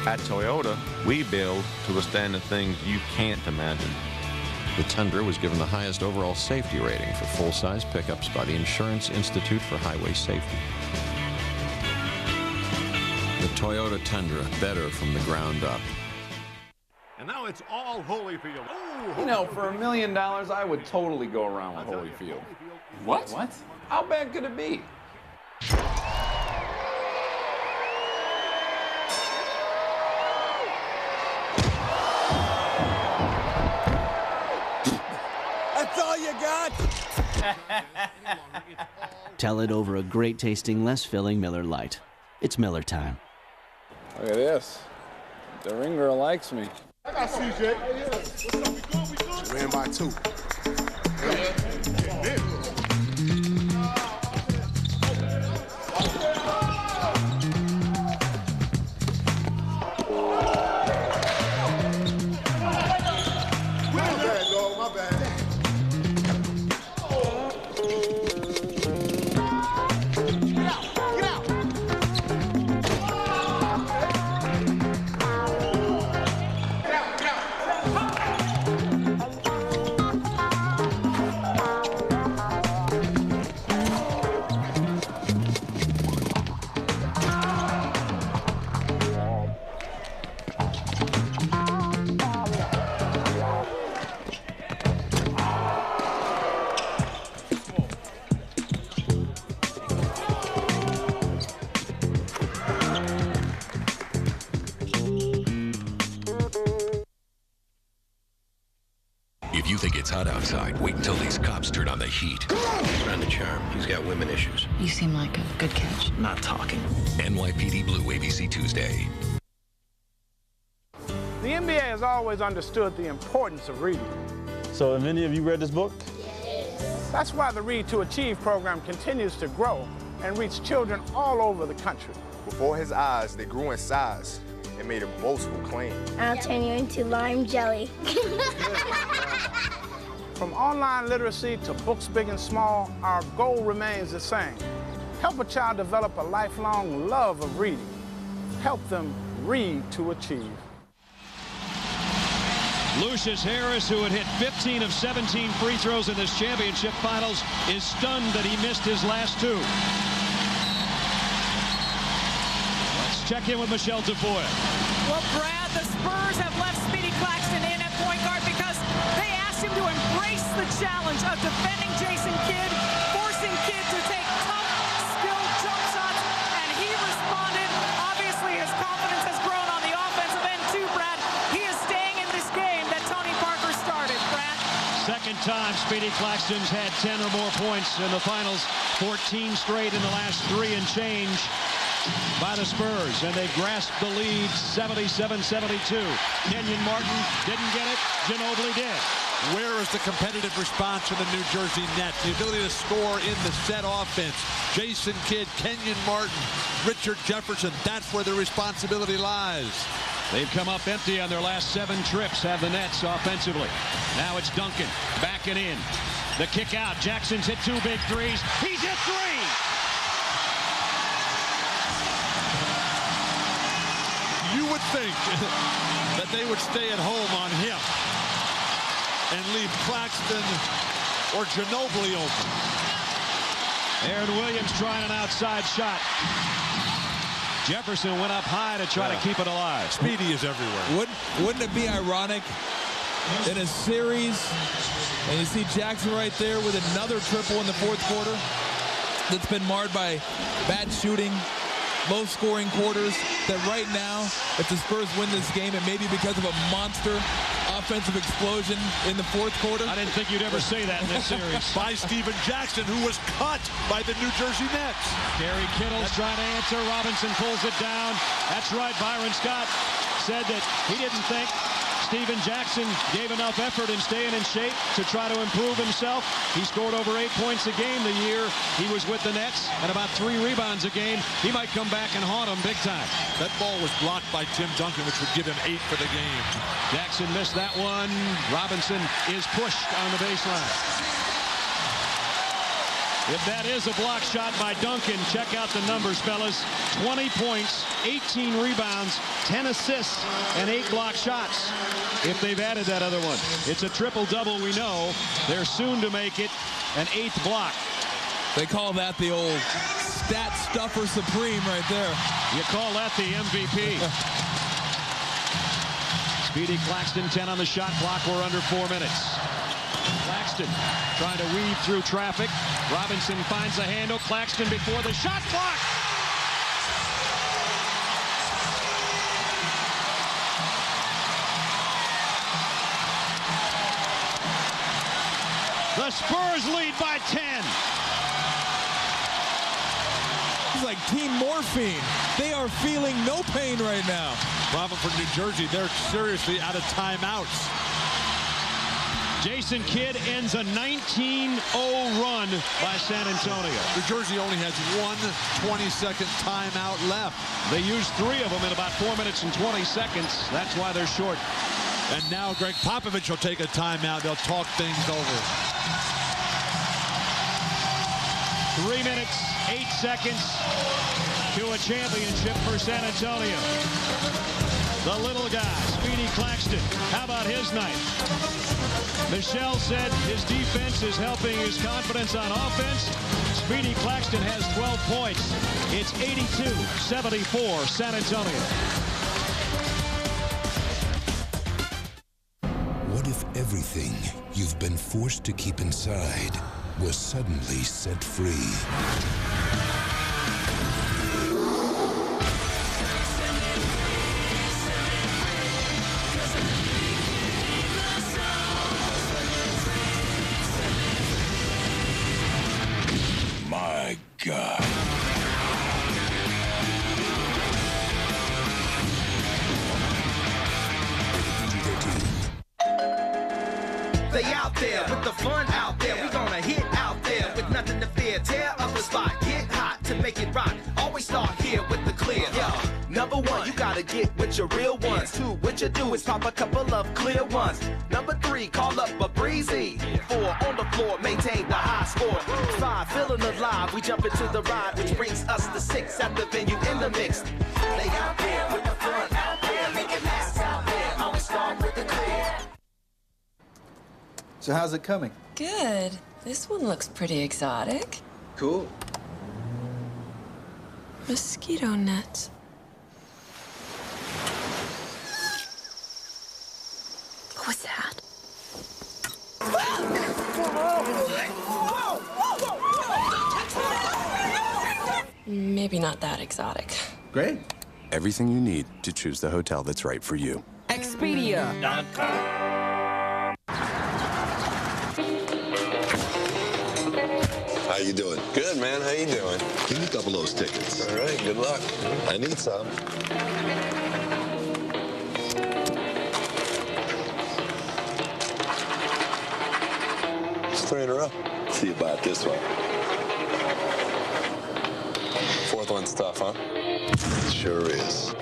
At Toyota, we build to withstand the things you can't imagine. The Tundra was given the highest overall safety rating for full-size pickups by the Insurance Institute for Highway Safety. The Toyota Tundra, better from the ground up. And now it's all Holyfield. Oh, You know, for $1 million, I would totally go around with Holyfield. What? What? How bad could it be? That's all you got? Tell it over a great-tasting, less-filling Miller Lite. It's Miller time. Look at this. The ring girl likes me. I got CJ. Ran by 2. My bad. If you think it's hot outside, wait until these cops turn on the heat. He's trying to charm. He's got women issues. You seem like a good catch. Not talking. NYPD Blue, ABC Tuesday. The NBA has always understood the importance of reading. So have any of you read this book? That's why the Read to Achieve program continues to grow and reach children all over the country. Before his eyes, they grew in size and made a boastful claim. I'll turn you into lime jelly. From online literacy to books big and small, our goal remains the same. Help a child develop a lifelong love of reading. Help them read to achieve. Lucius Harris, who had hit 15 of 17 free throws in this championship finals, is stunned that he missed his last 2. Let's check in with Michelle Tafoya. Well, Brad, the Spurs have left Speedy Claxton in at point guard because they asked him to embrace the challenge of defending Jason Kidd, forcing Kidd to take tough, skilled jump shots, and he responded. Obviously, his confidence has grown on the offensive end, too, Brad. He is staying in this game that Tony Parker started, Brad. Second time Speedy Claxton's had 10 or more points in the finals, 14 straight in the last 3 and change by the Spurs, and they grasped the lead 77-72. Kenyon Martin didn't get it, Ginobili did. Where is the competitive response from the New Jersey Nets? The ability to score in the set offense. Jason Kidd, Kenyon Martin, Richard Jefferson, that's where the responsibility lies. They've come up empty on their last 7 trips, have the Nets offensively. Now it's Duncan, backing in. The kick out, Jackson's hit 2 big threes. He's hit 3! You would think that they would stay at home on him and leave Claxton or Ginobili open. Aaron Williams trying an outside shot. Jefferson went up high to try to keep it alive. Speedy is everywhere. Wouldn't it be ironic in a series, and you see Jackson right there with another triple in the 4th quarter that's been marred by bad shooting, low-scoring quarters, that right now, if the Spurs win this game, it may be because of a monster offensive offensive explosion in the fourth quarter? I didn't think you'd ever say that in this series. By Steven Jackson, who was cut by the New Jersey Nets. Gary Kittle's trying to answer. Robinson pulls it down. That's right. Byron Scott said that he didn't think Steven Jackson gave enough effort in staying in shape to try to improve himself. He scored over 8 points a game the year he was with the Nets and about 3 rebounds a game. He might come back and haunt them big time. That ball was blocked by Tim Duncan, which would give him 8 for the game. Jackson missed that one. Robinson is pushed on the baseline. If that is a block shot by Duncan, check out the numbers, fellas. 20 points, 18 rebounds, 10 assists, and 8 block shots. If they've added that other one. It's a triple-double, we know. They're soon to make it an 8th block. They call that the old stat stuffer supreme right there. You call that the MVP. Speedy Claxton, 10 on the shot clock. We're under 4 minutes. Claxton trying to weave through traffic. Robinson finds a handle. Claxton before the shot clock. The Spurs lead by 10. It's like team morphine. They are feeling no pain right now. Problem for New Jersey, they're seriously out of timeouts. Jason Kidd ends a 19-0 run by San Antonio. New Jersey only has 1 20-second timeout left. They used 3 of them in about 4 minutes and 20 seconds. That's why they're short. And now Greg Popovich will take a timeout. They'll talk things over. 3 minutes, 8 seconds to a championship for San Antonio. The little guy, Speedy Claxton. How about his night? Michelle said his defense is helping his confidence on offense. Speedy Claxton has 12 points. It's 82-74 San Antonio. What if everything you've been forced to keep inside was suddenly set free? My God. They out there with the fun out there. We gonna hit out there with nothing to fear. Tear up the spot, get hot to make it rock. Always start here with the clear. Number 1, you gotta get with your real ones. 2, what you do is pop a couple of clear ones. Number 3, call up a breezy. 4, on the floor, maintain the high score. 5, feeling alive, we jump into the ride, which brings us to 6 at the venue in the mix. They out there with the fun out there, make it last out there. Always start with the clear. So how's it coming? Good. This one looks pretty exotic. Cool. Mosquito nets. What was that? Maybe not that exotic. Great. Everything you need to choose the hotel that's right for you. Expedia.com. How you doing? Good, man. How you doing? Give me a couple of those tickets. All right, good luck. I need some. It's 3 in a row. See about this one. 4th one's tough, huh? It sure is.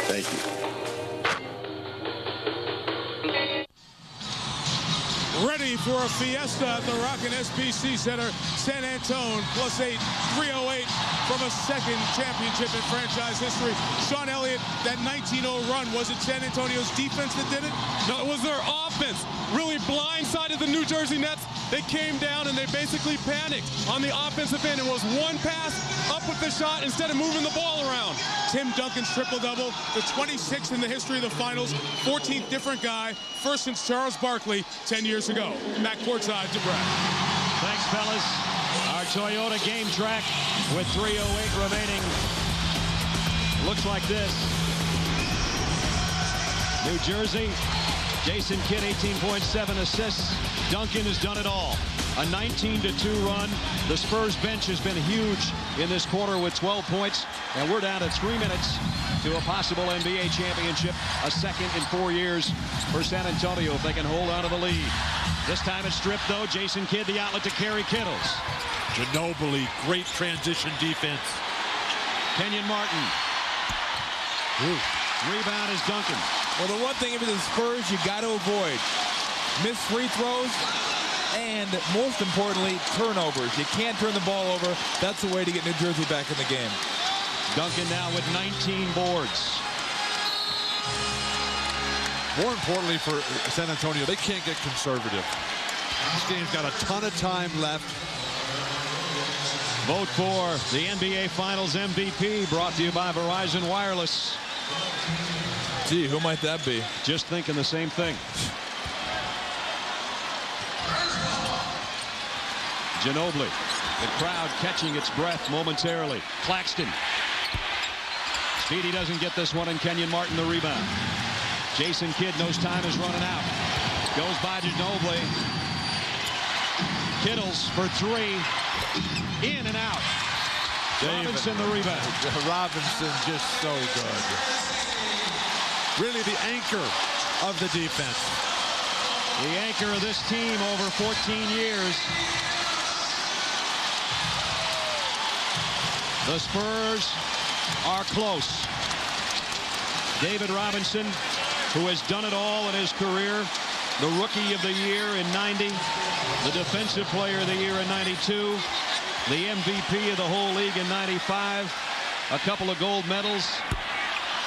Thank you. Ready for a fiesta at the Rockin' SBC Center. San Antone +8, 308 from a second championship in franchise history. Sean Elliott, that 19-0 run, was it San Antonio's defense that did it? No, it was their offense. Really blindsided the New Jersey Nets. They came down and they basically panicked on the offensive end. It was one pass, up with the shot, instead of moving the ball around. Tim Duncan's triple-double, the 26th in the history of the finals, 14th different guy, first since Charles Barkley 10 years ago. Back courtside to Brad. Thanks, fellas. Our Toyota game track with 3:08 remaining looks like this. New Jersey, Jason Kidd, 18.7 assists. Duncan has done it all. A 19-2 run. The Spurs bench has been huge in this quarter with 12 points. And we're down to 3 minutes to a possible NBA championship. A second in 4 years for San Antonio if they can hold on to the lead. This time it's stripped, though. Jason Kidd, the outlet to Kerry Kittles. Ginobili, great transition defense. Kenyon Martin. Rebound is Duncan. Well, the one thing if it's the Spurs you got to avoid, missed free throws, and most importantly, turnovers. You can't turn the ball over. That's the way to get New Jersey back in the game. Duncan now with 19 boards. More importantly for San Antonio, they can't get conservative. This game's got a ton of time left. Vote for the NBA Finals MVP, brought to you by Verizon Wireless. Gee, who might that be? Just thinking the same thing. Ginobili, the crowd catching its breath momentarily. Claxton. Speedy doesn't get this one, and Kenyon Martin the rebound. Jason Kidd knows time is running out. Goes by Ginobili. Kittles for three. In and out. Robinson the rebound. Robinson just so good. Really the anchor of the defense. The anchor of this team over 14 years. The Spurs are close. David Robinson, who has done it all in his career, the Rookie of the Year in 90, the Defensive Player of the Year in 92, the MVP of the whole league in 95, a couple of gold medals,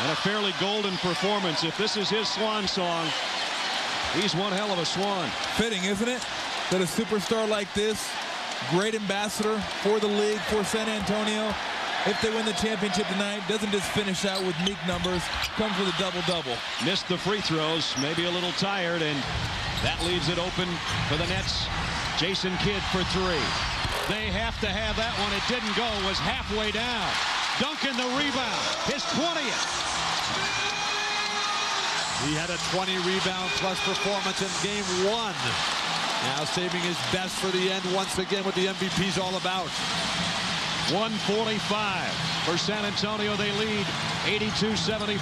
and a fairly golden performance. If this is his swan song, he's one hell of a swan. Fitting, isn't it, that a superstar like this, great ambassador for the league, for San Antonio, if they win the championship tonight, doesn't just finish out with meek numbers, comes with a double-double. Missed the free throws, maybe a little tired, and that leaves it open for the Nets. Jason Kidd for three. They have to have that one. It didn't go, was halfway down. Duncan the rebound, his 20th. He had a 20-rebound plus performance in game one. Now saving his best for the end once again, what the MVP's all about. 145 for San Antonio. They lead 82-74.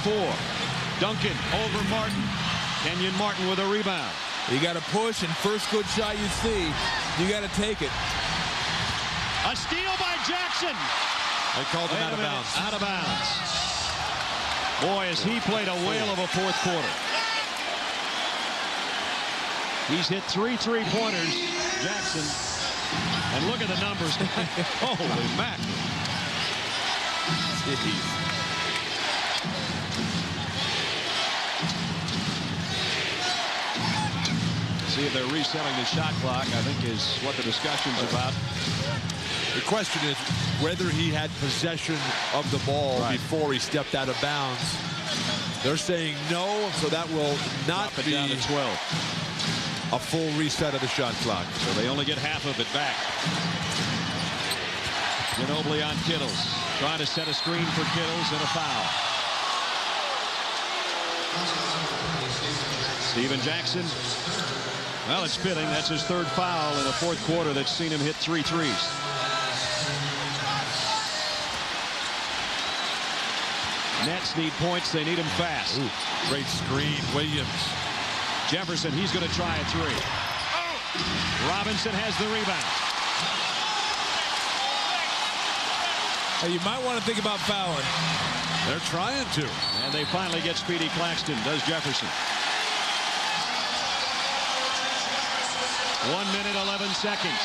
Duncan over Martin. Kenyon Martin with a rebound. You got to push, and first good shot you see, you got to take it. A steal by Jackson. They called him out of bounds. Out of bounds. Boy, has he played a whale of a fourth quarter. He's hit 3 3-pointers, Jackson. And look at the numbers. Holy mackerel. See if they're resetting the shot clock, I think is what the discussion's about. The question is whether he had possession of the ball before he stepped out of bounds. They're saying no, so that will not be down to 12. A full reset of the shot clock. So they only get half of it back. Ginobili on Kittles. Trying to set a screen for Kittles and a foul. Steven Jackson. Well, it's fitting. That's his third foul in a fourth quarter that's seen him hit 3 threes. Nets need points. They need them fast. Ooh, great screen. Williams. Jefferson, he's going to try a three. Robinson has the rebound. Hey, you might want to think about fouling. They're trying to. And they finally get Speedy Claxton, does Jefferson. 1 minute, 11 seconds.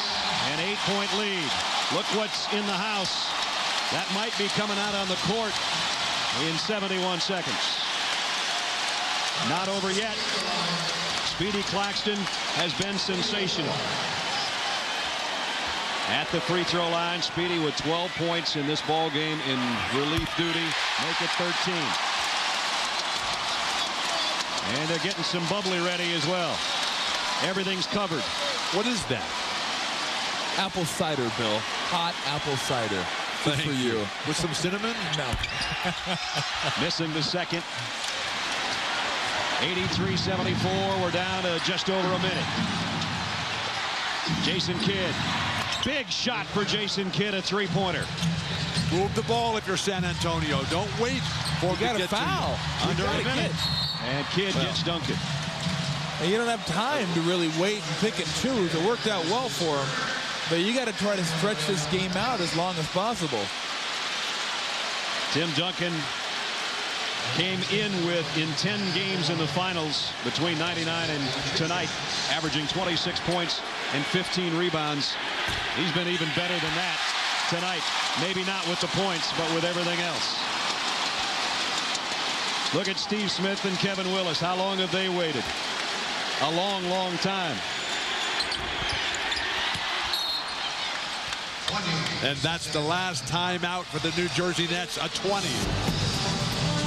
An 8-point lead. Look what's in the house. That might be coming out on the court in 71 seconds. Not over yet. Speedy Claxton has been sensational. At the free throw line, Speedy with 12 points in this ball game in relief duty. Make it 13. And they're getting some bubbly ready as well. Everything's covered. What is that? Apple cider, Bill. Hot apple cider. Good for you. With some cinnamon? No. Missing the second. 83-74. We're down to just over a minute. Jason Kidd. Big shot for Jason Kidd, a three-pointer. Move the ball if you're San Antonio. Don't wait for it to get foul. Under a minute. And Kidd gets Duncan. And you don't have time to really wait and pick and choose. It worked out well for him. But you got to try to stretch this game out as long as possible. Tim Duncan came in in 10 games in the finals between 99 and tonight, averaging 26 points and 15 rebounds. He's been even better than that tonight. Maybe not with the points, but with everything else. Look at Steve Smith and Kevin Willis. How long have they waited? A long, long time. And that's the last timeout for the New Jersey Nets, a 20.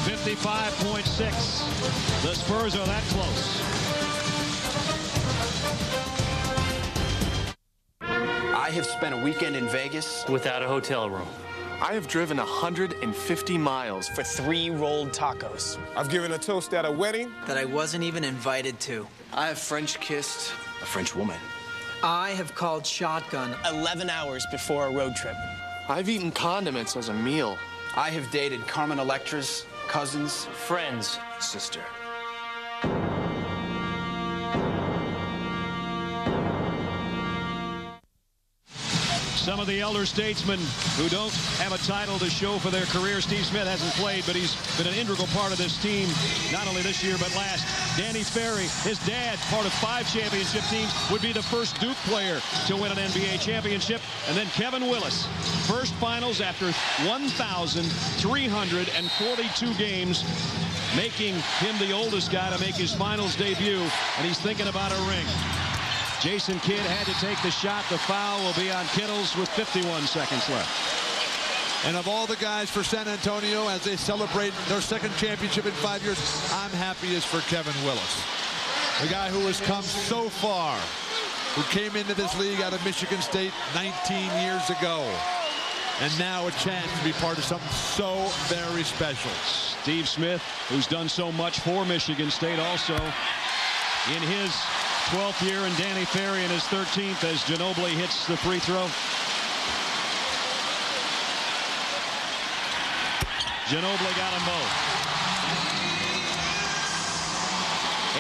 55.6. The Spurs are that close. I have spent a weekend in Vegas without a hotel room. I have driven 150 miles for 3 rolled tacos. I've given a toast at a wedding that I wasn't even invited to. I have French kissed a French woman. I have called shotgun 11 hours before a road trip. I've eaten condiments as a meal. I have dated Carmen Electra's cousin's friend's sister. Some of the elder statesmen who don't have a title to show for their career. Steve Smith hasn't played, but he's been an integral part of this team, not only this year, but last. Danny Ferry, his dad, part of 5 championship teams, would be the first Duke player to win an NBA championship. And then Kevin Willis, first finals after 1,342 games, making him the oldest guy to make his finals debut, and he's thinking about a ring. Jason Kidd had to take the shot. The foul will be on Kittles with 51 seconds left. And of all the guys for San Antonio, as they celebrate their second championship in 5 years, I'm happiest for Kevin Willis. The guy who has come so far, who came into this league out of Michigan State 19 years ago. And now a chance to be part of something so very special. Steve Smith, who's done so much for Michigan State also in his 12th year, and Danny Ferry in his 13th as Ginobili hits the free throw. Ginobili got them both.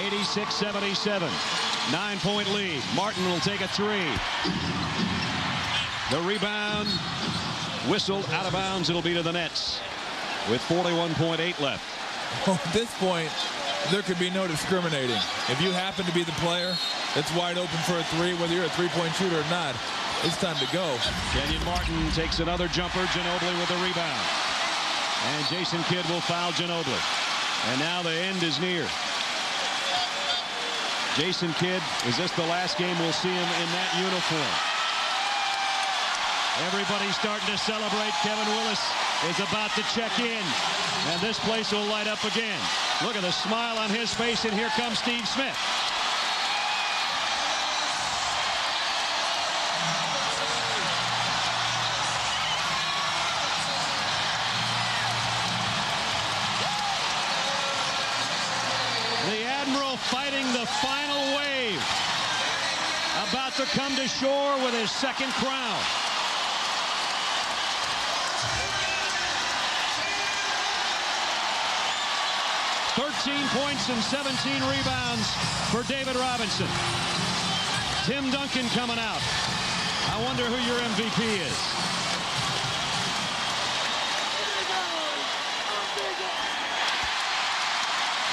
86-77. 9-point lead. Martin will take a 3. The rebound whistled out of bounds. It'll be to the Nets with 41.8 left. Well, at this point, there could be no discriminating. If you happen to be the player that's wide open for a 3, whether you're a 3-point shooter or not, it's time to go. Kenyon Martin takes another jumper. Ginobili with the rebound. And Jason Kidd will foul Ginobili. And now the end is near. Jason Kidd, is this the last game we'll see him in that uniform? Everybody's starting to celebrate. Kevin Willis is about to check in. And this place will light up again. Look at the smile on his face, and here comes Steve Smith. The Admiral fighting the final wave. About to come to shore with his second crown. Points and 17 rebounds for David Robinson. Tim Duncan coming out. I wonder who your MVP is.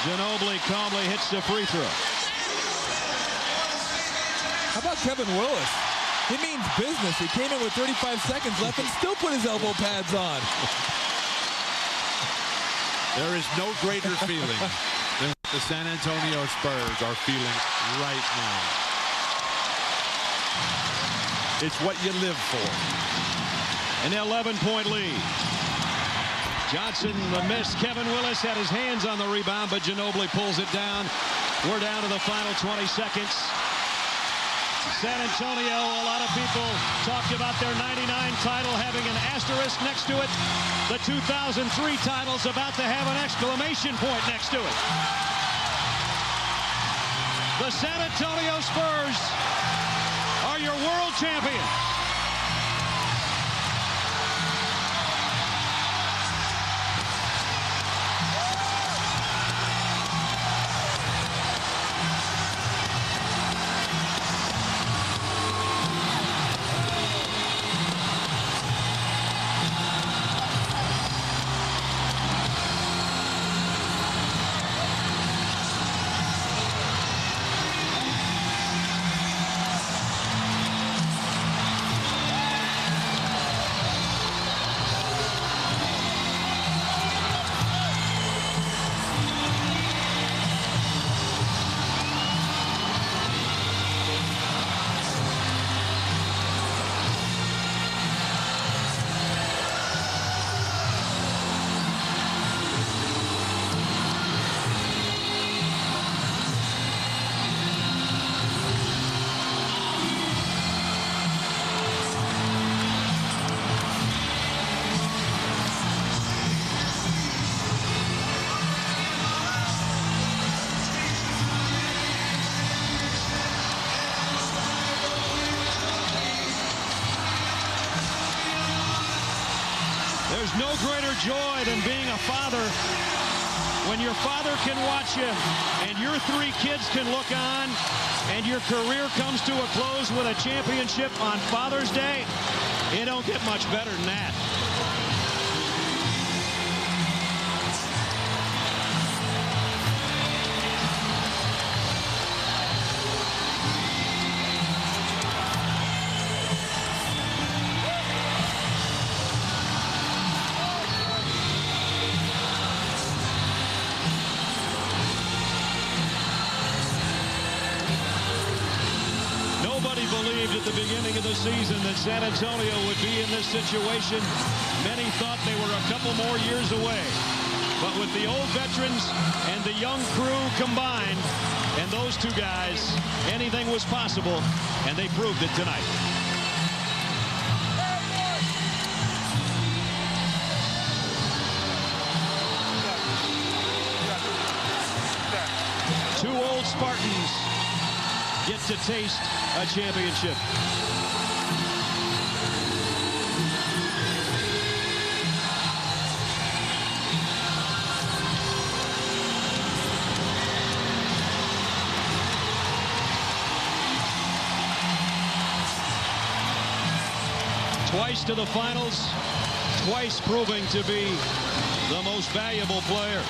Ginobili calmly hits the free throw. How about Kevin Willis? He means business. He came in with 35 seconds left and still put his elbow pads on. There is no greater feeling than the San Antonio Spurs are feeling right now. It's what you live for. An 11-point lead. Johnson, the miss. Kevin Willis had his hands on the rebound, but Ginobili pulls it down. We're down to the final 20 seconds. San Antonio, a lot of people talked about their 99 title having an asterisk next to it. The 2003 title's about to have an exclamation point next to it. The San Antonio Spurs are your world champions. There's no greater joy than being a father when your father can watch you and your 3 kids can look on and your career comes to a close with a championship on Father's Day. It don't get much better than that. Believed at the beginning of the season that San Antonio would be in this situation. Many thought they were a couple more years away. But with the old veterans and the young crew combined, and those 2 guys, anything was possible, and they proved it tonight. Two old Spartans get to taste a championship. Twice to the finals, twice proving to be the most valuable player.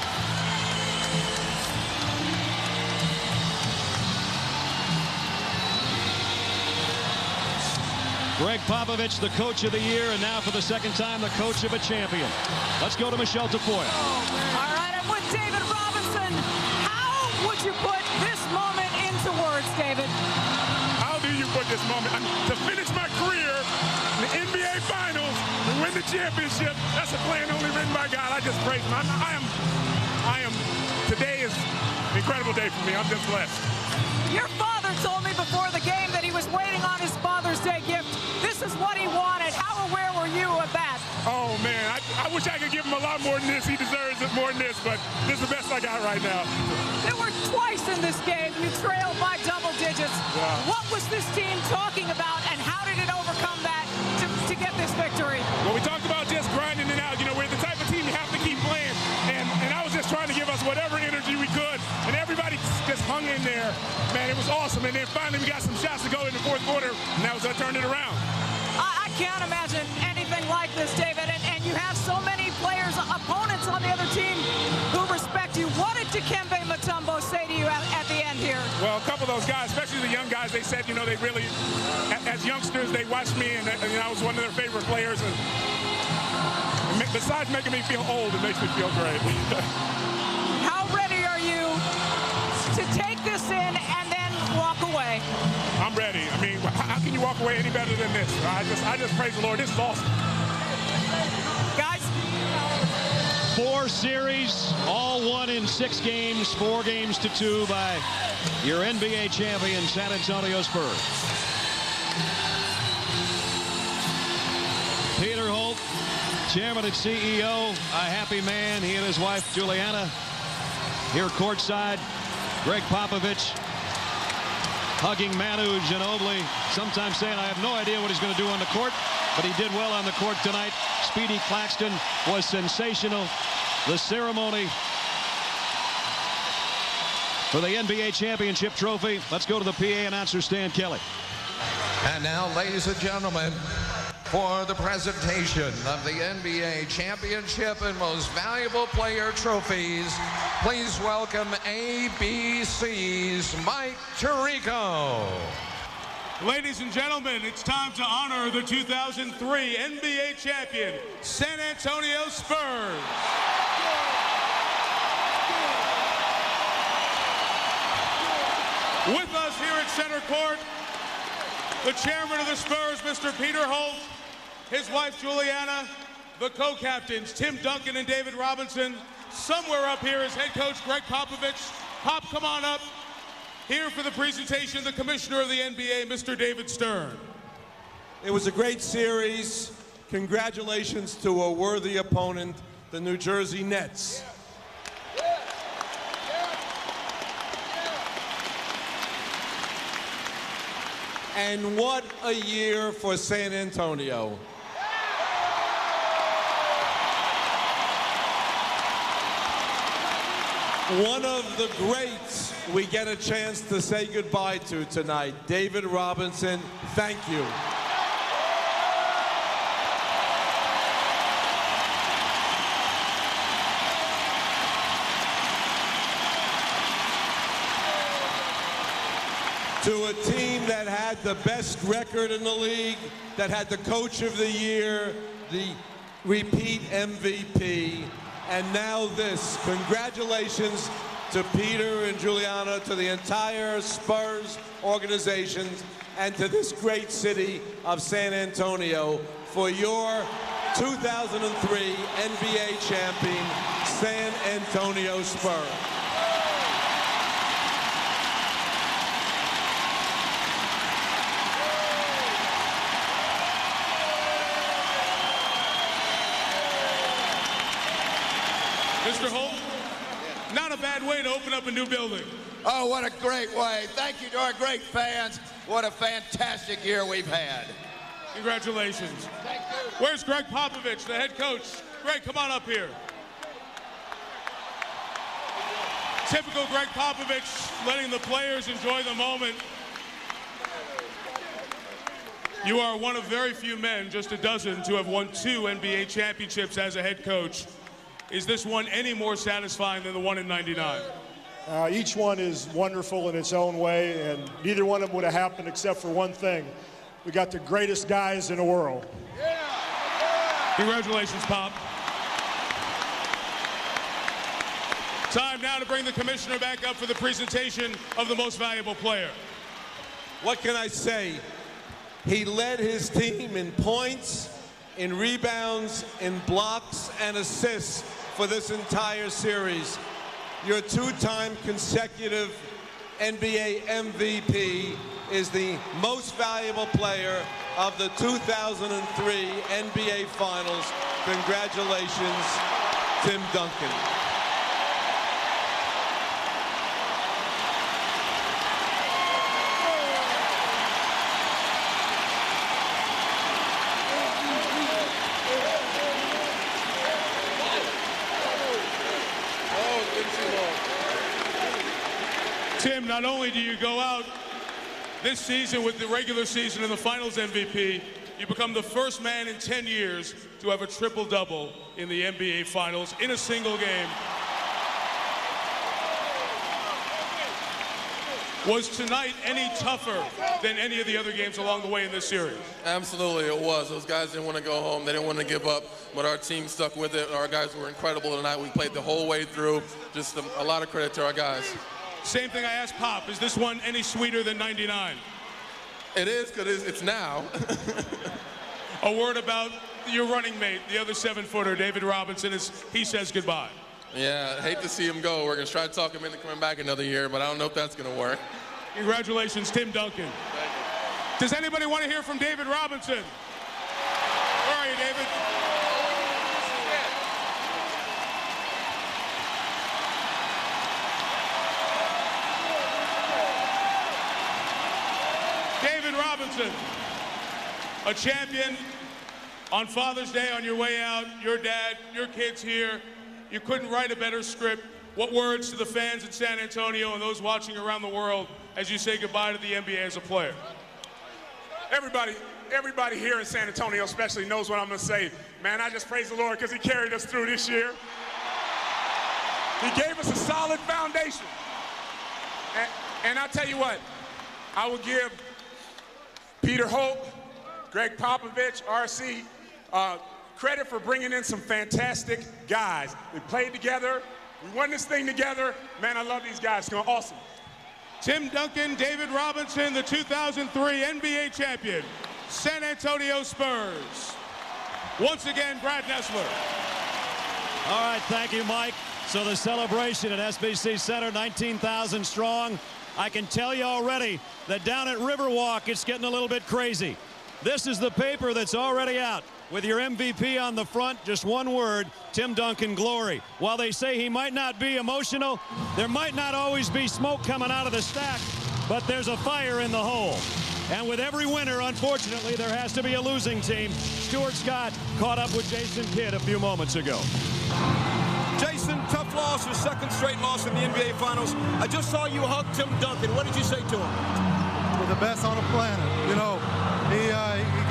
Greg Popovich, the coach of the year, and now for the second time, the coach of a champion. Let's go to Michelle Tafoya. All right, I'm with David Robinson. How would you put this moment into words, David? How do you put this moment? To finish my career in the NBA Finals, to win the championship, that's a plan only written by God. I just praise him. Today is an incredible day for me. I'm just blessed. Your father told me before the game that he was waiting on his Father's Day gift. This is what he wanted. How aware were you of that? Oh, man, I wish I could give him a lot more than this. He deserves it more than this, but this is the best I got right now. There were twice in this game you trailed by double digits. Yeah. What was this team talking about, and how did it overcome that to get this victory? Well, we talked about just grinding it out. You know, we're the type of team you have to keep playing, and I was just trying to give us whatever energy we could, and everybody just hung in there. Man, it was awesome, and then finally we got some shots to go in the 4th quarter, and that was what turned it around. I can't imagine anything like this, David, and you have so many players, opponents on the other team who respect you. What did Dikembe Mutombo say to you at the end here? Well, a couple of those guys, especially the young guys, they said, you know, they really, as youngsters, they watched me, and I was one of their favorite players. And besides making me feel old, it makes me feel great. How ready are you to take this in and then walk away? I'm ready. I mean, how can you walk away any better than this? I just praise the Lord. This is awesome. Guys? 4 series, all won in 6 games, 4 games to 2 by your NBA champion, San Antonio Spurs. Peter Holt, chairman and CEO, a happy man. He and his wife, Juliana, here courtside. Greg Popovich, hugging Manu Ginobili, sometimes saying, I have no idea what he's going to do on the court, but he did well on the court tonight. Speedy Claxton was sensational. The ceremony for the NBA championship trophy. Let's go to the PA announcer, Stan Kelly. And now, ladies and gentlemen, for the presentation of the NBA championship and most valuable player trophies, please welcome ABC's Mike Tirico. Ladies and gentlemen, it's time to honor the 2003 NBA champion, San Antonio Spurs. With us here at center court, the chairman of the Spurs, Mr. Peter Holt, his wife Juliana, the co-captains Tim Duncan and David Robinson. Somewhere up here is head coach Greg Popovich. Pop, come on up. Here for the presentation, the commissioner of the NBA, Mr. David Stern. It was a great series. Congratulations to a worthy opponent, the New Jersey Nets. And what a year for San Antonio. One of the greats we get a chance to say goodbye to tonight, David Robinson, thank you. To a team that had the best record in the league, that had the coach of the year, the repeat MVP, and now this. Congratulations to Peter and Juliana, to the entire Spurs organization, and to this great city of San Antonio for your 2003 NBA champion, San Antonio Spurs. Mr. Holt, not a bad way to open up a new building. Oh, what a great way. Thank you to our great fans. What a fantastic year we've had. Congratulations. Thank you. Where's Greg Popovich, the head coach? Greg, come on up here. Typical Greg Popovich, letting the players enjoy the moment. You are one of very few men, just a dozen, to have won 2 NBA championships as a head coach. Is this one any more satisfying than the one in '99? Each one is wonderful in its own way, and neither one of them would have happened except for one thing. We got the greatest guys in the world. Congratulations, Pop. Time now to bring the commissioner back up for the presentation of the most valuable player. What can I say? He led his team in points, in rebounds, in blocks, and assists for this entire series. Your 2-time consecutive NBA MVP is the most valuable player of the 2003 NBA Finals. Congratulations, Tim Duncan. Tim, not only do you go out this season with the regular season and the Finals MVP, you become the first man in 10 years to have a triple-double in the NBA Finals in a single game. Was tonight any tougher than any of the other games along the way in this series? Absolutely, it was. Those guys didn't want to go home. They didn't want to give up, but our team stuck with it. Our guys were incredible tonight. We played the whole way through. Just a lot of credit to our guys. Same thing I asked Pop. Is this one any sweeter than '99? It is, because it's now. A word about your running mate, the other 7-footer, David Robinson, as he says goodbye. Yeah, I hate to see him go. We're going to try to talk him into coming back another year, but I don't know if that's going to work. Congratulations, Tim Duncan. Does anybody want to hear from David Robinson? Where are you, David? David Robinson, a champion on Father's Day on your way out, your dad, your kids here. You couldn't write a better script. What words to the fans in San Antonio and those watching around the world as you say goodbye to the NBA as a player? Everybody here in San Antonio especially knows what I'm going to say. Man, I just praise the Lord because he carried us through this year. He gave us a solid foundation. And I'll tell you what, I will give Peter Holt, Greg Popovich, RC, credit for bringing in some fantastic guys. We played together. We won this thing together. Man, I love these guys. It's going awesome. Tim Duncan, David Robinson, the 2003 NBA champion, San Antonio Spurs. Once again, Brad Nessler. All right, thank you, Mike. So the celebration at SBC Center, 19,000 strong. I can tell you already that down at Riverwalk, it's getting a little bit crazy. This is the paper that's already out with your MVP on the front. Just one word, Tim Duncan glory. While they say he might not be emotional, there might not always be smoke coming out of the stack, but there's a fire in the hole. And with every winner, unfortunately, there has to be a losing team. Stuart Scott caught up with Jason Kidd a few moments ago. Jason, tough loss, your second straight loss in the NBA Finals. I just saw you hug Tim Duncan. What did you say to him? We're the best on the planet. You know, he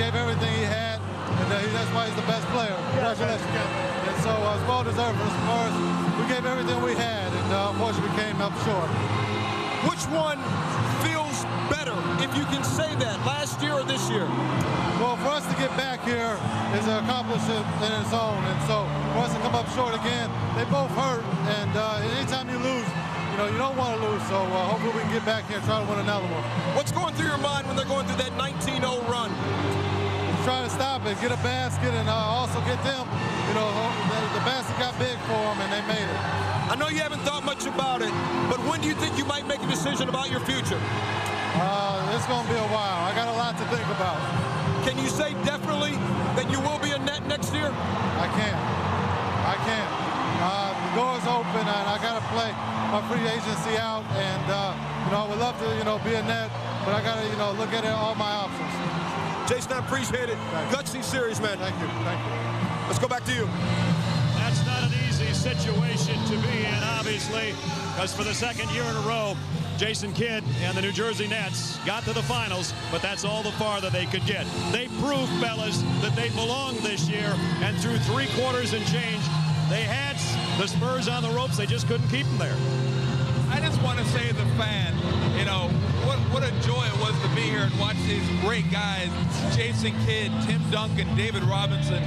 gave everything he had, and that's why he's the best player. Congratulations. And so it's well-deserved for the Spurs. We gave everything we had, and unfortunately we came up short. Which one feels better, if you can say that, last year or this year? Well, for us to get back here is an accomplishment in its own, and so for us to come up short again, they both hurt, and anytime you lose, you know, you don't want to lose, so hopefully we can get back here and try to win another one. What's going through your mind when they're going through that 19-0 run? Try to stop it, get a basket, and also get them, you know, the basket got big for them, and they made it. I know you haven't thought much about it, but when do you think you might make a decision about your future? It's going to be a while. I got a lot to think about. Can you say definitely that you will be a Net next year? I can't. The door's open, and I got to play my free agency out, and, you know, I would love to, you know, be a Net, but I got to, you know, look at all my options. Jason, I appreciate it. Gutsy series, man. Thank you. Let's go back to you. That's not an easy situation to be in, obviously, because for the second year in a row, Jason Kidd and the New Jersey Nets got to the finals, but that's all the farther they could get. They proved, fellas, that they belonged this year, and through 3 quarters and change, they had the Spurs on the ropes. They just couldn't keep them there. I just want to say to the fan, you know, what a joy it was to be here and watch these great guys, Jason Kidd, Tim Duncan, David Robinson,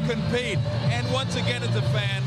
compete. And once again, as a fan,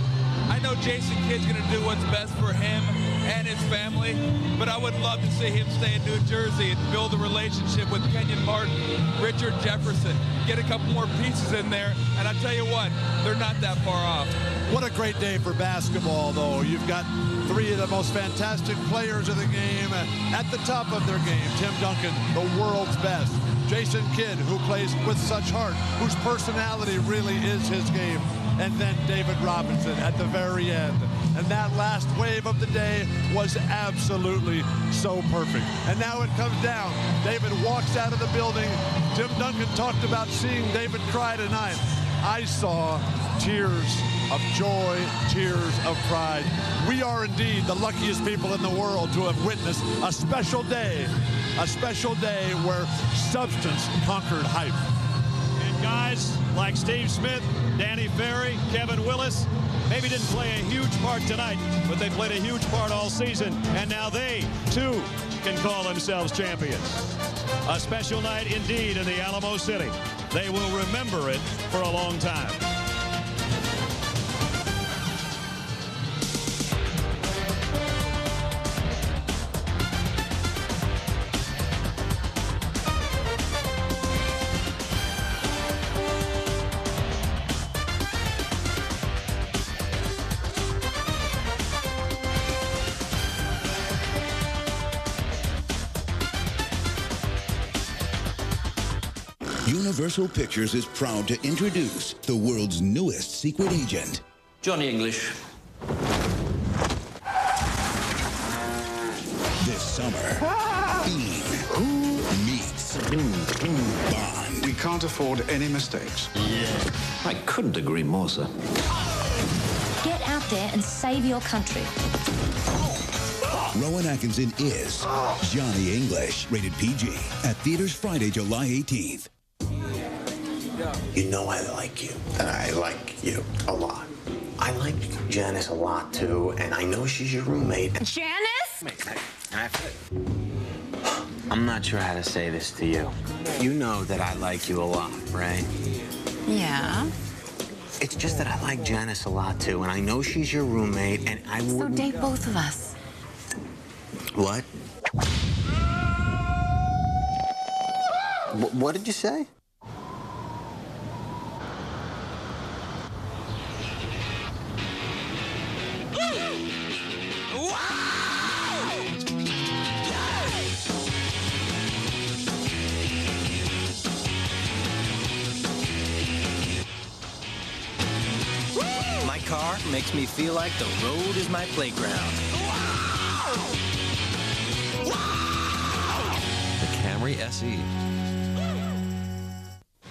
I know Jason Kidd's going to do what's best for him and his family, but I would love to see him stay in New Jersey and build a relationship with Kenyon Martin, Richard Jefferson, get a couple more pieces in there, and I tell you what, they're not that far off. What a great day for basketball, though. You've got 3 of the most fantastic players of the game at the top of their game. Tim Duncan, the world's best. Jason Kidd, who plays with such heart, whose personality really is his game. And then David Robinson at the very end. And that last wave of the day was absolutely so perfect. And now it comes down. David walks out of the building. Tim Duncan talked about seeing David cry tonight. I saw tears of joy, tears of pride. We are indeed the luckiest people in the world to have witnessed a special day where substance conquered hype. And guys like Steve Smith, Danny Ferry, Kevin Willis, maybe didn't play a huge part tonight, but they played a huge part all season, and now they, too, can call themselves champions. A special night indeed in the Alamo City. They will remember it for a long time. Universal Pictures is proud to introduce the world's newest secret agent. Johnny English. This summer, Bean meets can't afford any mistakes. Yeah. I couldn't agree more, sir. Get out there and save your country. Rowan Atkinson is Johnny English, rated PG, at theaters Friday, July 18th. You know I like you, and I like you a lot. I like Janice a lot, too, and I know she's your roommate. Janice? I'm not sure how to say this to you. You know that I like you a lot, right? Yeah. It's just that I like Janice a lot, too, and I know she's your roommate, and I wouldn't... So date both of us. What? What did you say? My car makes me feel like the road is my playground. The Camry SE.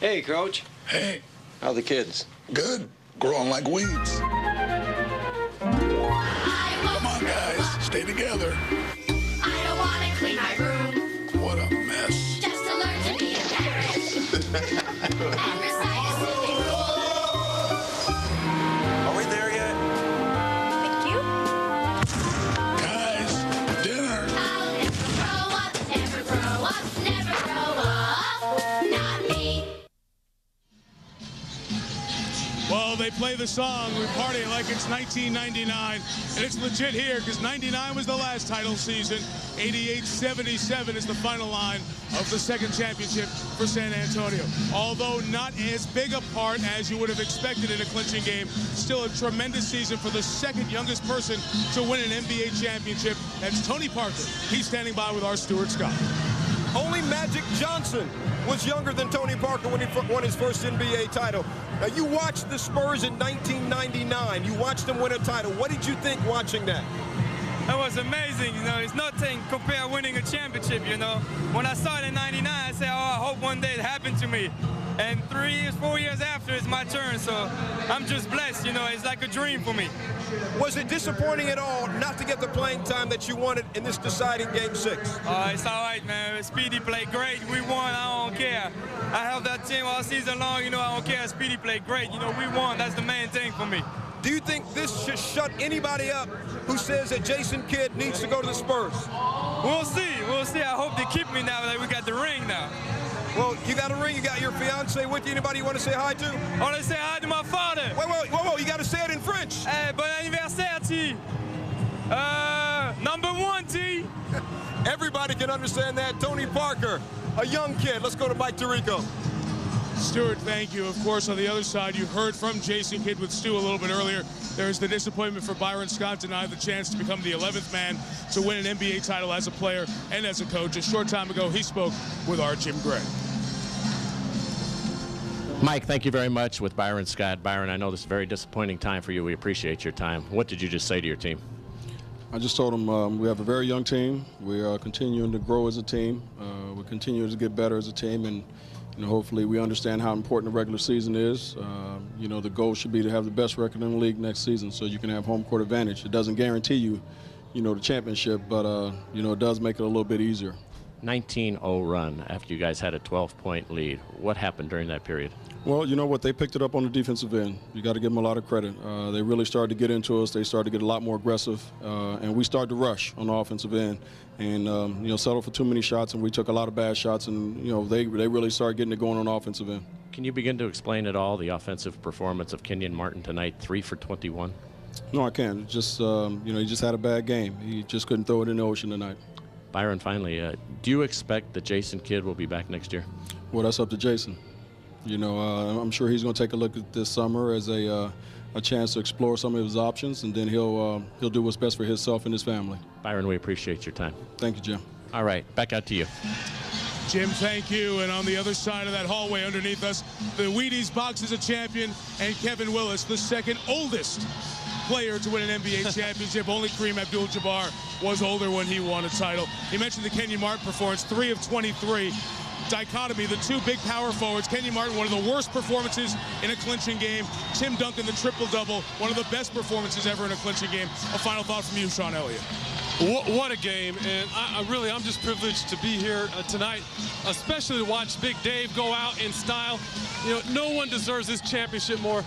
Hey, Coach. Hey. How are the kids? Good. Growing like weeds. Come on, guys. Stay together. I don't want to clean my room. What a mess. Just to learn to be a parent. And recite a singing rule. Are we there yet? Thank you. Guys, dinner. I'll never grow up, never grow up, never grow up. Not me. Well, they play the song, we party like it's 1999, and it's legit here because 99 was the last title season. 88-77 is the final line of the second championship for San Antonio. Although not as big a part as you would have expected in a clinching game, still a tremendous season for the second youngest person to win an NBA championship. That's Tony Parker. He's standing by with our Stuart Scott. Only Magic Johnson was younger than Tony Parker when he won his first NBA title. Now, you watched the Spurs in 1999. You watched them win a title. What did you think watching that? That was amazing, you know. It's nothing compared winning a championship, you know. When I started in 99, I said, oh, I hope one day it happened to me. And 3 years, 4 years after, it's my turn. So I'm just blessed, you know. It's like a dream for me. Was it disappointing at all not to get the playing time that you wanted in this deciding Game 6? It's all right, man. Speedy played great. We won. I don't care. I held that team all season long. You know, I don't care. Speedy played great. You know, we won. That's the main thing for me. Do you think this should shut anybody up who says that Jason Kidd needs to go to the Spurs? We'll see. We'll see. I hope they keep me now that we got the ring now. Well, you got a ring. You got your fiancé with you. Anybody you want to say hi to? I want to say hi to my father. Whoa. You got to say it in French. Bon anniversaire, T. Number 1, T. Everybody can understand that. Tony Parker, a young kid. Let's go to Mike Tirico. Stuart, thank you. Of course, on the other side, you heard from Jason Kidd with Stu a little bit earlier. There's the disappointment for Byron Scott, denied the chance to become the 11th man to win an NBA title as a player and as a coach. A short time ago, he spoke with our Jim Gray. Mike, thank you very much with Byron Scott. Byron, I know this is a very disappointing time for you. We appreciate your time. What did you just say to your team? I just told them we have a very young team. We are continuing to grow as a team. We're continuing to get better as a team, and hopefully we understand how important the regular season is. The goal should be to have the best record in the league next season so you can have home court advantage. It doesn't guarantee you, the championship, but, it does make it a little bit easier. 19-0 run after you guys had a 12-point lead. What happened during that period? Well, you know what? They picked it up on the defensive end. You got to give them a lot of credit. They really started to get into us. They started to get a lot more aggressive, and we started to rush on the offensive end and, settle for too many shots, and we took a lot of bad shots, and, they really started getting it going on the offensive end. Can you begin to explain at all the offensive performance of Kenyon Martin tonight, 3 for 21? No, I can't. Just, he just had a bad game. He just couldn't throw it in the ocean tonight. Byron, finally, do you expect that Jason Kidd will be back next year? Well, that's up to Jason. I'm sure he's going to take a look at this summer as a chance to explore some of his options, and then he'll do what's best for himself and his family. Byron, we appreciate your time. Thank you, Jim. All right, back out to you. Jim, thank you. And on the other side of that hallway underneath us, the Wheaties box is a champion, and Kevin Willis, the second oldest player to win an NBA championship. Only Kareem Abdul-Jabbar was older when he won a title. He mentioned the Kenyon Martin performance, 3 of 23. dichotomy, the two big power forwards. Kenyon Martin, one of the worst performances in a clinching game. Tim Duncan, the triple-double, one of the best performances ever in a clinching game. A final thought from you, Sean Elliott. What a game, and I'm just privileged to be here tonight, especially to watch Big Dave go out in style. You know, no one deserves this championship more.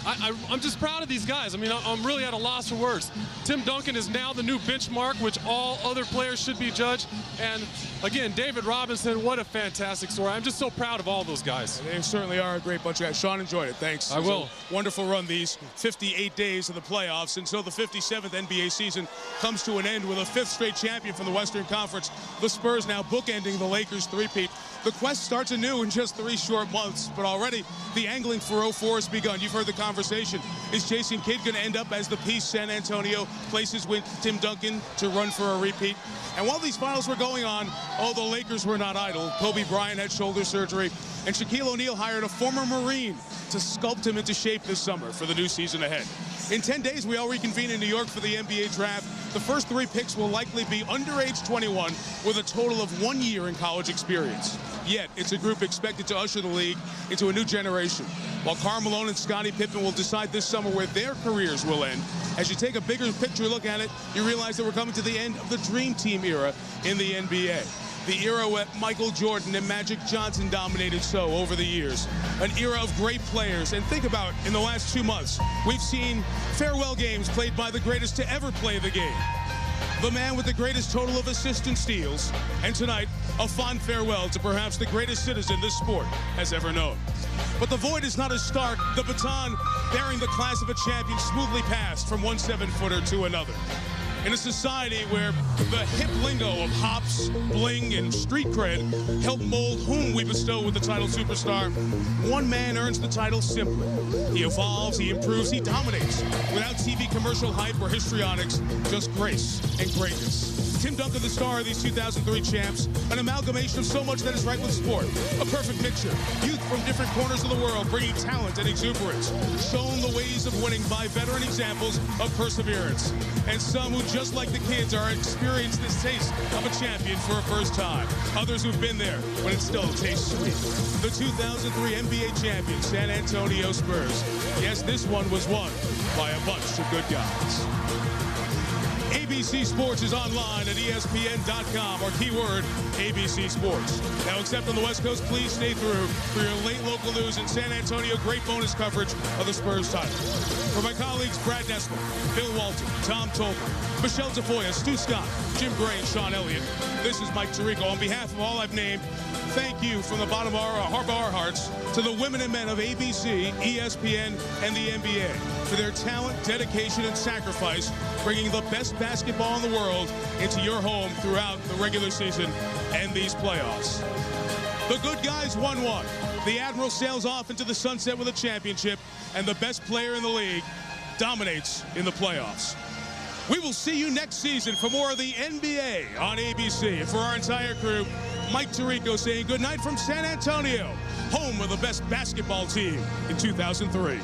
I'm just proud of these guys. I mean, I'm really at a loss for words. Tim Duncan is now the new benchmark, which all other players should be judged. And again, David Robinson, what a fantastic story. I'm just so proud of all those guys. They certainly are a great bunch of guys. Sean, enjoyed it. Thanks. I will. Wonderful run these 58 days of the playoffs. And so the 57th NBA season comes to an end with a fifth straight champion from the Western Conference. The Spurs now bookending the Lakers three-peat. The quest starts anew in just 3 short months, but already the angling for 04 has begun. You've heard the conversation. Is Jason Kidd going to end up as the piece San Antonio places with Tim Duncan to run for a repeat? And while these finals were going on, the Lakers were not idle. Kobe Bryant had shoulder surgery, and Shaquille O'Neal hired a former Marine to sculpt him into shape this summer for the new season ahead. In 10 days, we all reconvene in New York for the NBA draft. The first 3 picks will likely be under age 21 with a total of 1 year in college experience. Yet, it's a group expected to usher the league into a new generation. While Karl Malone and Scottie Pippen will decide this summer where their careers will end, as you take a bigger picture look at it, you realize that we're coming to the end of the Dream Team era in the NBA. The era where Michael Jordan and Magic Johnson dominated so over the years. An era of great players. And think about, in the last 2 months, we've seen farewell games played by the greatest to ever play the game. The man with the greatest total of assists and steals. And tonight, a fond farewell to perhaps the greatest citizen this sport has ever known. But the void is not as stark. The baton bearing the class of a champion smoothly passed from one 7-footer to another. In a society where the hip lingo of hops, bling, and street cred help mold whom we bestow with the title superstar, one man earns the title simply. He evolves, he improves, he dominates. Without TV commercial hype or histrionics, just grace and greatness. Tim Duncan, the star of these 2003 champs, an amalgamation of so much that is right with sport. A perfect mixture. Youth from different corners of the world bringing talent and exuberance. Shown the ways of winning by veteran examples of perseverance. And some who, just like the kids, are experienced this taste of a champion for a first time. Others who've been there, but it still tastes sweet. The 2003 NBA champion, San Antonio Spurs. Yes, this one was won by a bunch of good guys. ABC Sports is online at ESPN.com or keyword ABC Sports. Now, except on the West Coast, please stay through for your late local news in San Antonio. Great bonus coverage of the Spurs title. For my colleagues Brad Nessler, Bill Walton, Tom Tolbert, Michelle Tafoya, Stu Scott, Jim Gray, and Sean Elliott, this is Mike Tirico. On behalf of all I've named, thank you from the bottom of our hearts to the women and men of ABC, ESPN, and the NBA for their talent, dedication, and sacrifice, bringing the best basketball in the world into your home throughout the regular season and these playoffs. The good guys won one. The Admiral sails off into the sunset with a championship, and the best player in the league dominates in the playoffs. We will see you next season for more of the NBA on ABC. And for our entire crew, Mike Tirico saying good night from San Antonio, home of the best basketball team in 2003.